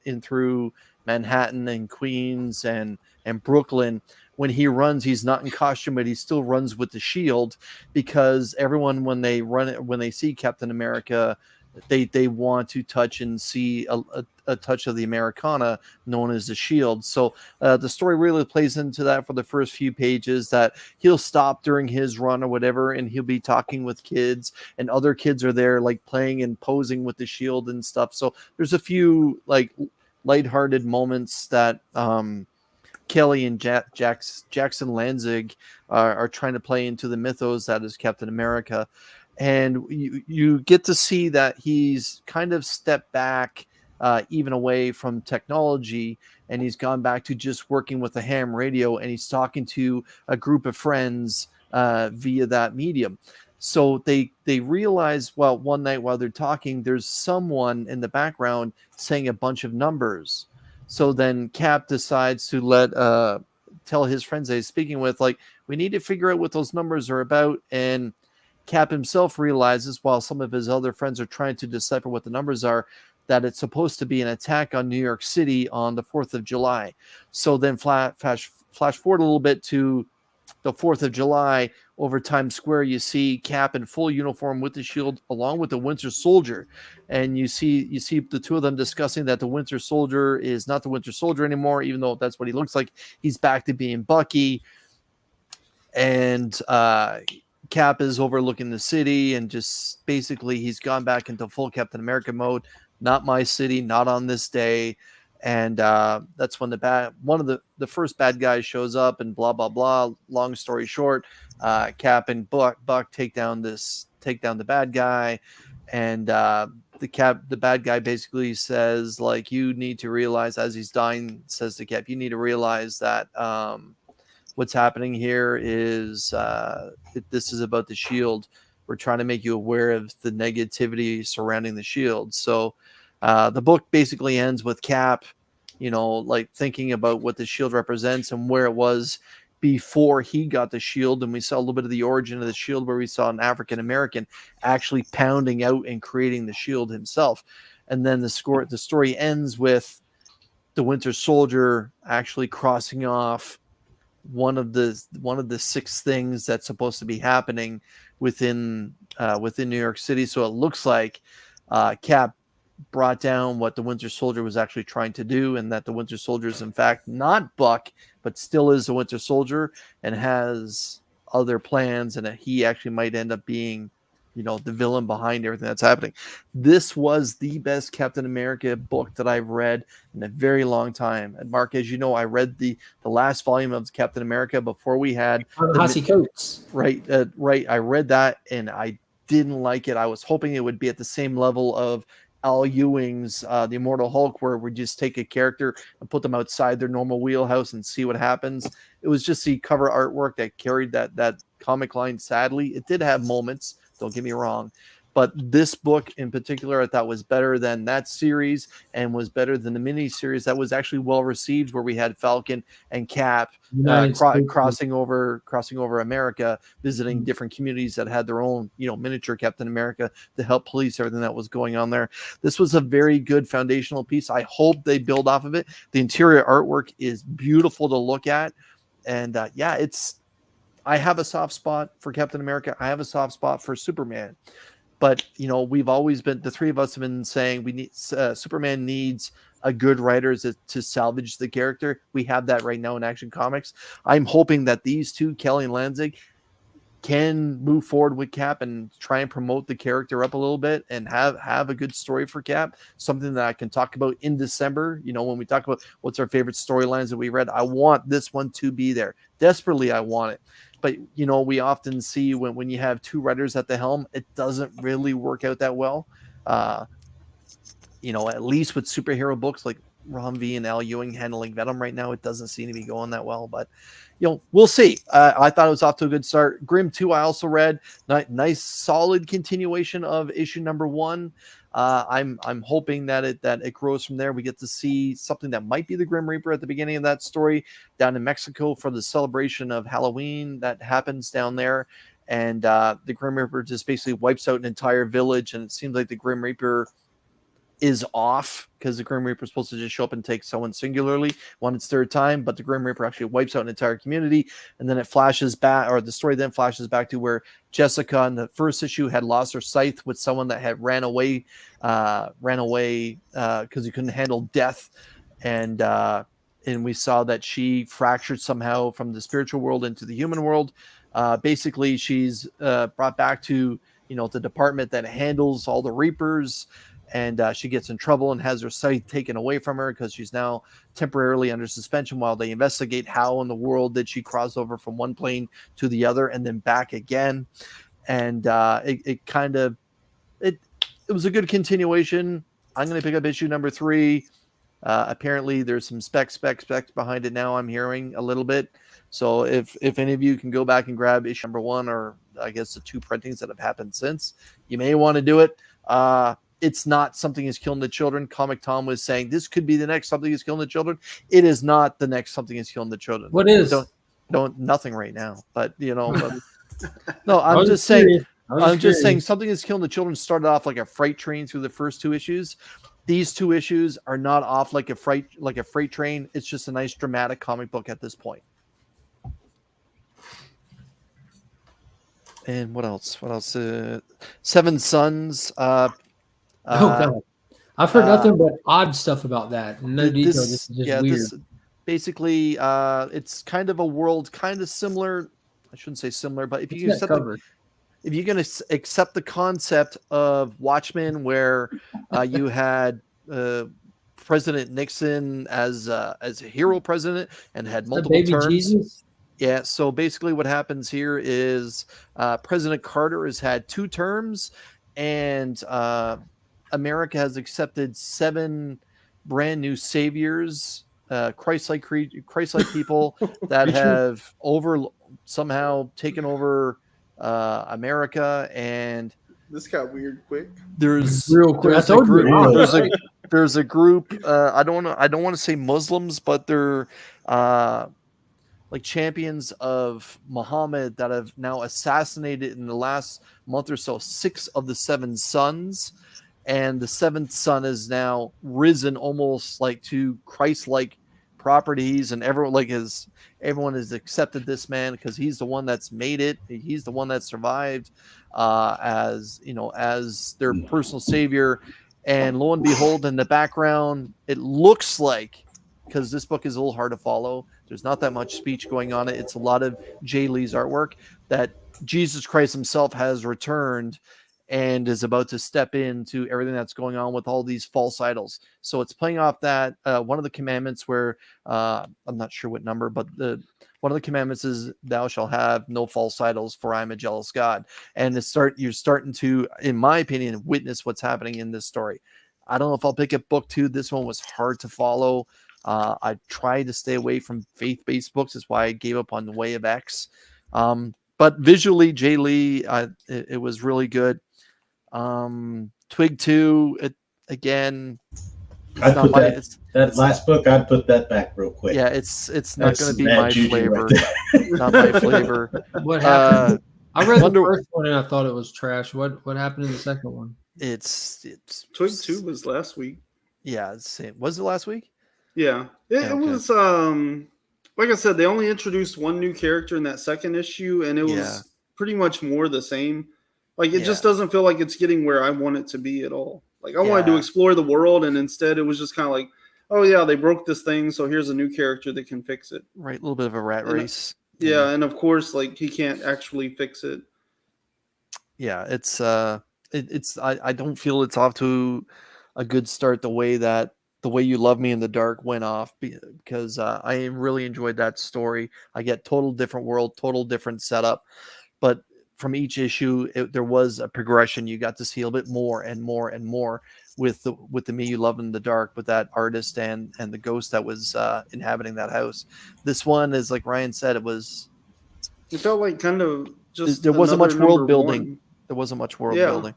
in through Manhattan and Queens and Brooklyn, when he runs, he's not in costume, but he still runs with the shield, because everyone, when they see Captain America, they want to touch and see a touch of the Americana known as the shield. So the story really plays into that for the first few pages, that he'll stop during his run or whatever, and he'll be talking with kids, and other kids are there like playing and posing with the shield and stuff. So there's a few like lighthearted moments that Kelly and Jackson Lanzig are trying to play into the mythos that is Captain America. And you get to see that he's kind of stepped back, even away from technology, and he's gone back to just working with a ham radio, and he's talking to a group of friends via that medium. So they realize, well, one night while they're talking, there's someone in the background saying a bunch of numbers. So then Cap decides to tell his friends that he's speaking with, like, we need to figure out what those numbers are about. And Cap himself realizes, while some of his other friends are trying to decipher what the numbers are, that it's supposed to be an attack on New York City on the 4th of July. So then flash forward a little bit to the 4th of July. Over Times Square, you see Cap in full uniform with the shield, along with the Winter Soldier. And you see the two of them discussing that the Winter Soldier is not the Winter Soldier anymore, even though that's what he looks like. He's back to being Bucky. And Cap is overlooking the city, and just basically he's gone back into full Captain America mode. Not my city, not on this day. And that's when one of the first bad guys shows up, and blah blah blah. Long story short, Cap and Buck take down the bad guy, and the bad guy basically says, like, you need to realize, as he's dying, says to Cap, you need to realize that what's happening here is this is about the Shield. We're trying to make you aware of the negativity surrounding the Shield. So the book basically ends with Cap, like thinking about what the Shield represents and where it was before he got the Shield. And we saw a little bit of the origin of the Shield, where we saw an African American actually pounding out and creating the Shield himself. And then the story ends with the Winter Soldier actually crossing off one of the 6 things that's supposed to be happening within New York City. So it looks like Cap brought down what the Winter Soldier was actually trying to do, and that the Winter Soldier is in fact not Buck, but still is the Winter Soldier and has other plans, and that he actually might end up being, the villain behind everything that's happening. This was the best Captain America book that I've read in a very long time. And Mark, as you know, I read the last volume of Captain America before we had Hossy Coates. Right. I read that and I didn't like it. I was hoping it would be at the same level of Al Ewing's The Immortal Hulk, where we just take a character and put them outside their normal wheelhouse and see what happens. It was just the cover artwork that carried that comic line. Sadly, it did have moments, don't get me wrong, but this book in particular I thought was better than that series, and was better than the mini series that was actually well received, where we had Falcon and Cap crossing over America, visiting different communities that had their own miniature Captain America to help police everything that was going on there. This was a very good foundational piece. I hope they build off of it. The interior artwork is beautiful to look at, and I have a soft spot for Captain America. I have a soft spot for Superman. But, we've always been, the three of us have been saying we need Superman needs a good writer to salvage the character. We have that right now in Action Comics. I'm hoping that these two, Kelly and Lanzig, can move forward with Cap and try and promote the character up a little bit and have a good story for Cap, something that I can talk about in December. When we talk about what's our favorite storylines that we read, I want this one to be there. Desperately, I want it. But, we often see when you have two writers at the helm, it doesn't really work out that well. At least with superhero books like Ron V and Al Ewing handling Venom right now, it doesn't seem to be going that well. But, we'll see. I thought it was off to a good start. Grimm 2, I also read. Nice, solid continuation of issue number 1. I'm hoping that it grows from there. We get to see something that might be the Grim Reaper at the beginning of that story down in Mexico for the celebration of Halloween that happens down there. And the Grim Reaper just basically wipes out an entire village. And it seems like the Grim Reaper is off, because the Grim Reaper is supposed to just show up and take someone singularly on its third time, but the Grim Reaper actually wipes out an entire community. And then it flashes back, or the story then flashes back to where Jessica in the first issue had lost her scythe with someone that had ran away because he couldn't handle death. And we saw that she fractured somehow from the spiritual world into the human world. Basically, she's brought back to the department that handles all the Reapers. And she gets in trouble and has her sight taken away from her, because she's now temporarily under suspension while they investigate how in the world did she cross over from one plane to the other and then back again. And it was a good continuation. I'm going to pick up issue number 3. Apparently there's some specs behind it now, I'm hearing a little bit. So if any of you can go back and grab issue number 1, or I guess the 2 printings that have happened since, you may want to do it. It's not Something Is Killing the Children. Comic Tom was saying this could be the next Something Is Killing the Children. It is not the next Something Is Killing the Children. What is? Don't nothing right now. But but, no, I'm just saying. I'm just saying Something Is Killing the Children started off like a freight train through the first 2 issues. These 2 issues are not off like a freight train. It's just a nice dramatic comic book at this point. And what else? Seven Sons. God. I've heard nothing but odd stuff about that. No detail. This is just weird. Basically, it's kind of a world kind of similar. I shouldn't say similar, but if you set if you're going to accept the concept of Watchmen, where you had President Nixon as a hero president and had multiple baby terms. Jesus? Yeah. So basically, what happens here is President Carter has had 2 terms, and America has accepted 7 brand new saviors, Christ-like people that have somehow taken over America, and This got weird quick. there's Real quick. there's I a told you, group wow, there's right? there's a group, I don't want to say Muslims, but they're like champions of Muhammad that have now assassinated in the last month or so 6 of the 7 sons, and the 7th son is now risen almost like to Christ-like properties, and everyone has accepted this man because he's the one that's made it. He's the one that survived as their personal savior. And lo and behold, in the background, it looks like, because this book is a little hard to follow, there's not that much speech going on it. It's a lot of Jay Lee's artwork, that Jesus Christ himself has returned and is about to step into everything that's going on with all these false idols. So it's playing off that one of the commandments where I'm not sure what number, but one of the commandments is thou shalt have no false idols, for I'm a jealous God. And you're starting to, in my opinion, witness what's happening in this story. I don't know if I'll pick up book 2. This one was hard to follow. I tried to stay away from faith-based books. That's why I gave up on The Way of X. But visually, Jay Lee, it was really good. Twig 2, again. I'd put that last book. I'd put that back real quick. Yeah, it's not going to be my flavor. Right, not my flavor. What happened? I read the first one and I thought it was trash. What happened in the second one? It's Twig 2 was last week. Yeah, was it last week? Yeah, it was. Like I said, they only introduced one new character in that second issue, and it was pretty much more the same. Like, it just doesn't feel like it's getting where I want it to be at all. Like, I wanted to explore the world, and instead it was just kind of like, oh yeah, they broke this thing, so here's a new character that can fix it. Right, a little bit of a rat race. Yeah, and of course, like, he can't actually fix it. Yeah, it's I don't feel it's off to a good start the way You Love Me in the Dark went off, because I really enjoyed that story. I get total different world, total different setup, but from each issue, there was a progression. You got to see a little bit more and more and more with the Me You Love in the Dark, with that artist and the ghost that was inhabiting that house. This one is, like Ryan said, it felt like kind of just there wasn't much world building. There wasn't much world building.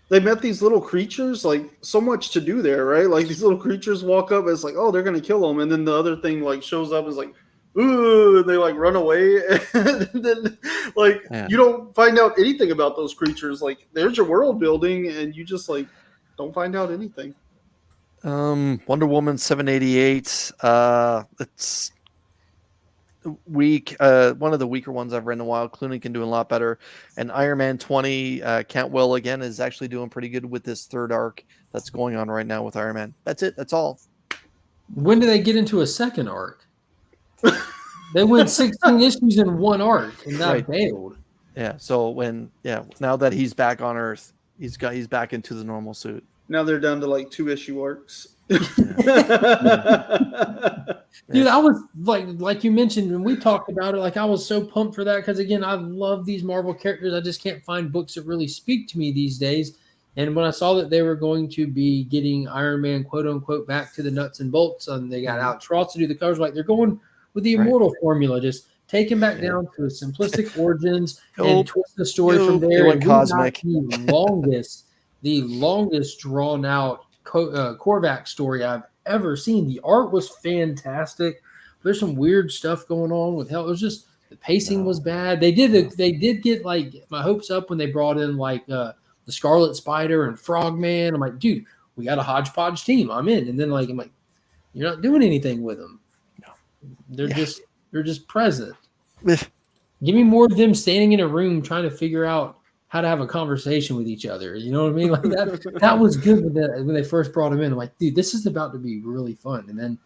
They met these little creatures, like, so much to do there, right? Like, these little creatures walk up, it's like, oh, they're gonna kill them, and then the other thing like shows up, is like, ooh, and they like run away, and then like you don't find out anything about those creatures. Like, there's your world building, and you just like don't find out anything. Wonder Woman 788. It's weak. One of the weaker ones I've read in a while. Clooney can do a lot better. And Iron Man 20, Cantwell again is actually doing pretty good with this third arc that's going on right now with Iron Man. That's it. That's all. When do they get into a second arc? They went 16 issues in one arc, and that failed. Yeah. So now that he's back on Earth, he's back into the normal suit. Now they're down to like 2-issue arcs. Dude, I was like you mentioned when we talked about it, like, I was so pumped for that, because again, I love these Marvel characters. I just can't find books that really speak to me these days. And when I saw that they were going to be getting Iron Man, quote unquote, back to the nuts and bolts, and they got Alex Ross to do the covers, like, they're going with the Immortal formula, just take him back down to a simplistic origins and twist the story from there. And cosmic. The longest drawn out Korvac story I've ever seen. The art was fantastic. There's some weird stuff going on with hell. It was just, the pacing was bad. They did get like my hopes up when they brought in like the Scarlet Spider and Frogman. I'm like, dude, we got a hodgepodge team. I'm in. And then I'm like, you're not doing anything with them. No, they're just present. Give me more of them standing in a room trying to figure out how to have a conversation with each other. You know what I mean? Like that was good when they first brought him in. I'm like, dude, this is about to be really fun. And then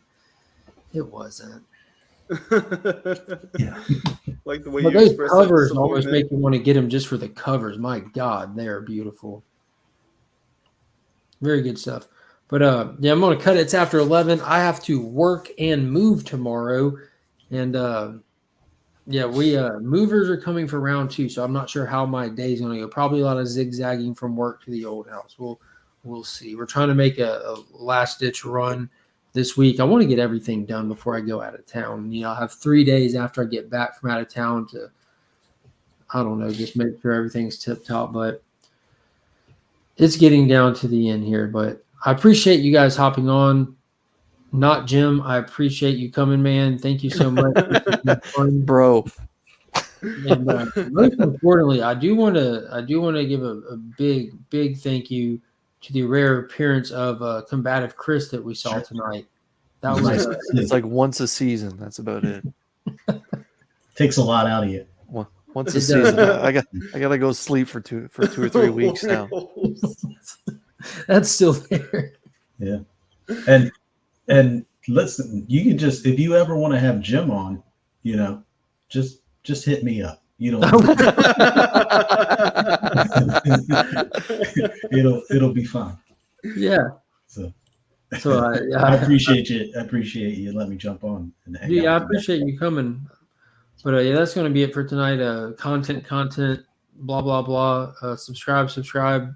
it wasn't. Yeah. Like the way But you those express that covers always disappointment. make you want to get them just for the covers. My God, they are beautiful. Very good stuff. But yeah, I'm gonna cut it. It's after 11. I have to work and move tomorrow, and yeah, we movers are coming for round 2, so I'm not sure how my day's gonna go. Probably a lot of zigzagging from work to the old house. We'll see. We're trying to make a last ditch run this week. I want to get everything done before I go out of town. I'll have 3 days after I get back from out of town to, I don't know, just make sure everything's tip top. But it's getting down to the end here. But I appreciate you guys hopping on. Not Jim. I appreciate you coming, man. Thank you so much. Bro. And most importantly, I do want to give a big thank you to the rare appearance of combative Chris that we saw tonight. That was Nice. It's like once a season. That's about it. Takes a lot out of you. Once It a season. does. I gotta go sleep for 2 or 3 weeks now. That's still there. Yeah. And listen, you can just, if you ever want to have Jim on, just hit me up. It'll be fine. Yeah. So I appreciate you. I appreciate you letting me jump on. And hang Yeah, I out with you. appreciate you coming. But yeah, that's going to be it for tonight. Content, blah, blah, blah. Subscribe.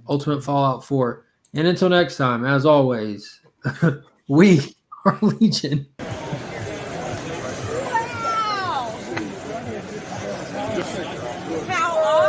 Ultimate Fallout 4. And until next time, as always, we are Legion.